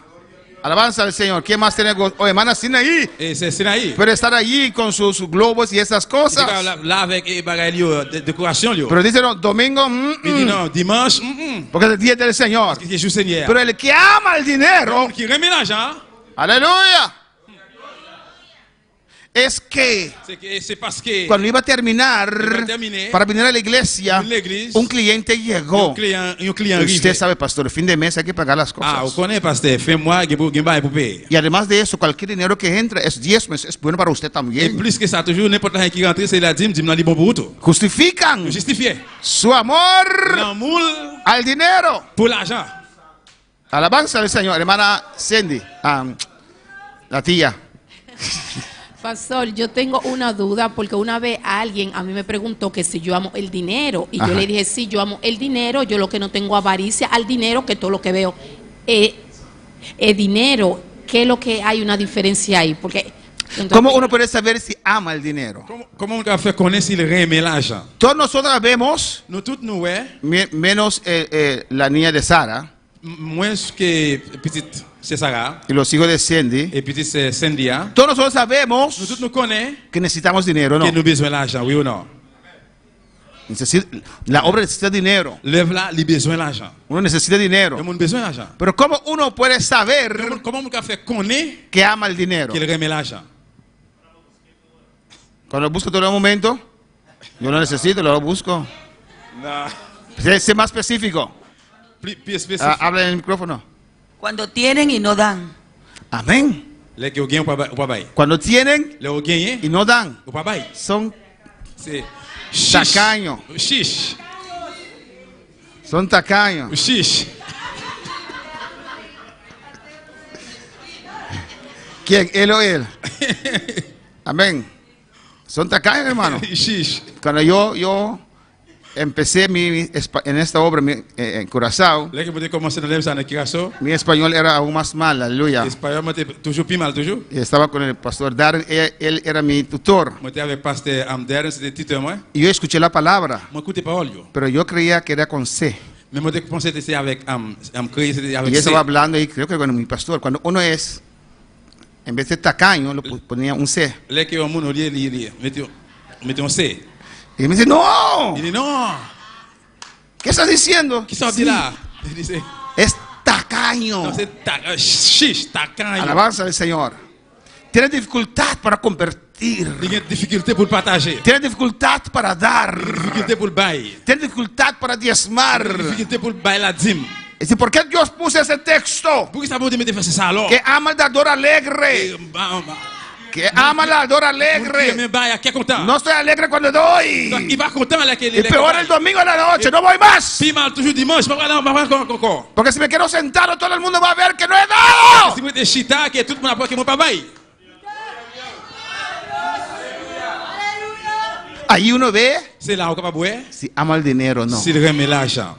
Alabanza al Señor. ¿Quién más tiene gozo? O hermana Sinaí. Et c'est Sinaï. Puede estar allí con sus globos y esas cosas. Là avec bagaille de décoration yo. Pero dice no, domingo, Il dit non, dimanche, porque es el día del Señor. parce que c'est Seigneur. Pero el que ama el dinero, Qui remet l'argent, aleluya, es que c'est parce que cuando iba a terminar para venir a la iglesia, un cliente llegó. un client Usted arrivé. sabe, pastor, el fin de mes hay que pagar las Ah, vous cosas. connaissez pasteur, fais-moi que bail pour payer. Y además de eso, cualquier dinero que entra es diezmo, es bueno para usted Et también. plus que ça, toujours n'importe qui qui rentre, c'est la dîme là, bon pour tout. Justifican Justifié. su amor L'amour al dinero. pour l'argent. Alabanza al Señor, hermana Cindy, la tía. Pastor, yo tengo una duda porque una vez alguien a mí me preguntó que si yo amo el dinero y Ajá. yo le dije sí, yo amo el dinero, yo lo que no tengo avaricia al dinero, que todo lo que veo es dinero. ¿Qué es lo que hay una diferencia ahí? Porque ¿Cómo uno puede saber si ama el dinero? Comment on peut faire connaître s'il remet l'argent? Todos nosotros vemos, Nous toutes nous ouais, menos la niña de Sara moins que petite c'est Sarah y los hijos de Cindy. et petite c'est Cynthia. Todos nosotros sabemos Nous toutes nous connaissons que necesitamos dinero, ¿no? que nous besoin l'argent, oui ou non? La obra necesita dinero. L'œuvre là, il besoin l'argent. Uno necesita dinero. Le monde besoin l'argent. Pero ¿cómo uno puede saber Comment on peut faire connaître que ama el dinero? qu'il remet l'argent? Cuando lo busco todo el momento, yo lo necesito, lo busco. Non. Sé más específico. Plus spécifique. Habla en el micrófono. Cuando tienen y no dan. Amén. Les qui ont gagné ou pas bail. Cuando tienen Les ont gagné y no dan, ou pas bail. son C'est tacaños. Chiche. Son tacaños. Chiche. ¿Quién? ¿Él o él? Amén. Son tacaños, hermano. Chiche. Cuando yo empecé en esta obra en Curazao, Les qui ont commencé dans l'œuvre en Curaçao. mi español era aún más mal, aleluya. Espagnol, moi toujours plus mal toujours. Y estaba con el pastor Darren, él era mi tutor. Moi j'étais avec pasteur Amder, c'était tuteur moi. Y yo escuché la palabra, Moi écouté parole yo. pero yo creía que era con C. Mais moi je pensais que c'était avec créé c'était avec Y C. estaba hablando y creo que con mi pastor, cuando uno es, en vez de tacaño, lo ponía un C. Les qui ont mon lié mettez un C. Y me dice, no, Il dit non. ¿qué estás diciendo? Qui sont Sí, là? Il dit c'est es tacaño. non, c'est chiche, tacagne. Alabanza al Señor. Tiene dificultad para convertir. Il y a des difficultés pour le partager. Tiene dificultad para dar. Des difficultés pour le bail. Tiene dificultad para diezmar. Des difficultés pour le bail la dîme. Y dice, ¿por qué Dios puso ese texto? Pourquoi ça veut dire faire ça alors? Que ama el dador alegre. Que ama el dador alegre. Mais bail qui est content. No estoy alegre cuando doy. Il va content avec Y peor el domingo en la noche. No voy más. Puis mal toujours dimanche, pas encore. Porque si me quedo sentado, todo el mundo va a ver que no he dado. Si vous êtes chita que tout le monde apprend que moi pas bail. Ahí uno ve C'est là où capable boire. si ama el dinero o no. S'il remet l'argent.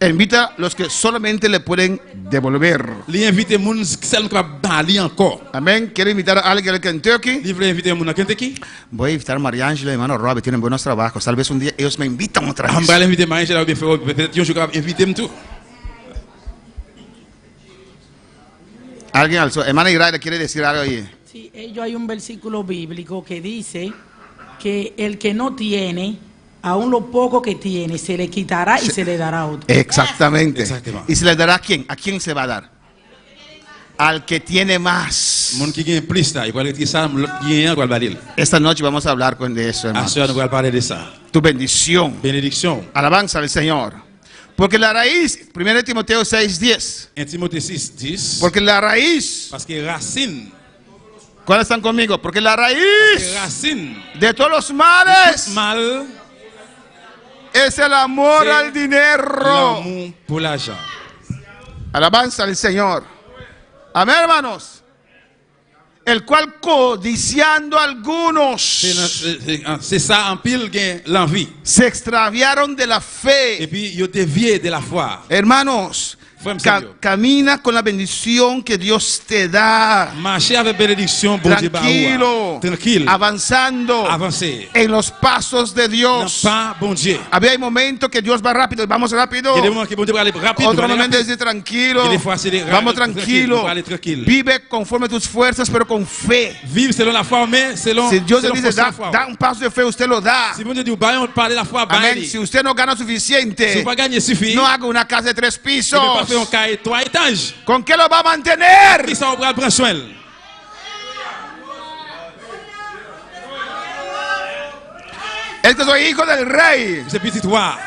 Invita a los que solamente le pueden devolver. Li invite moun celle capable bali encore. Amén. Quiero invitar a alguien al Kentucky. Li veut inviter moun à Kentucky. Voy a invitar a María Ángela y hermano Robert. Tienen buenos trabajos. Tal vez un día ellos me invitan otra On vez. va l'inviter Marie-Angèle ou bien faire peut-être un jour capable inviter tout. Alguien alzó. Hermana Iraida quiere decir algo ahí. Sí, ellos hay un versículo bíblico que dice que el que no tiene, aún lo poco que tiene, se le quitará y se le dará a otro. Exactamente. ¿Y se le dará a quién? ¿A quién se va a dar? Al que tiene más. Moun qui gagne plus là, il va retirer ça, l'autre gagne va balir. Esta noche vamos a hablar de eso, hermano. À ce nous va parler de ça. Tu bendición. Bénédiction. Alabanza al Señor. Porque la raíz, 1 Timoteo 6:10. En Timothée 6:10. Porque la raíz. Parce que racine. ¿Cuáles están conmigo? Porque la raíz Racine de todos los males mal es el amor al dinero. L'amour pour l'argent. Alabanza al Señor. Amén, hermanos. El cual codiciando algunos C'est ça en pile gain l'envie. se extraviaron de la fe. Et puis yo dévié de la foi. Hermanos, camina con la bendición que Dios te da. Marcher avec bénédiction, bon Dieu Tranquilo, tranquille, avanzando avancer en los pasos de Dios. Pas bon Dieu. Había momentos que Dios va rápido, vamos rápido. Il y a des moments que bon Dieu va aller rapide. Otro momento es de tranquilo. Et des fois, c'est des Vamos tranquille, tranquilo. tranquille. Vive conforme a tus fuerzas, pero con fe. Vive selon la foi, mais selon. Si Dios le selon dice, da un paso de fe, usted lo da. Si bon Dieu dit, on parle de la foi, Amén. Si usted no gana suficiente, si pas gagner suffit, no haga una casa de 3 pisos. ne pas faire un cahier 3 étages. ¿Con qué lo va a mantener? Qui ça va prendre soin? Es que soy hijo del rey. C'est petit roi.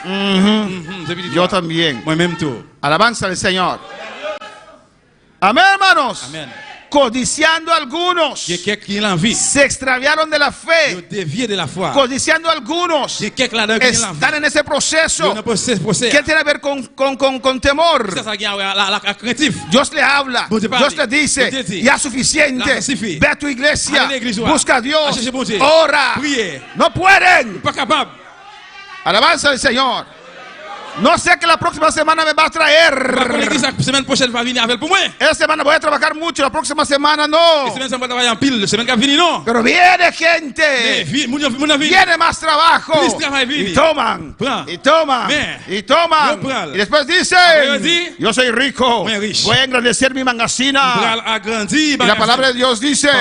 Yo también. Moi-même tout. Alabanza al Señor. Amén, hermanos. Amen. Codiciando algunos se extraviaron de la fe. Codiciando algunos están en ese proceso. ¿Qué tiene que ver con temor? Dios le habla, Dios le dice, ya suficiente, ve a tu iglesia, busca a Dios, ora. No pueden. Alabanza al Señor. No sé que la próxima semana me va a traer. Esta semana voy a trabajar mucho, la próxima semana no. Pero viene gente. Viene más trabajo. Y toman. Y toman. Y toman. Y después dicen, yo soy rico. Voy a engrandecer mi magazina. Y la palabra de Dios dice,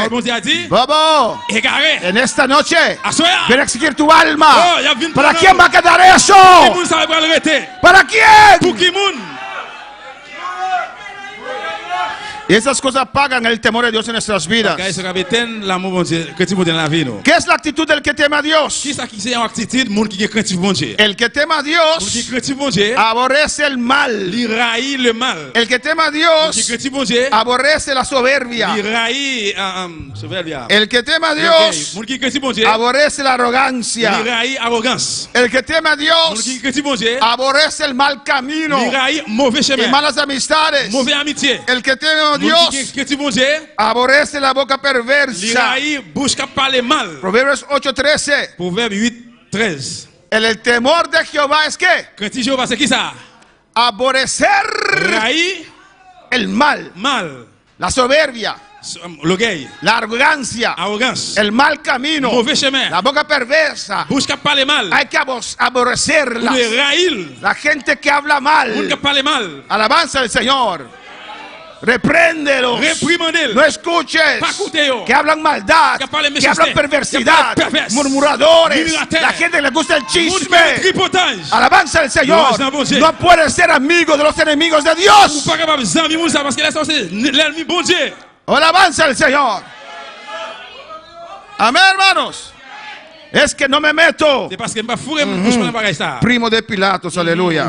Bobo, en esta noche ven a exigir tu alma. ¿Para quién va a quedar eso? ¿Para quién? Y esas cosas pagan el temor de Dios en nuestras vidas. ¿Qué es la actitud del que teme a Dios? El que teme a Dios aborrece el mal. El que teme a Dios aborrece la soberbia. El que teme a Dios aborrece la arrogancia. El que teme a Dios aborrece el mal camino y malas amistades. El que teme a Dios aborrece la boca perversa. Proverbios 8:13. El temor de Jehová es ¿qué? Aborrecer el mal, la soberbia, la arrogancia, el mal camino, la boca perversa. Hay que aborrecerla. La gente que habla mal. Alabanza al Señor. Repréndelos. No escuches que hablan maldad, que hablan perversidad, murmuradores, la gente que le gusta el chisme. Alabanza al Señor. No puedes ser amigo de los enemigos de Dios. Alabanza al Señor. Amén, hermanos. Es que no me meto. Primo de Pilatos, aleluya.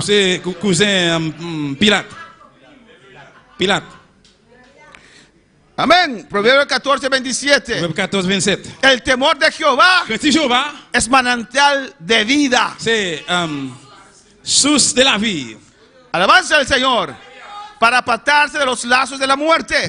Pilato. Amén. Proverbios 14:27. El temor de Jehová es manantial de vida. Source de la vie. Alabanza al Señor. Para apartarse de los lazos de la muerte.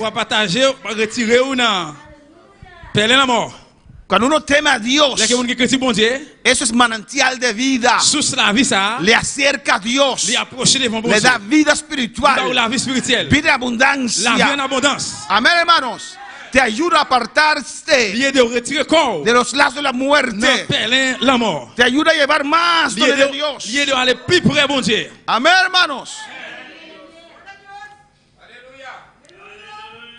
Cuando uno teme a Dios, Lè ke moun ki kreti bon Dieu, eso es manantial de vida. sous la vie ça, Le acerca a Dios. li approche devant bon Le Dieu. da vida Li ba ou espiritual. la vie spirituelle. Vida de La vie en abundancia. abondance. Amén, hermanos. Te ayuda a apartarse Li de retirer corps. de los lazos de la Nan muerte. pelin la mort. Te ayuda a llevar más Li donde de Dios. de aller plus près bon Dieu. Amén, hermanos.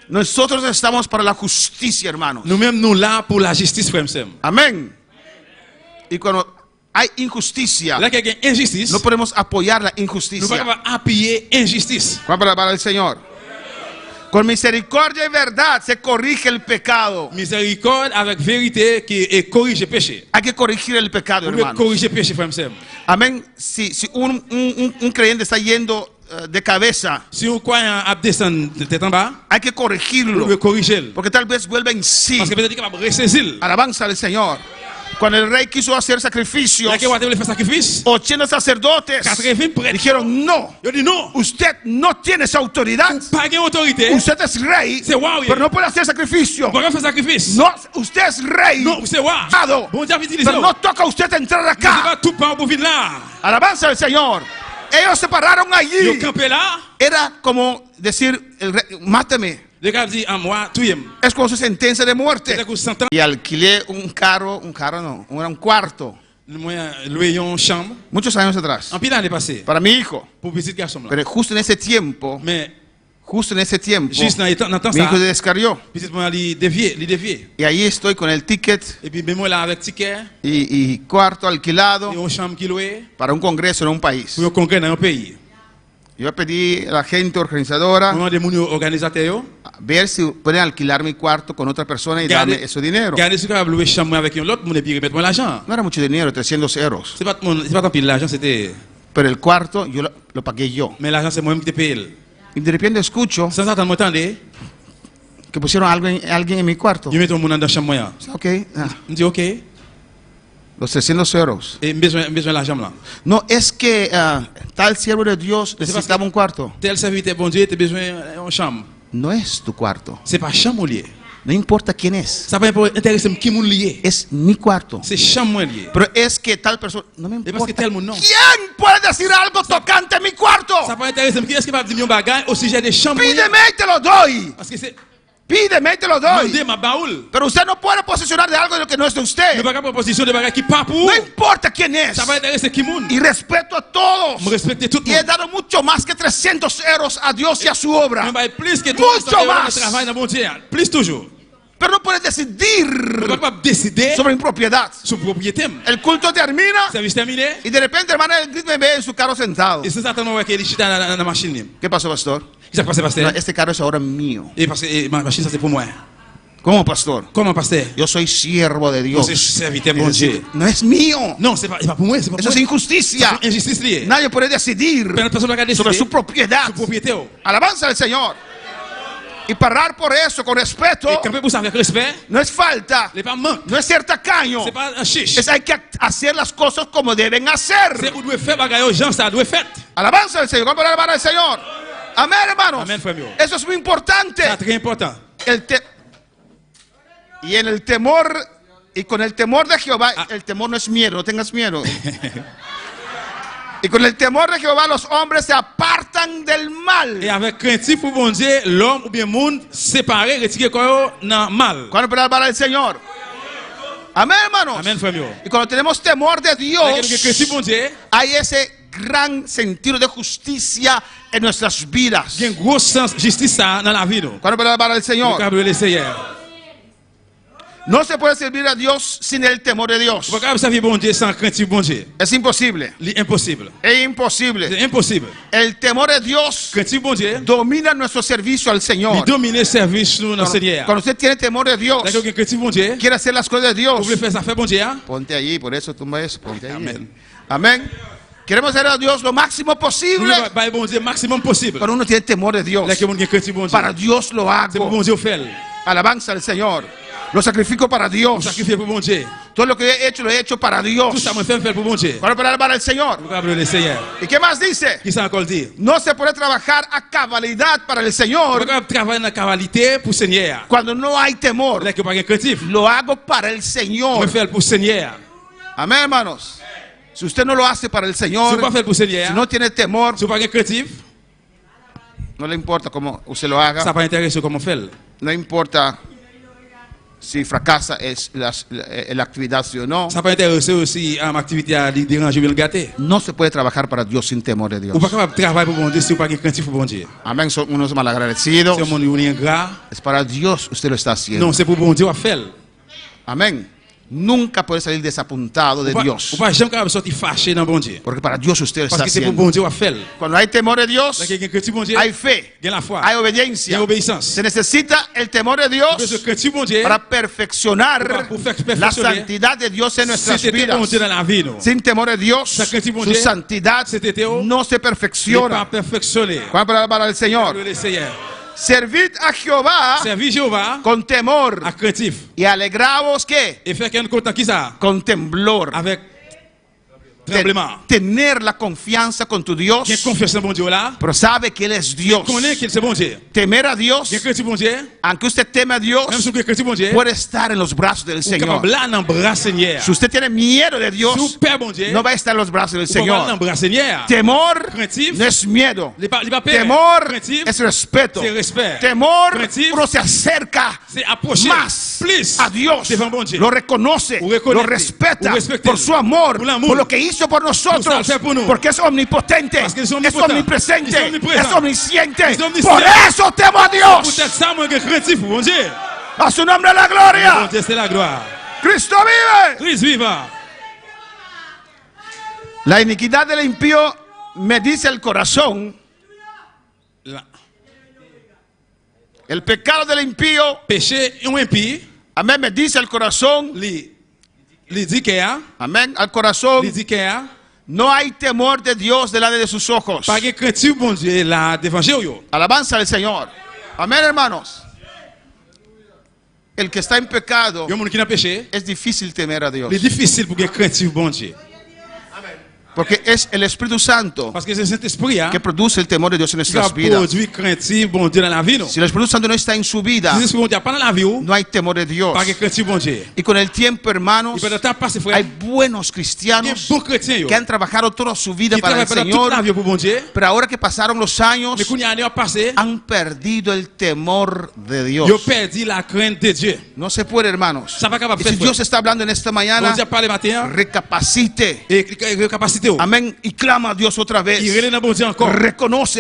Nosotros estamos para la justicia, hermanos. Nous-mêmes nous là pour la justice frère m'sem. Amén. Y cuando hay injusticia, Là qu'il y a injustice, no podemos apoyar la nous injusticia. pas capable appuyer injustice. ¿Cuál palabra del Señor? Con misericordia y verdad se corrige el pecado. Miséricorde avec vérité qui corrige péché. Hay que corregir el pecado, Nous devons hermanos. corriger péché frère m'sem. Amén. Si un creyente está yendo de cabeza, Si on croyant a descendre de tête en bas, hay que nous corregirlo. devons corriger. Porque tal vez vuelva en sí. Parce que peut-être qu'il va ressaisir. Alabanza al Señor. Cuando el rey quiso hacer sacrificios, Là qu'il va faire sacrifice, 80 sacerdotes 80 prêtres. dijeron no. Yo dis non. Usted no tiene esa autoridad. Pas gain autorité. Usted es rey, C'est wow. pero no puede hacer sacrificio. Pas faire sacrifice. No, usted es rey. Non, c'est wow. Dado. Bon Dieu a utilisé. Pero no toca a usted entrar C'est acá. pas tout pas pour venir là. Alabanza al Señor. Ellos se pararon Yo allí. campé là. Era como decir, el rey, mátame. Le gars dit à moi, tuyem. Es como su sentencia de muerte. C'est que sentant Y alquilé un carro no, era un cuarto, moi loué une chambre. muchos años atrás, En pile l'année passée. para mi hijo. Pour petit garçon là. Pero justo en ese tiempo, Mais mi juste dans temps hijo se ça, descarrió. petit moi li dévié. Y ahí estoy con el ticket Et puis moi là avec ticket y cuarto alquilado et une chambre qui loué para un congreso en un país. pour un congrès dans un pays. Yo pedí a la gente organizadora Nous demandé mon organisateur a ver si pueden alquilar mi cuarto con otra persona y darme ese dinero. garder ce capable louer chambre avec un autre, mon et puis remettre moi l'argent. No era mucho dinero, 300 euros. C'est pas tant pile l'argent, c'était Pero el cuarto yo lo pagué yo. mais l'argent c'est moi-même qui te paye. Y de repente escucho Sans attendre m'entendez, que pusieron a alguien en mi cuarto. je mets mon dans chambre moi. Ok, Je dis OK, et los 300 euros. besoin l'argent là. No, es que tal siervo de Dios necesitaba un cuarto. Tel serviteur bon Dieu, tu besoin une chambre. No es tu cuarto. C'est pas chambre lié. No importa quién es. Ça pas intéressé qui moun lié. Es mi cuarto. C'est chambre lié. Pero es que tal persona. No me Et parce que importa. tel mon nom. ¿Quién puede decir algo tocante a mi cuarto? Ça pas intéressé qui est-ce qui va dire un bagage au sujet des chambres. Pídeme y te lo doy. Parce que c'est Pídeme y te lo doy. demander ma baoul. Pero usted no puede posicionar de algo de lo que no es de Ne usted. pas proposition de bagage qui pas pour. No importa quién es. Ça va intéresser qui moun. Y respeto a todos. Me respecte tout Y le he monde. dado mucho más que 300 euros a Dios y a su obra. Me bail plus que tout Mucho más. travail dans mon Dieu. Plus toujours. Pero no puedes Ne decidir pas capable décider sobre mi propiedad. sur propriété. El culto termina Service terminé. y de repente, hermana, me ve en su carro sentado. Et c'est certainement qu'il est chita dans la machine. ¿Qué pasó, pastor? Qu'est-ce qui s'est passé, No, pasteur? este carro es ahora mío. Et parce que ma machine ça c'est pour moi. ¿Cómo, pastor? Comment pasteur? Yo soy siervo de Yo Dios. soy serviteur bon Dieu. No es mío. Non, c'est pas pour moi, c'est pas pour Eso es moi. injusticia. C'est injustice liée. Nadie puede decidir Pero la persona que a sobre décidé su propiedad. su propriété. Alabanza al Señor. Y parar por eso con respeto Et camper pour ça avec respect, no es falta, n'est pas manque. no es ser tacaño. C'est pas un chiche. Es hay que hacer las cosas como deben hacer. C'est où doit faire bagaille aux gens, ça doit faire. Alabanza al Señor. ¿Cómo alabar al Señor? Amén, hermanos. Amén, frère mío. Eso es muy importante. C'est très important. Y en el temor, y con el temor de Jehová, el temor no es miedo, no tengas miedo. Y con el temor de Jehová los hombres se apartan del mal. Et avec craintif pour bon Dieu, l'homme ou bien monde séparé, retiré quoi dans mal. ¿Cuándo puede alabar al Señor? Amén, hermanos. Amen, frère mío. Y cuando tenemos temor de Dios, Que craintif bon Dieu, hay ese gran sentido de justicia en nuestras vidas. il y a un gros sens justice ça dans la vie nous. ¿Cuándo puede alabar al Señor? Capable le Seigneur. No se puede servir a Dios sin el temor de Dios. Vous capable servir bon Dieu sans craintif bon Dieu. Es imposible. Impossible. Es imposible. C'est impossible. El temor de Dios Craintif bon Dieu, domina nuestro servicio al il Señor. domine le service nous dans le Seigneur. Cuando usted tiene temor de Dios, Là que craintif bon Dieu, quiere hacer las cosas de Dios, vous voulez faire ça faire bon Dieu. ponte allí, por eso tumba eso, ponte allí. Amén. Amén. Queremos hacer a Dios lo máximo Vous posible. voulez faire bon Dieu maximum possible. Cuando uno tiene temor de Dios, Là que mon craintif bon Dieu. para Dios lo C'est pour hago. bon Dieu faire. Alabanza al Señor. Lo sacrifico para Dios. Sacrifier pour mon Dieu. Todo lo que he hecho, lo he hecho para Dios. Tout ça me fait faire pour mon Dieu. Para alabar al Señor. Le Seigneur. ¿Y qué más dice? Qui ça encore dit? No se puede trabajar a cabalidad para el Señor Travailler dans qualité pour Seigneur. cuando no hay temor. Là que pas craintif. Lo hago para el Señor. Me faire pour Seigneur. Amén, hermanos. Si usted no lo hace para el Señor, Si pas faire pour Seigneur. si no tiene temor, Si pas craintif, no le importa cómo usted lo haga. ça pas intéressé comment faire. No importa si fracasa es la actividad, sí o no. Ça pas intéressé aussi à activité à déranger bien gâté. No se puede trabajar para Dios sin temor de Dios. Ou pas capable travailler pour bon Dieu si ou pas craintif pour bon Dieu. Amén, son unos malagradecidos. C'est mon ingrat. Es para Dios usted lo está haciendo. Non, c'est pour bon Dieu à faire. Amén. Nunca puede salir desapuntado de Dios. Ou pas jamais capable sortir fâché dans bon Dieu. Porque para Dios usted lo está Parce que c'est pour haciendo. bon Dieu à faire. Cuando hay temor de Dios, Là que craintif bon Dieu. hay fe, Gain la foi. hay obediencia. Gain obéissance. Se necesita el temor de Dios Parce que bon Dieu. para perfeccionar Pour faire la perfectionner. santidad de Dios en nuestras C'était bon vidas. Dieu dans la vie. Non. Sin temor de Dios, Sacrifice bon su Dieu. santidad no se Il pas perfecciona. perfectionné. ¿Cuál es para el Señor? Le Seigneur. Servid a Jehová Servir Jéhovah con temor à craintif. y alegraos ¿qué? Et faire qu'un content qui ça? Con temblor. Avec tremblement. Tener la confianza con tu Dios, Qui confiance en bon Dieu là. pero sabe que Él es Dios. Connaît qu'il c'est bon Dieu. Temer a Dios, Qui craintif bon Dieu. aunque usted teme a Dios, Même si vous craintif bon Dieu. puede estar en los brazos del Ou Señor. capable là dans bras Seigneur. Si usted tiene miedo de Dios, Si Père bon Dieu. no va a estar en los brazos del Ou pas dans Señor. bras Seigneur. Temor Craintif. no es miedo. Il pas peur. Temor Craintif. es respeto. C'est respect. Temor, Craintif. uno se acerca C'est approcher más plus a Dios. devant bon Dieu. Lo reconoce, Ou reconnaître. lo respeta Ou respecter. por su amor, Por l'amour. por lo que hizo por nosotros, Por hacer por nous. porque es omnipotente, Parce que es es omnipotent. omnipresente, Es omnipresent. es omnisciente. Es omniscient. Por eso temo a Dios. Peut-être ça moi que craintif bon Dieu. A su nombre la Bon gloria. Dieu c'est la gloire. Cristo vive. Christ viva. La iniquidad del impío me dice el corazón. La- El pecado del impío, Péché un impie. amén, me dice el corazón. Li dit que a. Amén, al corazón. Li dit que a. No hay temor de Dios delante de sus ojos. Pas que craintif bon Dieu là devant Jéhovah. Alabanza al Señor. Amén, hermanos. El que está en pecado, Yo monde qui n'a péché. es difícil temer a Dios. C'est difficile pour que craintif bon Dieu. Porque es el Espíritu Santo Parce que c'est Saint-Esprit que produce el temor de Dios en qui nuestras vidas. produit craintif bon Dieu dans la vie. Non. Si el Espíritu Santo no está en su vida, Si bon Dieu pas dans la vie, no hay temor de Dios. pas que craintif bon Dieu. Y con el tiempo, hermanos, Il peut le temps passer hay frère. buenos Il y a cristianos beaucoup chrétiens yo. que han trabajado toda su vida Qui para el travaillent pendant toute la Señor, vie pour bon Dieu. pero ahora que pasaron los años, Mais quand il y a année a passé, han perdido el temor de Dios. yo perdu la crainte de Dieu. No se puede, hermanos. Ça va capable Y faire. si Dios está hablando en esta Bon mañana, Dieu parle matin recapacite. et capacité. Amén. Y clama a Dios otra Il vez. relève dans bon Dieu encore. Reconoce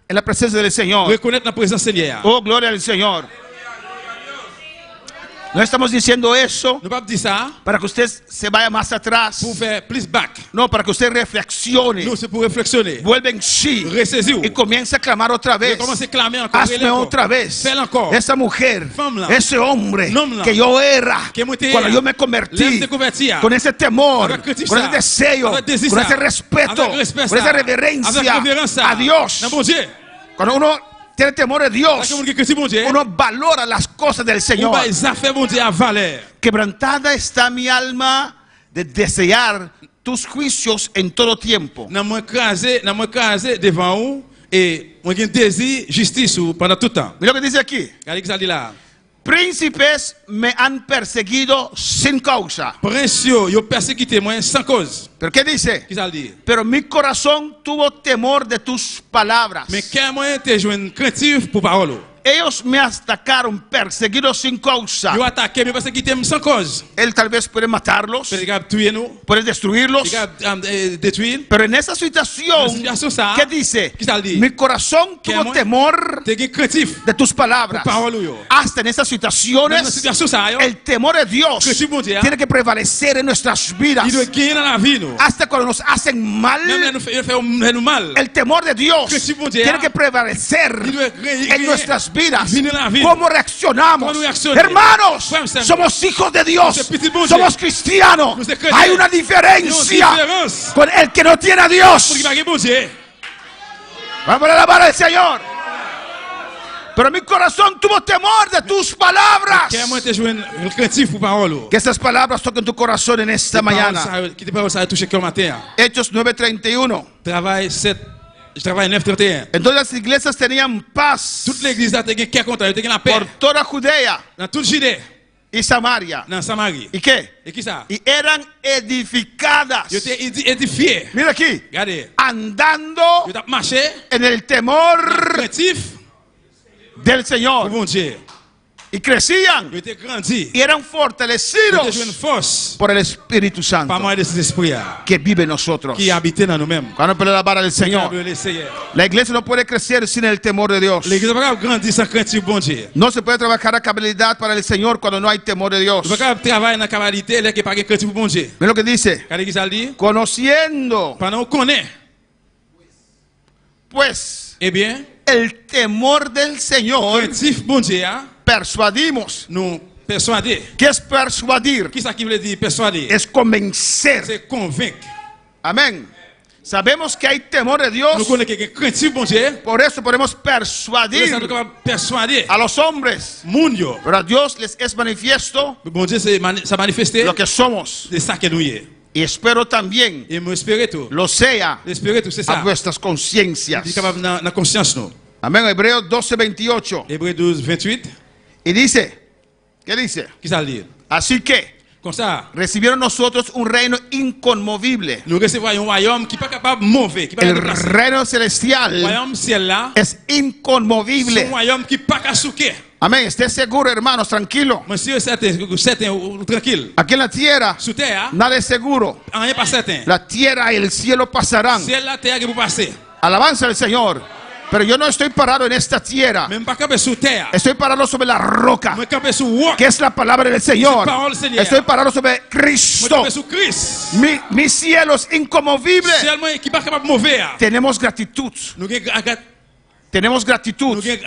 en la presencia del Señor. Reconnaître la présence Seigneur. Oh, gloria al Señor. No estamos diciendo eso Ne pas dire ça para que usted se vaya más atrás. pour faire plus back. No, para que usted reflexione. Non, c'est pour réflexionner. Vuelve en sí. Ressaisir. Y comience a clamar otra vez. Commence à clamer encore. Hazme otra vez. Fais-le encore. Esa mujer, Femme là. ese hombre Homme là. que yo era Que moi t'ai cuando era. yo me L'homme convertí, te convertia. con ese temor, Avec crainte con ça. ese deseo, Avec désir con ça. ese respeto, Avec respect con ça. esa Avec reverencia révérence ça. a Dios. Dans bon Dieu. Cuando uno tiene temor de Parce Dios, que mon craintif bon Dieu. uno valora las cosas del On Señor. va les affaires bon Dieu à valeur. Quebrantada está mi alma de desear tus juicios en todo tiempo. Nan moi crasé devant vous et moi gen désir justice ou pendant tout temps. Mira lo que dice aquí. Regardez que ça dit là. Príncipes me han perseguido sin causa. Prince yo persécuté moi sans cause. ¿Pero qué dice? Qui ça dit? Pero mi corazón tuvo temor de tus palabras. Mais cœur moi te joine craintif pour parole. Ellos me atacaron, perseguidos sin causa. Yo attaqué mais persécuté sans cause. Él tal vez puede matarlos, Peut capable tuer nous. puede destruirlos. Détruire. Pero en esa situación, Situation ça. ¿qué dice? Qui ça dit? Mi corazón Que tuvo moi- temor Te gen craintif. de tus palabras. Pour parole yo. Hasta en esas Dans la situaciones, situation ça yo. el temor de Dios Craintif bon Dieu. tiene que prevalecer en nuestras vidas. Il doit gagner dans la vie nous. Hasta cuando nos hacen mal, Même là nous fait mal. el temor de Dios Craintif bon Dieu. tiene que prevalecer Il doit en nuestras vidas. Vine la vida. ¿Cómo reaccionamos? ¿Cómo reaccione? Hermanos, Frères, frères, somos hijos de Dios. Nous sommes petits bon Somos Dieu. cristianos. Nous sommes chrétiens. Hay una diferencia Une différence. con el que no tiene a Pour Dios. qu'il va bon Dieu. Vamos a alabar al Señor. Pero mi corazón tuvo temor de tus palabras. Kè mwen te jwen craintif pou parol ou. Que estas palabras toquen tu corazón en esta mañana. Ki te parol sa touche kèr matin. Hechos 9:31. Travail 9:31. Entonces las iglesias tenían paz. Toute l'église la te gen kèr kontan, te gen la paix. Por toda Judea Dans toute Judée. y Samaria. Dans Samarie. ¿Y qué? Et qui ça? Y eran edificadas. Yo te édifié. Mira aquí. Regardez. Andando Yo te marché. en el temor Craintif. del Señor. Bon Dieu. Y crecían. Yo te grandi. Y eran Yo te fortalecidos jwen force. por el Espíritu Santo Par moyen de cet esprit que vive en nosotros. qui habite dans nous-mêmes. Cuando puede alabar al Señor. La iglesia no puede crecer sin el temor de Dios. L'église va pas grandir sans craintif bon Dieu. No se puede trabajar a cabalidad para el Señor cuando no hay temor de Dios. Vous pas travailler dans cavalité là qui pas craintif bon Dieu. Mira lo que dice. Regardez qui ça dit? Conociendo Pendant on connaît. pues Eh bien, el temor del Señor, craintif bon Dieu, persuadimos. nous persuader. ¿Qué es persuadir? Qui ça qui veut dire persuader? Es convencer. C'est convaincre. Amén. Sabemos que hay temor de Dios. Nous connaissons que craintif bon Dieu. Por eso podemos Ça persuadir nous capable persuader. a los hombres. Moun yo. Pero a Dios les es manifiesto Bon Dieu ça manifesté lo que somos. de ça que nous y est. Y espero también Et moi espérer tout. lo sea Espérer tout c'est a ça. vuestras conciencias. Dit capable dans conscience nous. Amén. Hebreos 12:28. Hébreux 12:28. Y dice, ¿qué dice? Qui ça dit? Así que Comme ça, recibieron nosotros un reino inconmovible. nous recevons un royaume qui pas capable mauvais, qui pas El capable de reino celestial royaume ciel là. es inconmovible. C'est un royaume qui pas qu'à souquer. Amén. Esté seguro, hermanos, tranquilo. Monsieur certain tranquille. Aquí en la tierra Sous terre, nada es seguro. rien pas certain. La tierra y el cielo pasarán. Ciel la terre qui vous passer. Alabanza al Señor. Pero yo no estoy parado en esta tierra. Même pas camper sous terre. Estoy parado sobre la roca, Moi camper sous roc. que es la palabra del Señor. Parole Seigneur. Estoy parado sobre Moi Cristo. camper sous Christ. Mi cielo es inconmovible. Ciel moi qui pas capable mauvais. Tenemos gratitud. Nous gen Tenemos gratitud. nous gen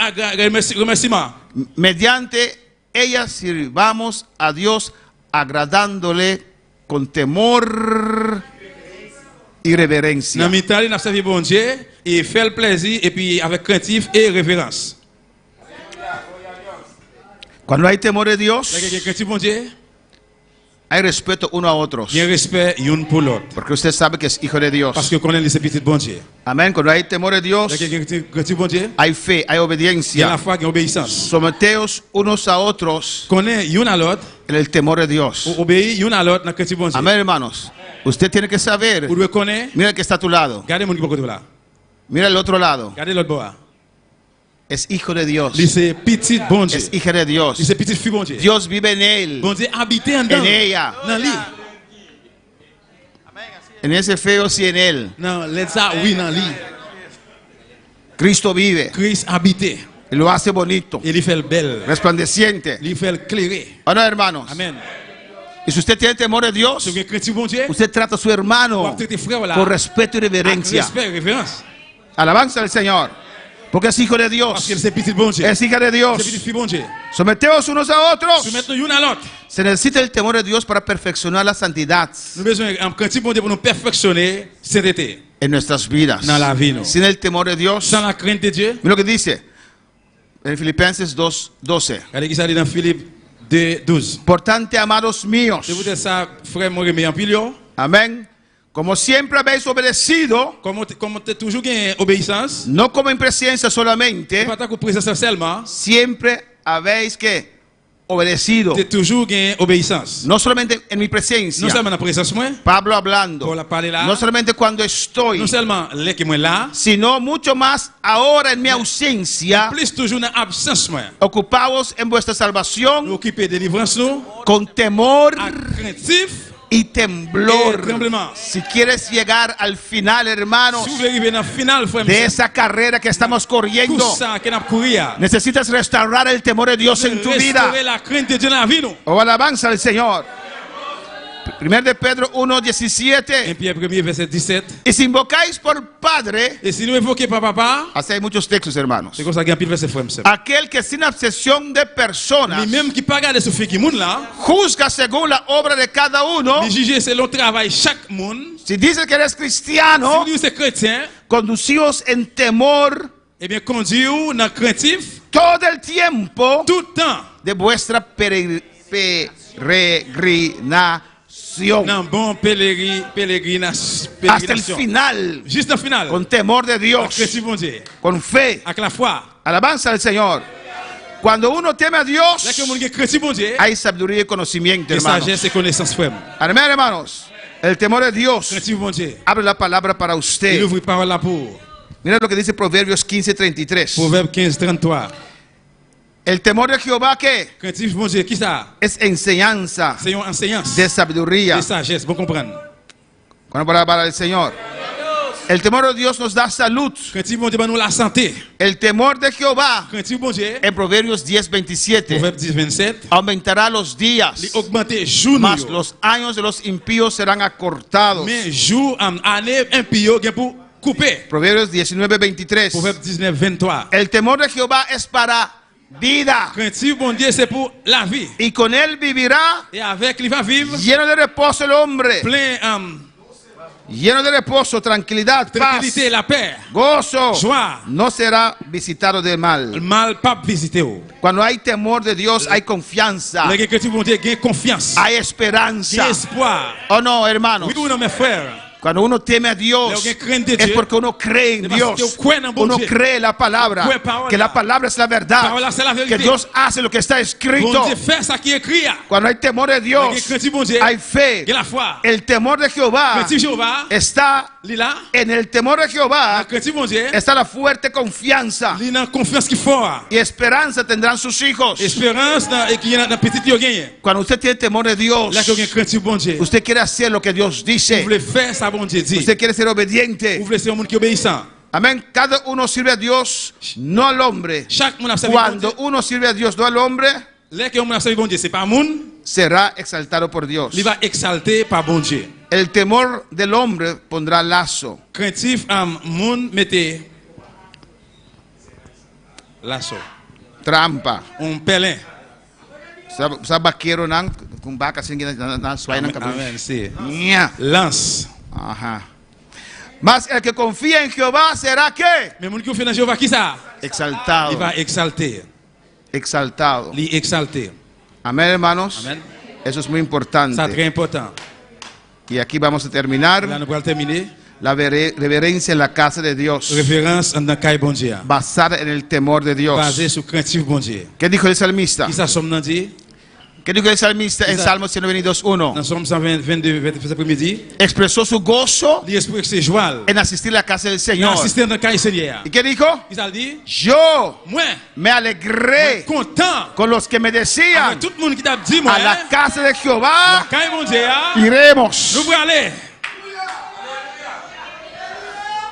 remerciement. Mediante ella sirvamos a Dios agradándole con temor y reverencia. Dans mi-temps, n'a servi bon Dieu et fait le plaisir et puis avec craintif et révérence. Cuando hay temor de Dios, Là que craintif bon Dieu, hay respeto uno a otros. il y a respect un pour l'autre. Porque usted sabe que es hijo de Dios. Parce que connaît les petits bon Dieu. Amén. Cuando hay temor de Dios, Là que craintif bon Dieu, hay fe, hay il y a la obediencia. foi, il y a obéissance. Someteos unos a otros Connaît un à l'autre, en el temor de Dios. obéit un à l'autre dans craintif bon Dieu. Amén, hermanos. Usted tiene que saber. Vous devez connaître, Mira el que está a tu lado. gardez mon qui côté là. Mira el otro lado. Gardez l'autre bord. Es hijo de Dios. Lui c'est petit bon Dieu. Es hija de Dios. Lui c'est petit fille bon Dieu. Dios vive en él, Bon Dieu habite en dedans. en ella. Dans lui. En ese feo sí en él. Non, let ça oui dans lui. Cristo vive Christ habite. y lo hace bonito, Et il fait le bel. resplandeciente. Il fait le clairé. ¿O no, hermanos? Amen. Y si usted tiene temor de Dios, Si vous avez craintif bon Dieu, usted trata a su hermano vous traitez frère là. con respeto y Avec reverencia. respect, révérence. Alabanza al Señor. Porque es hijo de Parce que Dios. c'est petit bon Dieu. Es hija de Dios. C'est petit fille bon Dieu. Someteos unos a otros. Soumettons une à l'autre. Se necesita el temor de Dios para perfeccionar la santidad Nous avons besoin d'un craintif bon Dieu pour nous perfectionner sainteté. en nuestras vidas. Dans la vie, no. Sin el temor de Dios, Sans la crainte de Dieu. mira lo que dice en Filipenses 2:12. Regardez qui ça dit dans Philippe 2:12. Por tanto, amados míos, C'est peut-être ça, frère, moi, remet en pile. amén, como siempre habéis obedecido, Comme tu as toujours gagné obéissance, no como en presencia solamente, pas ta présence seulement, siempre habéis que obedecido, tu as toujours gagné obéissance. no solamente en mi Non presencia. seulement dans la présence, moi, Pablo hablando, pour la parler là, no solamente cuando estoy, non seulement les qui moi là, sino mucho más ahora en mi ausencia. plus toujours dans l'absence, moi. Ocupaos en vuestra Nous salvación occuper de délivrance, nous, con temor à craintif y et temblor. tremblement. Si quieres llegar al final, hermanos, Si vous voulez arriver dans le final, frère, de esa carrera que estamos corriendo, tout ça que nous courir, necesitas restaurar el temor de Dios en tu vida. restaurer la crainte de Dieu dans la vie, nous. O alabanza al Señor. 1 de Pedro 1:17. En Pierre 1er, verset 17. Y si invocáis por Padre, Et si nous évoquons par papa, así hay muchos textos, hermanos, c'est comme ça qu'il y a un pile verset frère. aquel que sin obsesión de personas Lui-même qui pas garder ce fait qui monde là, juzga según la obra de cada uno. il juge selon le travail chaque monde. Si dices que eres Si cristiano, vous dites chrétien, conducíos en temor eh bien conduisez-vous dans craintif todo el tiempo tout temps, de vuestra peregrinación. nan bon Hasta el pèlerination. final, Juste au final, con temor de avec Dios, crainte bon Dieu, con fe, avec la foi. alabanza al Señor. Cuando uno teme a Là Dios, que mon gen crainte bon Dieu, hay sabiduría y conocimiento, et hermanos. sagesse et connaissance frère. Amén, hermanos. El temor de Dios Crainte bon Dieu. abre la palabra para Il usted. ouvre parole là pour. Mira lo que dice Proverbios 15:33. Proverbe 15:33. El temor de Jehová, ¿qué? Crainte bon Dieu, qui ça? Es enseñanza C'est une enseignance de sabiduría. de sagesse, bon comprendre. Cuando para el Señor. El temor de Dios nos da salud. Crainte bon Dieu, nous la santé. El temor de Jehová, Crainte bon Dieu, en Proverbios 10:27, Proverbe 10:27, aumentará los días, li augmenter jour mas nous. los años de los impíos serán acortados. Mais jour année impio gen pour couper. Proverbios 19:23. Proverbe 19:23. El temor de Jehová es para vida, Crainte bon Dieu, c'est pour la vie. y con él vivirá Et avec il va vivre lleno de reposo el hombre, plein lleno de reposo, tranquilidad, paz, tranquillité, la paix, gozo. joie. No será visitado de Le mal. mal pas visiter ou. Cuando hay temor de Dios, hay confianza, Les crainte bon Dieu, gain confiance, hay gain esperanza. espoir. Oh no, hermanos. Oui ou non mes frères? Cuando uno teme a Dios, Lo que creen de es Dieu, porque uno cree en es parce Dios. que creen en bon Uno Dieu. cree la palabra, Cree parola. que la palabra es la verdad, Parola, c'est la vérité. que Dios hace lo que está escrito. Bon Dieu fait ça qui est écrit. Cuando hay temor de Dios, Le crainte bon Dieu, hay fe. gain la foi. El temor de Jehová Crainte Jéhovah, está li là, en el temor de Jehová, crainte bon Dieu, está la fuerte confianza li nan confiance qui fort. y esperanza tendrán sus hijos. Espérance et qui est dans petit yo gagné. Cuando usted tiene temor de Dios, Là que gain crainte bon Dieu. usted quiere hacer lo que Dios Vous dice. voulez faire ça bon Dieu dit. Usted quiere ser obediente. Vous voulez ser un monde qui obéissant. Amén. Cada uno sirve a Dios, no al hombre. Chaque monde a servi bon Cuando Dieu. uno sirve a Dios, no al hombre, Là que on a servi bon Dieu, c'est pas monde, será exaltado por Dios. il va exalter par bon Dieu. El temor del hombre pondrá lazo. Craintif monde mettez lasso, Trampa. un pelin. Sa vaquero nan kung baka sin na suay ng kabuyo. Amen, sí. Nya. Lance. Ajá. Mas el que confía en Jehová será ¿qué? Mais monde qui fait dans Jéhovah qui ça? Exaltado. Il va exalter. Exaltado. Il exalter. Amén, hermanos. Amen. Eso es muy Ça importante. très important. Y aquí vamos a Là terminar nous allons terminer. la reverencia en la casa de Dios, Référence en dans caille bon Dieu. basada en el temor de Dios. Basé sur craintif bon Dieu. ¿Qué dijo el salmista? Qui ça somme dans dit? ¿Qué dijo el salmista en Quizá- Salmos 122:1? Dans Somme 122 cet après-midi, Expresó su gozo l'esprit c'est joie. en asistir a la casa del Il Señor. assisté dans caille Seigneur. ¿Y qué dijo? Qui ça dit? Yo Moi, me alegré content. con los que me decían, Avec tout le monde qui t'a dit moi, a la casa de Jehová caille bon Dieu, iremos. nous allons aller.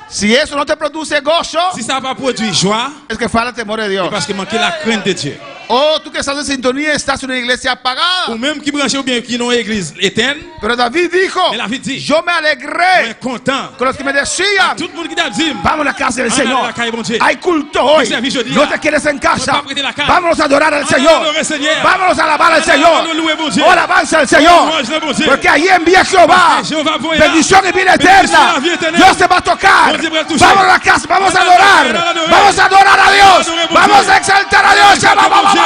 Si eso no te produce gozo, Si ça va produire joie, es que falta temor de c'est Dios. parce que manque la crainte de Dieu. Oh, tú que estás en sintonía, estás en una iglesia apagada. Ou même qui branche ou bien qui n'ont église éteinte, Pero David dijo, mais la vie dit, yo me alegré mais content. con los que me decían, Tout le monde qui t'a dit, vamos a la casa del Vamos a Señor. la calle, bon Dieu. Hay culto hoy. Ese aviso día. No te quedes en casa. No te apretes la calle. Vámonos a adorar al Vamos a Señor. adorar al Señor. Vámonos a alabar al Vamos a Señor. louer bon Dieu. Oh, alabanza al Señor. Louange de bon Dieu. Porque ahí envía Jehová Porque Jehová voy a- bendición y vida bendición eterna. y la vida eterna. Dios te va a tocar. Bon Dieu va toucher. Vamos a la casa, vamos a Vamos a adorar. adorar. Vamos a adorar a Dios. Vamos a adorar bon Vamos Dieu. a exaltar a Dios. Vamos a exaltar bon Dieu.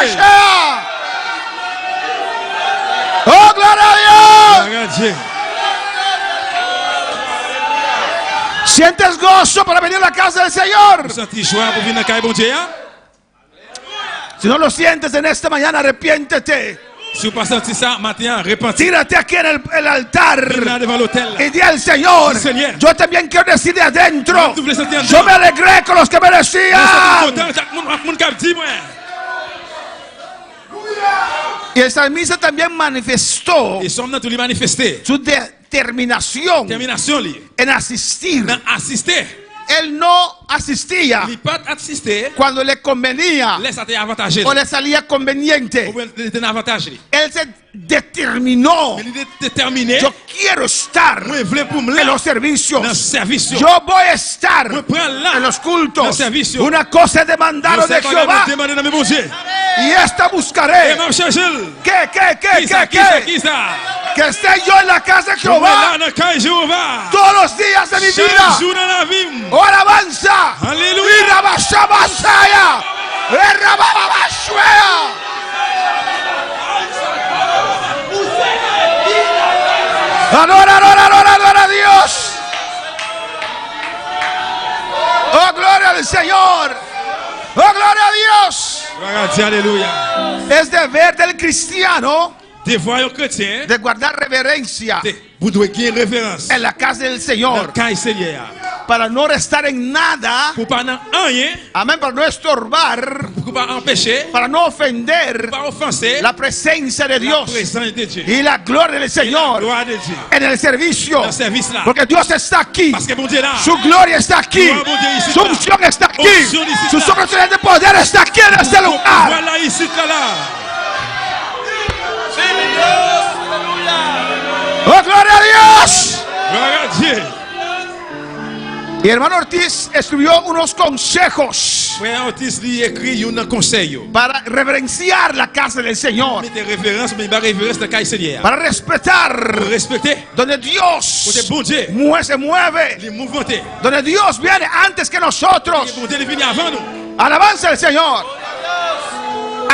Oh, gloria a Dios. Regarde Dieu. ¿Sientes gozo para venir a la casa del Señor? Vous sentez joie pour venir dans caille bon Dieu? Hein? Si no lo sientes en esta mañana, arrepiéntete. Si vous pas senti ça, maintenant, repentez. Tírate aquí en el altar Venez là devant l'autel. y di al Señor, Sí, Señor. yo también quiero decir de adentro, Tú voulais sentir en yo dedans. me alegré con los que me Vous sentez decían. content, chaque monde qui a dit moi. Y el salmista también manifestó Et somme dans tout les manifester. su determinación Termination li. en asistir. Dans assister. Él no asistía Li pas assister. cuando le convenía Laisse à te avantager. o le salía conveniente. Ou bien te avantage li. Él se determinó. Mais il est déterminé. Yo quiero estar Moi voulais pour me en los servicios. dans service. Yo voy a estar Moi prends là. en los cultos. Dans servicio. Una cosa he demandado de Jehová Demandez dans mes bon Dieu. y esta Et buscaré. m'a cherché. ¿Qué? Qui ça? Qui ça? Que esté yo en la casa de Jehová. Jehová Là dans caille Jéhovah. todos los días de mi Chaque vida. jour dans la vie. Oh, alabanza. Alléluia. Y rabashabasaya. Adora, adora, adora, adora a Dios. Oh, gloria al Señor. Oh, gloria a Dios. Aleluya. Es deber del cristiano Devoir un chrétien de guardar reverencia vous devez gagner référence en la casa del dans Señor, le cas Seigneur. para no restar en nada, Pour pas rien, amén, para no estorbar, pour pas empêcher, para no ofender pas offenser la presencia de la Dios présence de Dieu. y la gloria del Et la Señor gloire de Dieu. en el servicio, Dans le service là. porque Dios está aquí, Parce que bon Dieu est là. su gloria está aquí, Gloire bon Dieu ici, su là. unción está aquí, Unción ici, su là. soplo de poder está aquí en este lugar. Voilà ici, là. ¡Oh, gloria a Dios! Gloire à Dieu. Y hermano Ortiz escribió unos consejos Frère Ortiz lui écrit un conseil. para reverenciar la casa del Señor, Mettez référence, mais pas référence dans le cas Seigneur. para respetar Pour respecter donde Dios Porque bon Dieu se mueve, les mouvementés. donde Dios viene antes que nosotros. Bon Dieu est venu avant nous. Alabanza al Señor.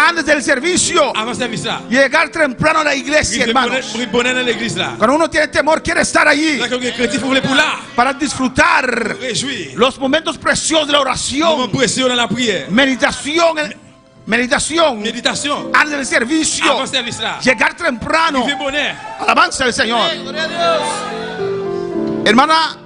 Antes del servicio, Avant ce service là. llegar temprano a la iglesia, hermanos. Bonheur dans l'église là. Cuando uno tiene temor, quiere estar allí Là, quand les chrétiens pour les pour là. para disfrutar Réjouir. los momentos preciosos de la Moment oración, précieux dans la prière. meditación, Méditation. antes del servicio, Avant ce service là. llegar temprano. Il fait bonheur. Alabanza al Señor. Hermana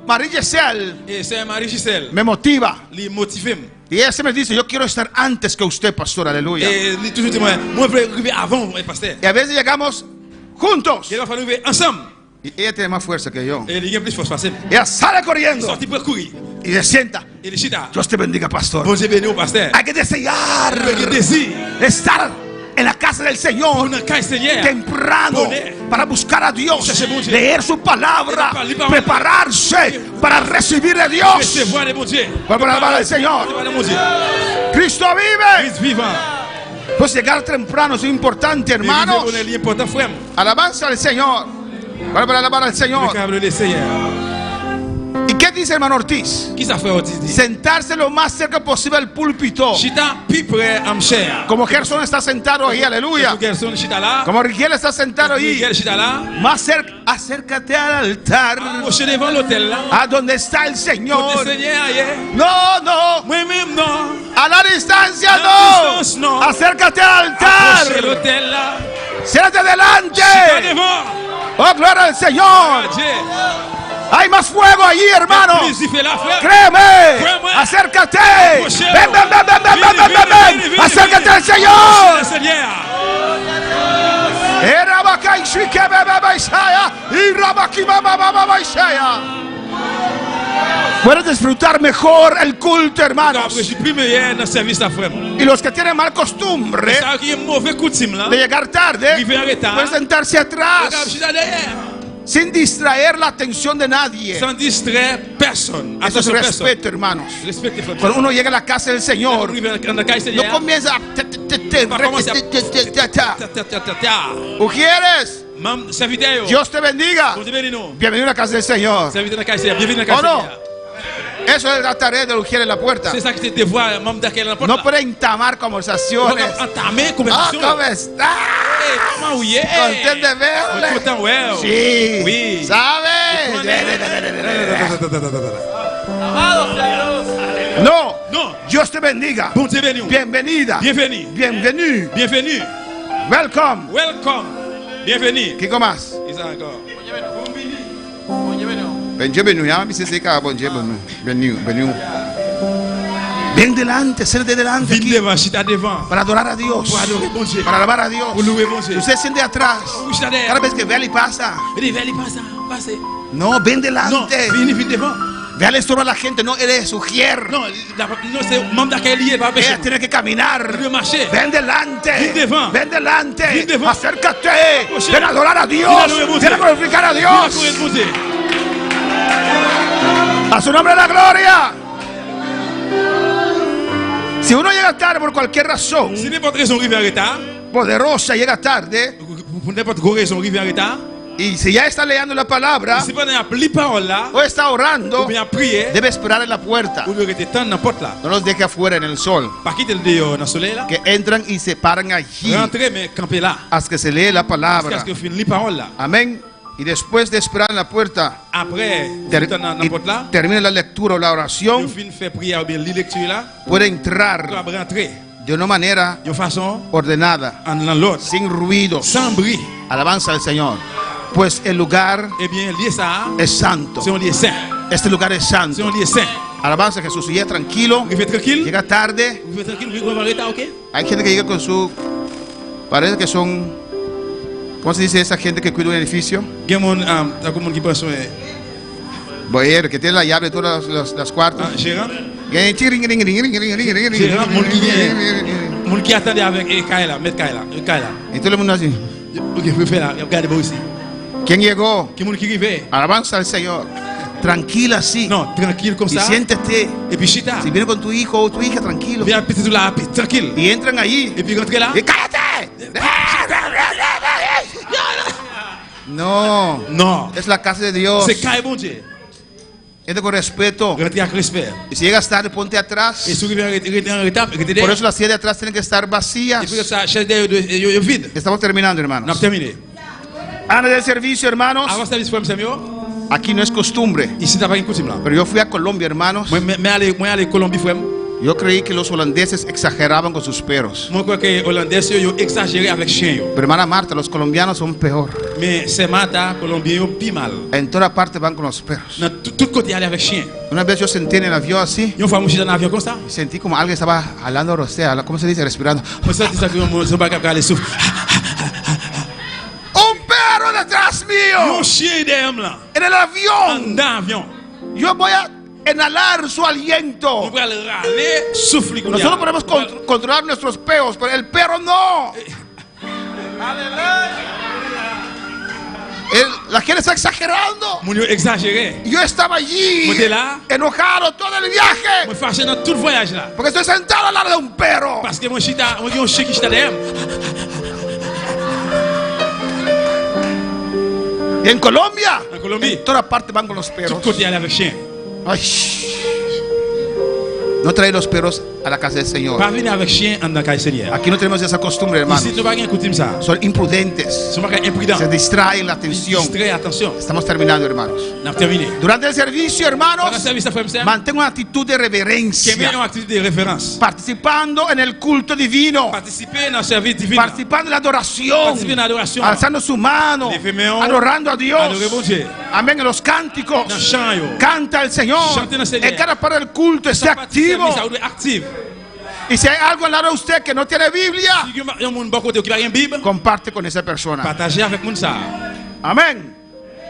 Marie Giselle Et c'est Marie Giselle. me motiva. Il motive. Y ella se me dice, yo quiero estar antes que usted, pastor, aleluya. Et il toujours dit moi je veux arriver avant pasteur. Y a veces llegamos juntos. Il va falloir arriver ensemble. Y ella tiene más fuerza que yo. Et il y a plus force facile. Ella sale Il corriendo sortit pour courir. y se sienta. Et il chita. Dios te bendiga, pastor. Bon Dieu béni au pasteur. Hay que desear Il y a désir. estar en la casa del Señor Dans le cas Seigneur. temprano para buscar a Dios, leer su palabra, prepararse para recibir de Dios. Recevoir les bon Dieu. Vamos a alabar al Señor. Recevoir les bon Dieu. Cristo vive. Christ vivant. Pues llegar temprano es importante, hermanos. Il est important frère. Alabanza al Señor. Vamos a alabar al Señor. Le Seigneur. ¿Y qué dice hermano Ortiz? Qui ça fait Ortiz dit? Sentarse lo más cerca posible al púlpito. Chita plus près am cher. Como Gerson está sentado ahí, aleluya. Gerson chita là. Como Riquel está sentado ahí. Miguel chita là. Más cerca, acércate al altar. Approchez devant l'autel là. A donde está el Señor. Le Seigneur ailleurs. No, no. Moi-même non. A la distancia A la no. distance, no. Acércate al Approchez altar. l'autel là. Siéntate delante. Chita devant. Oh, gloria al Señor. Dieu. Hay más fuego allí, hermano. Plus il fait la frère. Créeme. Créeme. Acércate. Approchez-lo. Ven, ven, ven, ven, ven, ven, ven, ven, ven. Acércate al Le Señor. Seigneur. Puedes disfrutar mejor el culto, hermanos. Après je suis plus meilleur dans le service la frère. Y los que tienen mal costumbre Ça qui est mauvais coutume là. de llegar tarde, Arriver en retard. pueden sentarse atrás Chita derrière. sin distraer la atención de nadie. Sans distraire personne. Eso es Attention personne. respeto, hermanos. Respectez frère. Cuando uno llega a la casa del Señor, Dans le cas no Seigneur. comienza a Pas commencer à ¿quieres? Mam serviteur. Dios te bendiga. Bon Dieu béni nous. Bienvenido a la casa del Señor. Serviteur dans le cas Seigneur. Bienvenue dans le cas ¿O no? Seigneur. Eso es la tarea de Ujiel en la puerta. C'est ça que tu te vois membre d'accueil la porte. No puede entamar conversaciones. Entamer Ah, conversation. ¿cómo está? Comment oui? Contento de verle. Content ouais. Sí. Oui. ¿Sabes? Amado No. No. Dios te bendiga. Bon Dieu béni. Bienvenida. Bienvenue. Bienvenue. Bienvenue. Welcome. Welcome. Bienvenue. ¿Qué más? Isa encore. Bienvenue. Ya me dice que bienvenue. Bienvenue. Ven delante, ser de delante. Vine Aquí, devant, chita devant. para adorar a Dios. Pour adorer bon Dieu. Para alabar a Dios. Pour louer bon Dieu. Usted siente atrás. Chita derrière. Cada vez que ve y pasa. Veni, veni, passa, passe. No, ven Non, delante. vini devant. Ve al estorbo a la gente. No eres sugier. Non, non c'est membre d'accueil lié, pas Ella péché. tiene que caminar. Il doit marcher. Ven delante. Ven devant. Ven delante. Ven devant. Acércate. Approche. Ven a adorar a Dios. Ven a adorar a Ven a glorificar a Vini à Dios. courir bon Dieu. A su nombre la gloria. Si uno llega tarde por cualquier razón Si n'importe raison arrive en retard, poderosa, llega tarde, pour n'importe quelle raison arrive en retard, y si ya está leyendo la palabra si pas n'applique parole là, o está ou orando, bien prier, debe esperar en la puerta. ou bien rester dans la porte là. No los deje afuera en el sol. Pas quitter le dehors dans le soleil là. Que entran y se paran allí Rentrer mais camper là. hasta que se lee la Jusqu'à palabra. ce que finisse la parole là. Amén. y después de esperar en la puerta, Après, ter- dans la porte là, termine la lectura o la yo oración, fin fait prière ou bien li lecture là, puede tu entrar vas rentrer de una manera de façon ordenada, en l'autre, sin ruidos. sans bruit. Alabanza al Señor. Pues el lugar Eh bien, lieu ça, es santo. c'est un lieu saint. Este lugar es C'est santo. un lieu saint. Alabanza a Jesús. Llega tranquilo, Arrivez tranquille, llega tarde. arrivez tranquille, vous allez retard, ok? Hay gente que llega con su... Parece que son... ¿Cómo se dice esa gente que cuida un edificio? Gen mon, t'as comme mon qui pense, Boyer, que tiene la llave de todas las cuartos. gérant, Y gérant, mon qui attendait avec Kaila, mettre Kaila. todo el mundo así. Ok, je peux faire là, regardez moi ici. ¿Quién llegó? Qui mon qui arrivé? Alabanza al Señor. Tranquila así. Non, tranquille comme Y ça. siéntete. Et puis chita. Si viene con tu hijo o tu hija, tranquilo. Viens petit là, tranquille. Y entran allí. Et puis rentrez là. Y cállate. No. Non. Es la casa de Dios. C'est Kaila bon Dieu. Entra con respeto. Rentrez avec respect. Y si llegas tarde, ponte atrás. Et si vous arrivez en retard, restez Por là. eso las sillas de atrás tienen que estar vacías. Et puis ça, chaise de vide. Estamos terminando, On a hermanos. terminé. Antes del servicio, hermanos, Avant service frère Samuel, aquí no es costumbre. ici t'as pas une coutume là. Pero yo fui a Colombia, hermanos. Moi aller Colombie frère. Yo creí que los holandeses exageraban con sus perros. Moi crois que hollandais yo exagéré avec chien yo. Pero hermana Marta, los colombianos son peor. Mais c'est Mata Colombien yo pi mal. En toda parte van con los perros. Dans tout côté aller avec chien. Una vez yo sentí en el avión así. Une fois moi j'étais dans l'avion comme ça. Sentí como alguien estaba jalando, o sea, ¿cómo se dice? Respirando. Moi senti ça que mon son pas capable souffle. Un perro detrás mío. Un chien derrière là. En el avión. Dans l'avion. Yo voy a inhalar su aliento. On va le râler, souffle comme Nosotros podemos controlar nuestros peos, pero el perro no. La gente está exagerando. Mon yo exagéré. Yo estaba allí, Moi t'es là. enojado todo el viaje, Moi fâché dans tout le voyage là. porque estoy sentado al lado de un perro. Parce que mon chita, on dit un chien qui chita derrière. Y en Colombia, En Colombie, en toda parte van con los tout perros. côté aller avec chien. Ay, no trae los perros a la casa del Señor. Pas venir avec chien en dans caille Seigneur. Aquí no tenemos esa costumbre, hermanos. Ici tu vas rien coutume ça. Son imprudentes. Sont pas imprudent. Se distraen la atención. Distrait, attention. Estamos terminando, hermanos. On a terminé. Durante el servicio, Pendant le hermanos, service frère Sam, mantengo una actitud de que met reverencia, une activité de référence. participando en el culto divino, Participer dans le service divin. participando en la adoración, Participer dans l'adoration. alzando su mano, Lever main, adorando a Dios. adorer bon Dieu. Amén. En los cánticos, Dans chant yo. canta al Señor. Chante al Señor. En cada parte del culto esté activo. Ça doit active. Y si hay algo al lado de usted que no tiene Biblia, Si il y a un monde bon côté qui pas une Bible, comparte con esa persona. partagez avec moun ça. Amén.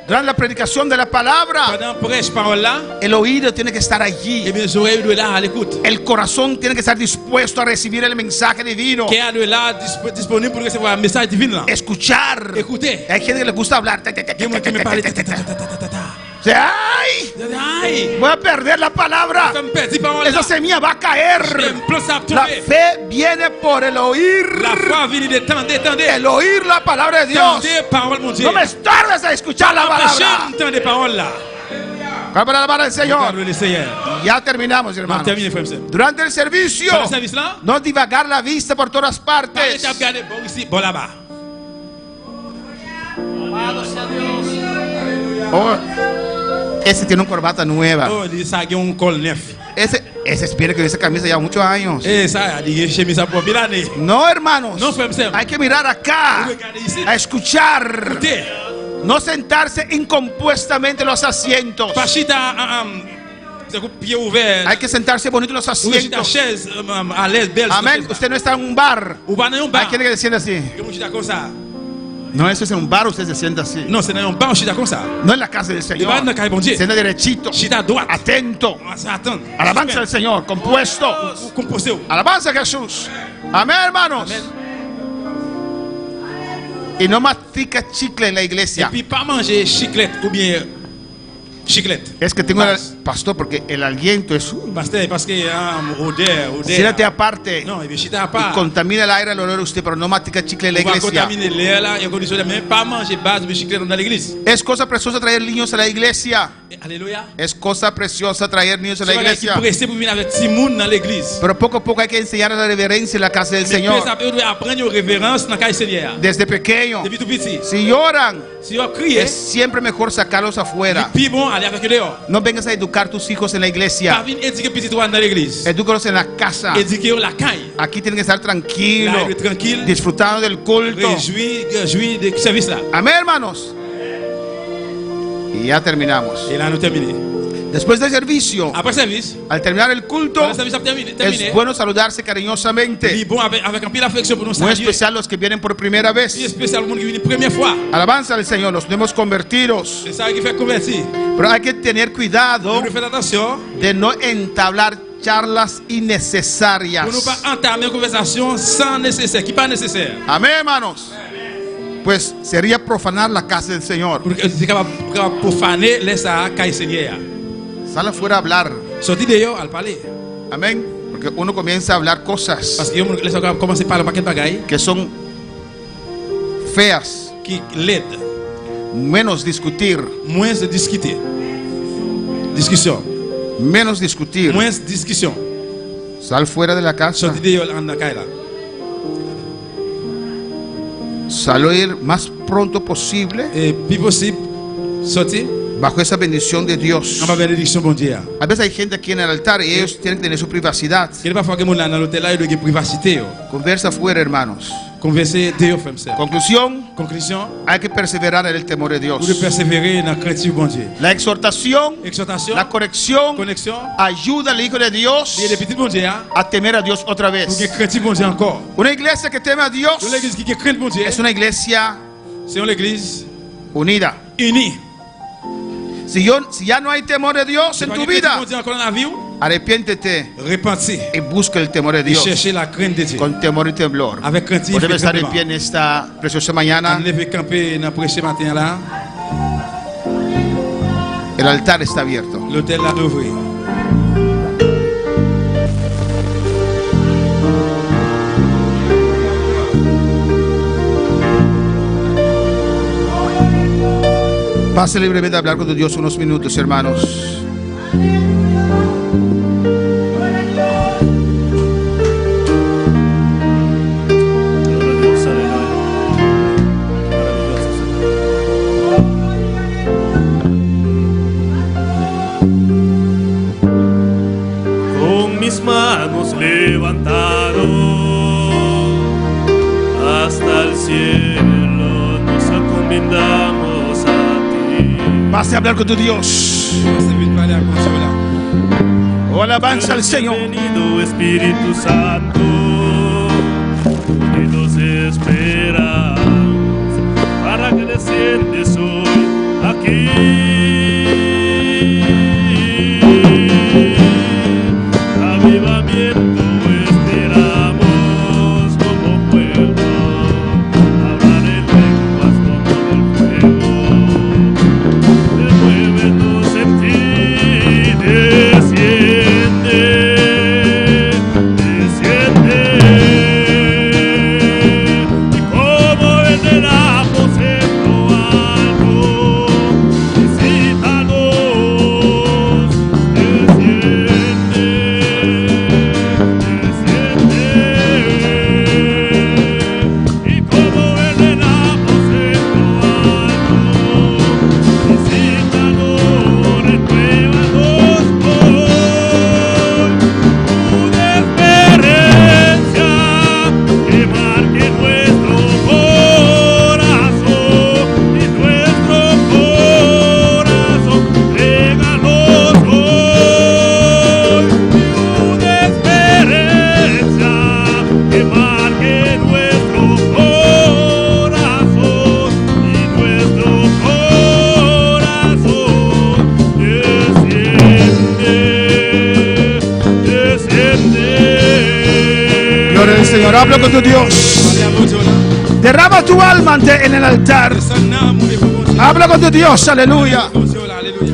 Durante la predicación de la palabra, Pendant prêche parole là, el oído tiene que estar et allí. bien les oreilles doivent là à l'écoute. El corazón tiene que estar dispuesto a recibir el mensaje divino. Cœur doit là disponible pour recevoir un message divin là. Escuchar. Écoutez. Hay gente que le gusta hablar. Il y a monde qui me parle. ¡Ay! Ay, Voy a perder la palabra. ça me perd parole Esa là. semilla va a caer. La fe viene por el oír. La foi vient de tendez. El oír la palabra de Dios. Tendez parole mon Dieu. No me estorbes a escuchar la palabra. Tendez parole là. ¿Cuál para la palabra del Señor? Parole du Seigneur. Ya terminamos, On a hermanos. terminé frère Sam. Durante el servicio, Pendant le service là, no divagar la vista por todas parlez partes. de regarder bon ici, bon là-bas. Oh, ese tiene una corbata nueva. Oh, il ça un col neuf. Ese espera que esa camisa lleva muchos años. Ça, il chemise pour mille années. No, hermanos. No, frère Sam. Hay que mirar acá, Regardez ici. a escuchar. Écoutez. No sentarse incompuestamente en los asientos. Pas chita c'est coup pied ouvert. Hay que sentarse bonito en los Ou chita asientos. chaise à l'aise belle. Amén. Usted no está en un bar. Ou pas dans un Hay bar. quien que sienta así. Comme chita comme ça. No, eso es en un bar, usted se sienta así. Non, c'est dans un bar chita comme ça. No en la casa del Il va Señor. dans caille bon Dieu. Sienta derechito, Chita droite. atento. Ça attend. Alabanza al Señor, compuesto. Composé. Alabanza a Jesús. Amén, hermanos. Y no mastica chicle en la Et iglesia. puis pas manger chiclette ou bien chiclette. Es que tengo el pastor porque el aliento es Pasteur, parce que odeur. siéntate aparte Non, il veut chita à y part. contamina el aire al olor usted, pero no mastica chicle en la On va iglesia. contaminer l'air là et conditionner, mais pas manger base de chiclette dans l'église. Es cosa preciosa traer niños a la iglesia. Alléluia. Es cosa preciosa traer niños a la C'est iglesia. pressé pour venir avec Timoun dans l'église. Pero poco a poco hay que enseñar la reverencia en la casa del Señor. Mais doit apprendre une révérence dans le Seigneur. Desde pequeño. Depuis tout petit. Si lloran, Si on crie, es siempre mejor sacarlos afuera. puis bon aller avec eux dehors. No vengas a educar tus hijos en la Pas iglesia. venir éduquer petit toi dans l'église. Edúcalos en la casa. Éduquer la caille. Aquí tienen que estar tranquilos, Là, être tranquille. disfrutando del culto. Réjouir de service là. Amén, hermanos. Y ya terminamos. Et là nous terminons. Después del servicio, Après service, al terminar el culto, quand le service a terminé, es bueno saludarse il est cariñosamente. bon avec un peu d'affection pour nous Muy saluer. especial los que vienen por primera C'est vez. spécial le monde qui vient la première fois. Alabanza al Señor, los nuevos convertidos. C'est ça qui fait convertir. Pero hay que tener cuidado Nous devons faire attention de no entablar charlas innecesarias. pour ne pas entamer une conversation sans nécessaire, qui n'est pas nécessaire. Amén, hermanos. Pues sería profanar la casa del Señor. Pour que c'est capable de profaner les ça caille Seigneur. Sal afuera a hablar. Sortir dehors à parler. Amén. Porque uno comienza a hablar cosas Parce que les gens commencent à parler de paquet de bagailles que son feas. qui l'aident. Menos discutir. Moins de discuter. Discussion. Menos discutir. Moins discussion. Sal fuera de la casa. Sortir dehors en la caille là. Salir más pronto posible Et plus possible, sortir. bajo esa bendición de Dios. On va bénédiction bon Dieu. A veces hay gente aquí en el altar y ellos tienen que tener su privacidad. Quel pas fois que mon là dans l'hôtel là, il y a une privacité. Conversa fuera, hermanos. Converser dehors femme ça. Conclusión, Conclusion, hay que perseverar en el temor de vous devez Dios. persévérer dans la crainte du bon Dieu. La exhortación, Exhortation, la corrección, connexion, ayuda al Hijo de Dios et les petits bon Dieu a temer a Dios otra pour que vez. crainte bon Dieu encore. Una iglesia que teme a Dios L'église qui craint bon Dieu, es una iglesia c'est une église unida. unie. Si ya no hay temor de Dios en tu vida, Bon Dieu encore dans la vie, arrepiéntete repentir y busca el temor de et Dios chercher la crainte de Dieu. con temor y temblor. Avec crainte et Podemos estar en tremblement. pie en esta preciosa mañana. On lever camper dans prêcher matin là, El altar está abierto. l'hôtel là d'ouvrir. Pase libremente a hablar con tu Dios unos minutos, hermanos. Con mis manos levantado hasta el cielo nos encomendamos a ti. Pase a hablar con tu Dios. Oh, alabanza al Señor. Bienvenido Espíritu Santo, unidos esperamos para que desciendes hoy aquí. Avivamiento esperamos como pueblo, hablar en lenguas como del fuego. Remuévenos en ti, desciende, desciende. Y como desde el aposento alto, visítanos, desciende. Y como en el aposento alto, visítanos, renuévanos hoy. Una experiencia que marque nuestro corazón y nuestro corazón, régalos hoy. Una experiencia que marque nuestro corazón y nuestro corazón. Desciende. Gloria al Señor. Habla con tu Dios. Derrama tu alma en el altar. Habla con tu Dios. Aleluya.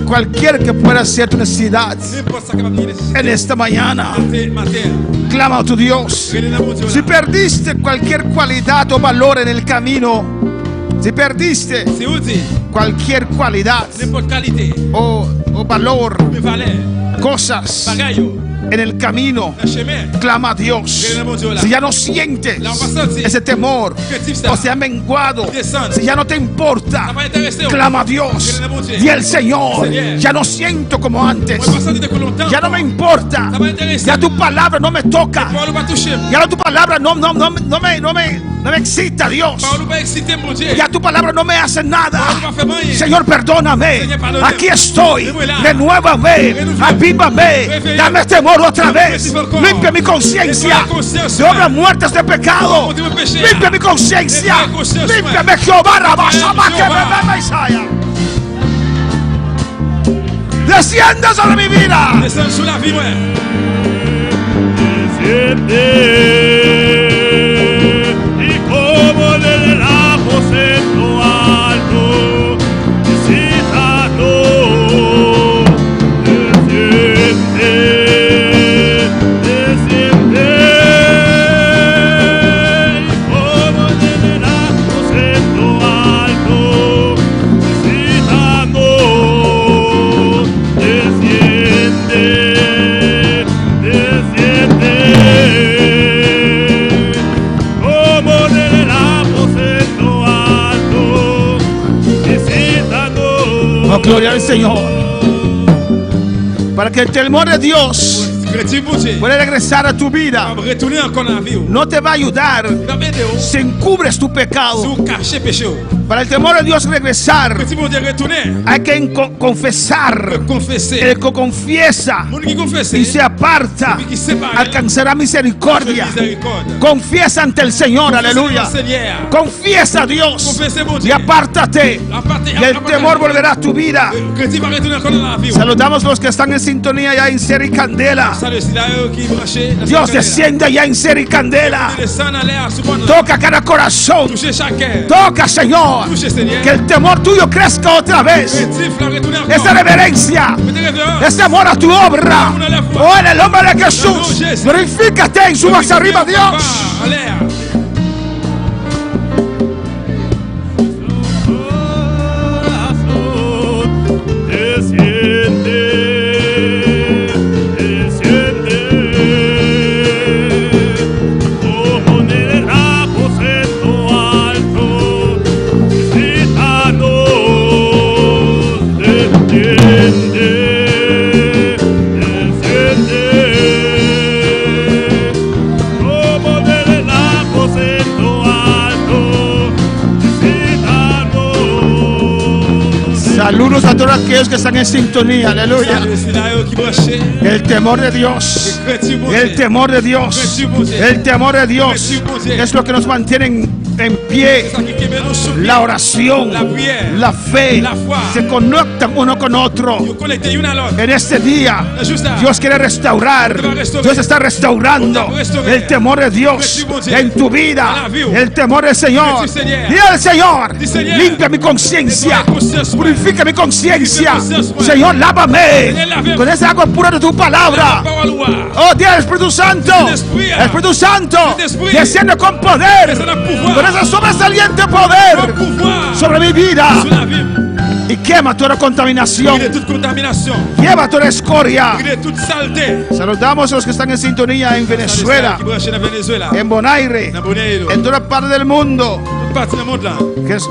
Cualquier que pueda ser tu necesidad en esta mañana, clama a tu Dios. Si perdiste cualquier cualidad o valor en el camino, si perdiste cualquier cualidad o o valor, me valait, cosas bagaille, en el camino, le chemin, clama a Dios. Si ya no sientes ese temor, o se ha menguado, si ya no te importa, clama a Dios. Y el Señor, ya no siento como antes, ya no me importa, ya tu palabra no me toca, ya tu palabra no me excita, Dios. Ya tu palabra no me hace nada. Señor, perdóname. Aquí estoy. Renuévame. Avívame. Dame temor otra vez. Limpia mi conciencia de obras muertas de pecado. Limpia mi conciencia. Límpiame, Jehová. Descienda sobre mi vida. Y como desde el aposento alto, visítalo, desciende. Y como desde el aposento alto, visítalo, desciende. Como desde el aposento alto, visitando. Oh, gloria al Señor. Para que el temor de Dios pueda regresar a tu vida, no te va a ayudar si encubres tu pecado. Para el temor de Dios regresar, hay que confesar. El que confiesa y se aparta alcanzará misericordia. Confiesa ante el Señor, aleluya. Confiesa a Dios y apártate, y el temor volverá a tu vida. Saludamos a los que están en sintonía ya en Ser y Candela. Dios desciende ya en Ser y Candela. Toca cada corazón. Toca, Señor, que el temor tuyo crezca otra vez. Esa reverencia, ese amor a tu obra. Oh, en el nombre de Jesús, glorifícate en su más arriba, Dios. Saludos a todos aquellos que están en sintonía, aleluya. El temor de Dios, el temor de Dios, el temor de Dios es lo que nos mantiene en pie. La oración, la fe, se conectan uno con otro. En este día, Dios quiere restaurar. Dios está restaurando el temor de Dios en tu vida. El temor del Señor. Y el Señor, limpia mi conciencia, purifica mi conciencia. Señor, lávame con esa agua pura de tu palabra. Oh Dios, Espíritu Santo, Espíritu Santo, desciende con poder, con ese sobresaliente poder sobre mi vida. Y quema toda contaminación. Lleva toda escoria. Saludamos a los que están en sintonía en Venezuela, en Bonaire, en toda parte del mundo. Que es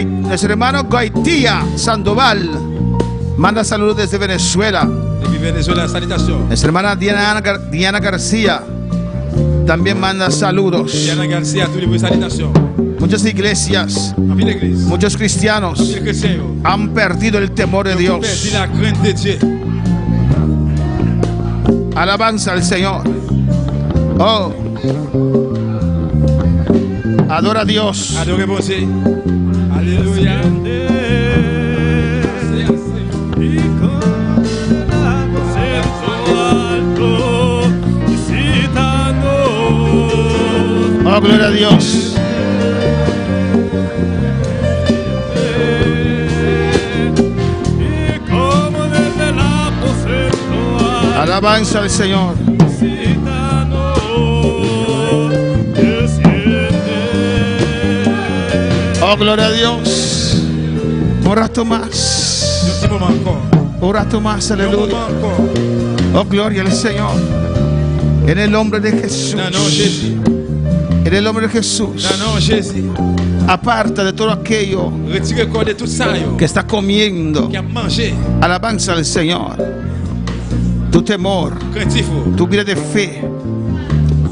nuestro hermano Gaitía Sandoval manda saludos desde Venezuela. Nuestra hermana Diana García también manda saludos. Muchas iglesias, muchos cristianos han perdido el temor de Dios. Alabanza al Señor. Oh, adora a Dios. Aleluya. Oh, gloria a Dios. Alabanza al Señor. Oh, gloria a Dios. Un rato más. Un petit moment encore. Un rato más, Un aleluya. moment encore. Oh, gloria al Señor. En el nombre de Jesús. Dans le nom de Jésus. En el nombre de Jesús. Dans le nom de Jésus. Aparta de todo aquello Retire le corps de tout ça, yo. que está comiendo. Qui a mangé. Alabanza al Señor. Tu temor. Craintif. Tu vida de fe.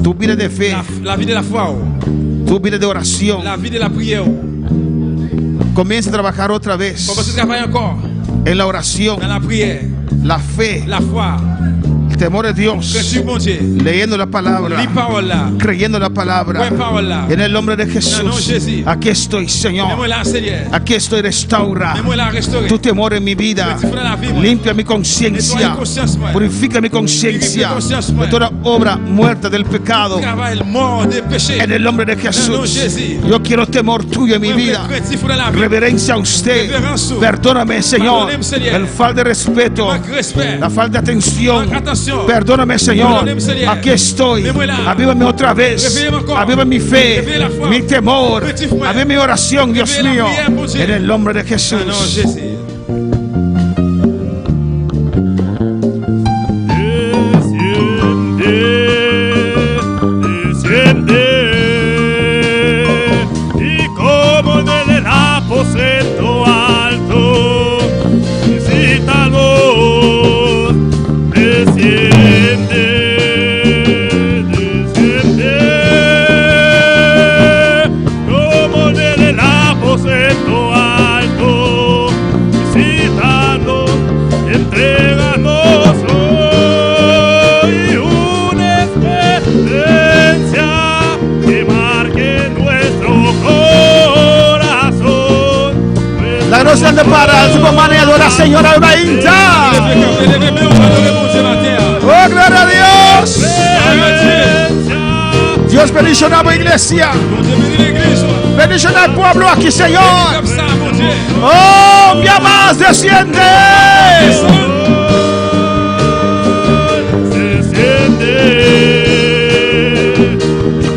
Tu vida de fe. La vie de la foi. Tu vida de oración. La vie de la prière. Comienza a trabajar otra vez Commence à travailler encore. en la oración, Dans la prière. la fe, La foi. el temor de Dios, Craintif, mon Dieu. leyendo la palabra, Lis parole là. creyendo la palabra. Ouais, parole là. En el nombre de Dans le nom de Jesús, Jésus. aquí estoy, Señor. Mets-moi là, Seigneur. Aquí estoy, restaura Mets-moi là, restaurer. tu temor en mi vida. Craintif dans la vie, moi. Limpia mi Nettoie conciencia, la conscience, moi. purifica mi conciencia de toda obra muerta del pecado. Travail mort des péchés. En el nombre de Dans le nom de Jesús, Jésus. yo quiero temor tuyo en mi vida. Craintif dans la vie. Reverencia a usted. Perdóname, Señor. Perdóname, Señor. El falta de respeto, Manque respect. la falta de atención. Manque attention. Perdóname, Señor. Perdóname, Señor. Aquí estoy. Mets-moi-la. Avívame otra vez. Réveille-moi encore. Aviva mi fe, Réveille la foi. mi temor. Réveille-moi. Aviva mi oración, Dios Réveille la mío. prière, mon Dieu. En el nombre de Dans le nom de Jesús. Jésus. Y como desde el aposento alto, visítalo, desciende, desciende. Como desde el aposento alto, visítalo, entréganos hoy una experiencia que marque nuestro corazón. La gracia de para su mamá y adora, Señor, Albainta. Oh, gloria a Dios. Dios bendicionar a iglesia. Bendicionar al pueblo aquí, Señor. Oh, mi más desciende.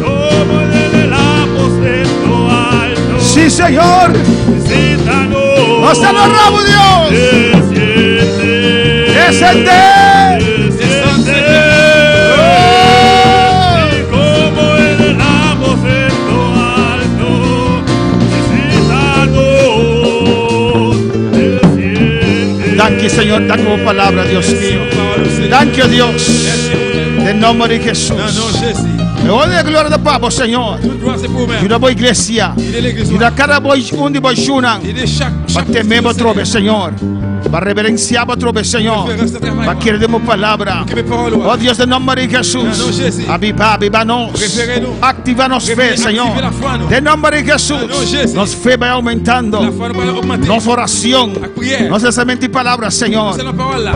Como desde el aposento alto, Sí, Señor. visítanos, Hasta los ramos, Dios. Descende. Y como en el aposento alto, visítanos, Danke, Señor, danke por palabra, Dios mío. Danke, Dios. En nombre de Jesús. Hoy de gloria de Papa, Señor. Y una boa iglesia. Y una cada boy un de boy shunan. Para temer otro vez, Señor. Para reverenciar otro vez, Señor. Para que demos palabra. Oh Dios, en nombre de Jesús. Avivanos. Activanos fe, Señor. En nombre de Jesús. Nos fe va aumentando. Nos oración. Nos solamente palabras, Señor.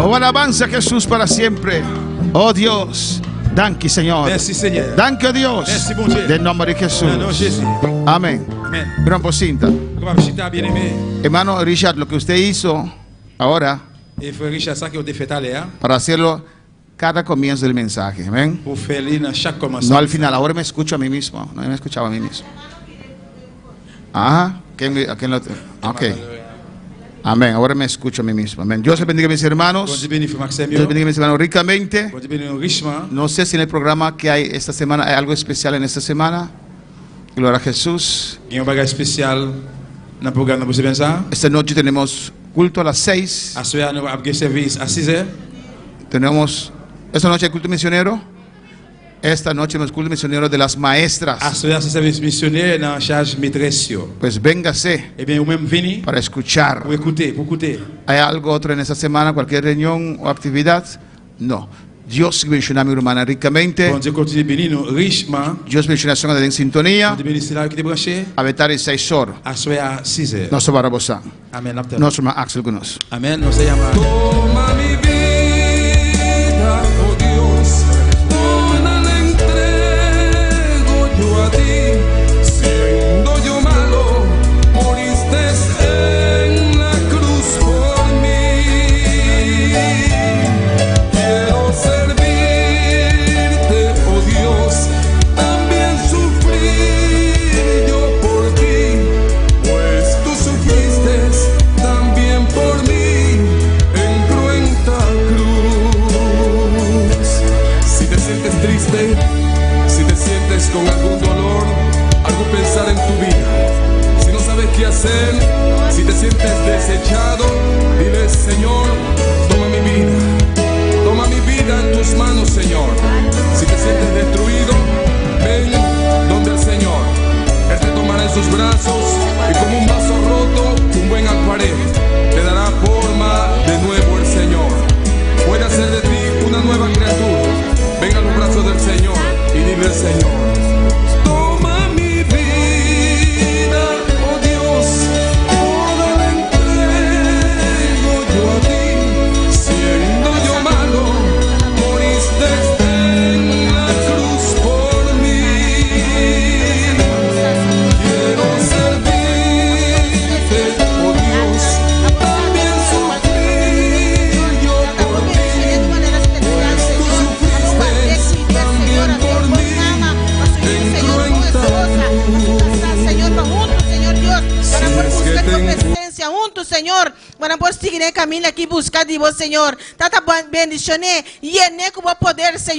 Oh, alabanza a Jesús para siempre. Oh Dios. Danke, Señor. Merci, Seigneur. Danke, Dios. Merci, mon Dieu. En nombre de Jesús. Dans le nom de Jésus. Amén. Amen. Gran Pocinta. Comment Chita bien-aimé. Hermano Richard, lo que usted hizo ahora Et frère Richard, ça qui ont fait aller, hein, para hacerlo cada comienzo del mensaje. Amén. pour faire lire dans chaque No commencement. al final, ahora me escucho a mí mismo. No me escuchaba a mí mismo. Ajá. ¿A quién lo ok. Amén. Ahora me escucho a mí mismo. Amén. Dios bendiga a mis Bon hermanos. Dieu bénit frère Maxime. Dios bendiga a mis hermanos ricamente. Bon Dieu bénit nous richement. No sé si en el programa que hay esta semana hay algo especial en esta semana. Gloria a Jesús. Il y a un bagage spécial dans le programme. Vous savez bien ça? Esta noche tenemos culto a las 6. À ce soir, nous avons un service à 6h. Tenemos esta noche el culto misionero. Esta noche tenemos culto misionero de las maestras. À ce soir, c'est service missionnaire dans charge maîtresse. Pues véngase Eh bien, vous-même venez para escuchar. pour écouter, pour écouter. ¿Hay algo otro en esta semana? ¿Cualquier reunión o actividad? No. Dios bendiga a mi hermana ricamente. Bon Dieu continue de bénir nous richement. Dios bendiga a son en sintonía. Bon Dieu bénit ceux qui sont branchés. A vetare 6 horas. À ce soir, à 6h. Nosso barabosa. Amen. Nosso ma Axel Gunos. Amen. Nous sommes Toma mi vida, oh Dios, toda la entrego yo a ti. Siendo yo malo, moriste en la cruz por mí. Quiero servirte, oh Dios, también sufrir yo por ti, pues tú sufriste también. sientes triste, si te sientes con algún dolor, algún pensar en tu vida, si no sabes qué hacer, si te sientes desechado, dile: Señor, toma mi vida en tus manos, Señor. Si te sientes destruido, ven donde el Señor. Él te tomará en sus brazos y como un vaso roto, un buen alfarero, te dará forma de nuevo el Señor. Puede hacer de ti una nueva criatura. Ven a los brazos del Señor y dile: Señor, toma mi vida, oh Dios, toda la entrego yo a ti. Siendo yo malo, moriste en la cruz por mí. Quiero servirte, oh Dios, también sufrir yo por ti. Pues tú sufriste también por mí. Entro en Señor, juntos, Señor Dios, para por buscar tu presencia, juntos, Señor, para por seguir caminho aqui buscar de vos, Señor. Tanta bendición y en poder, Señor.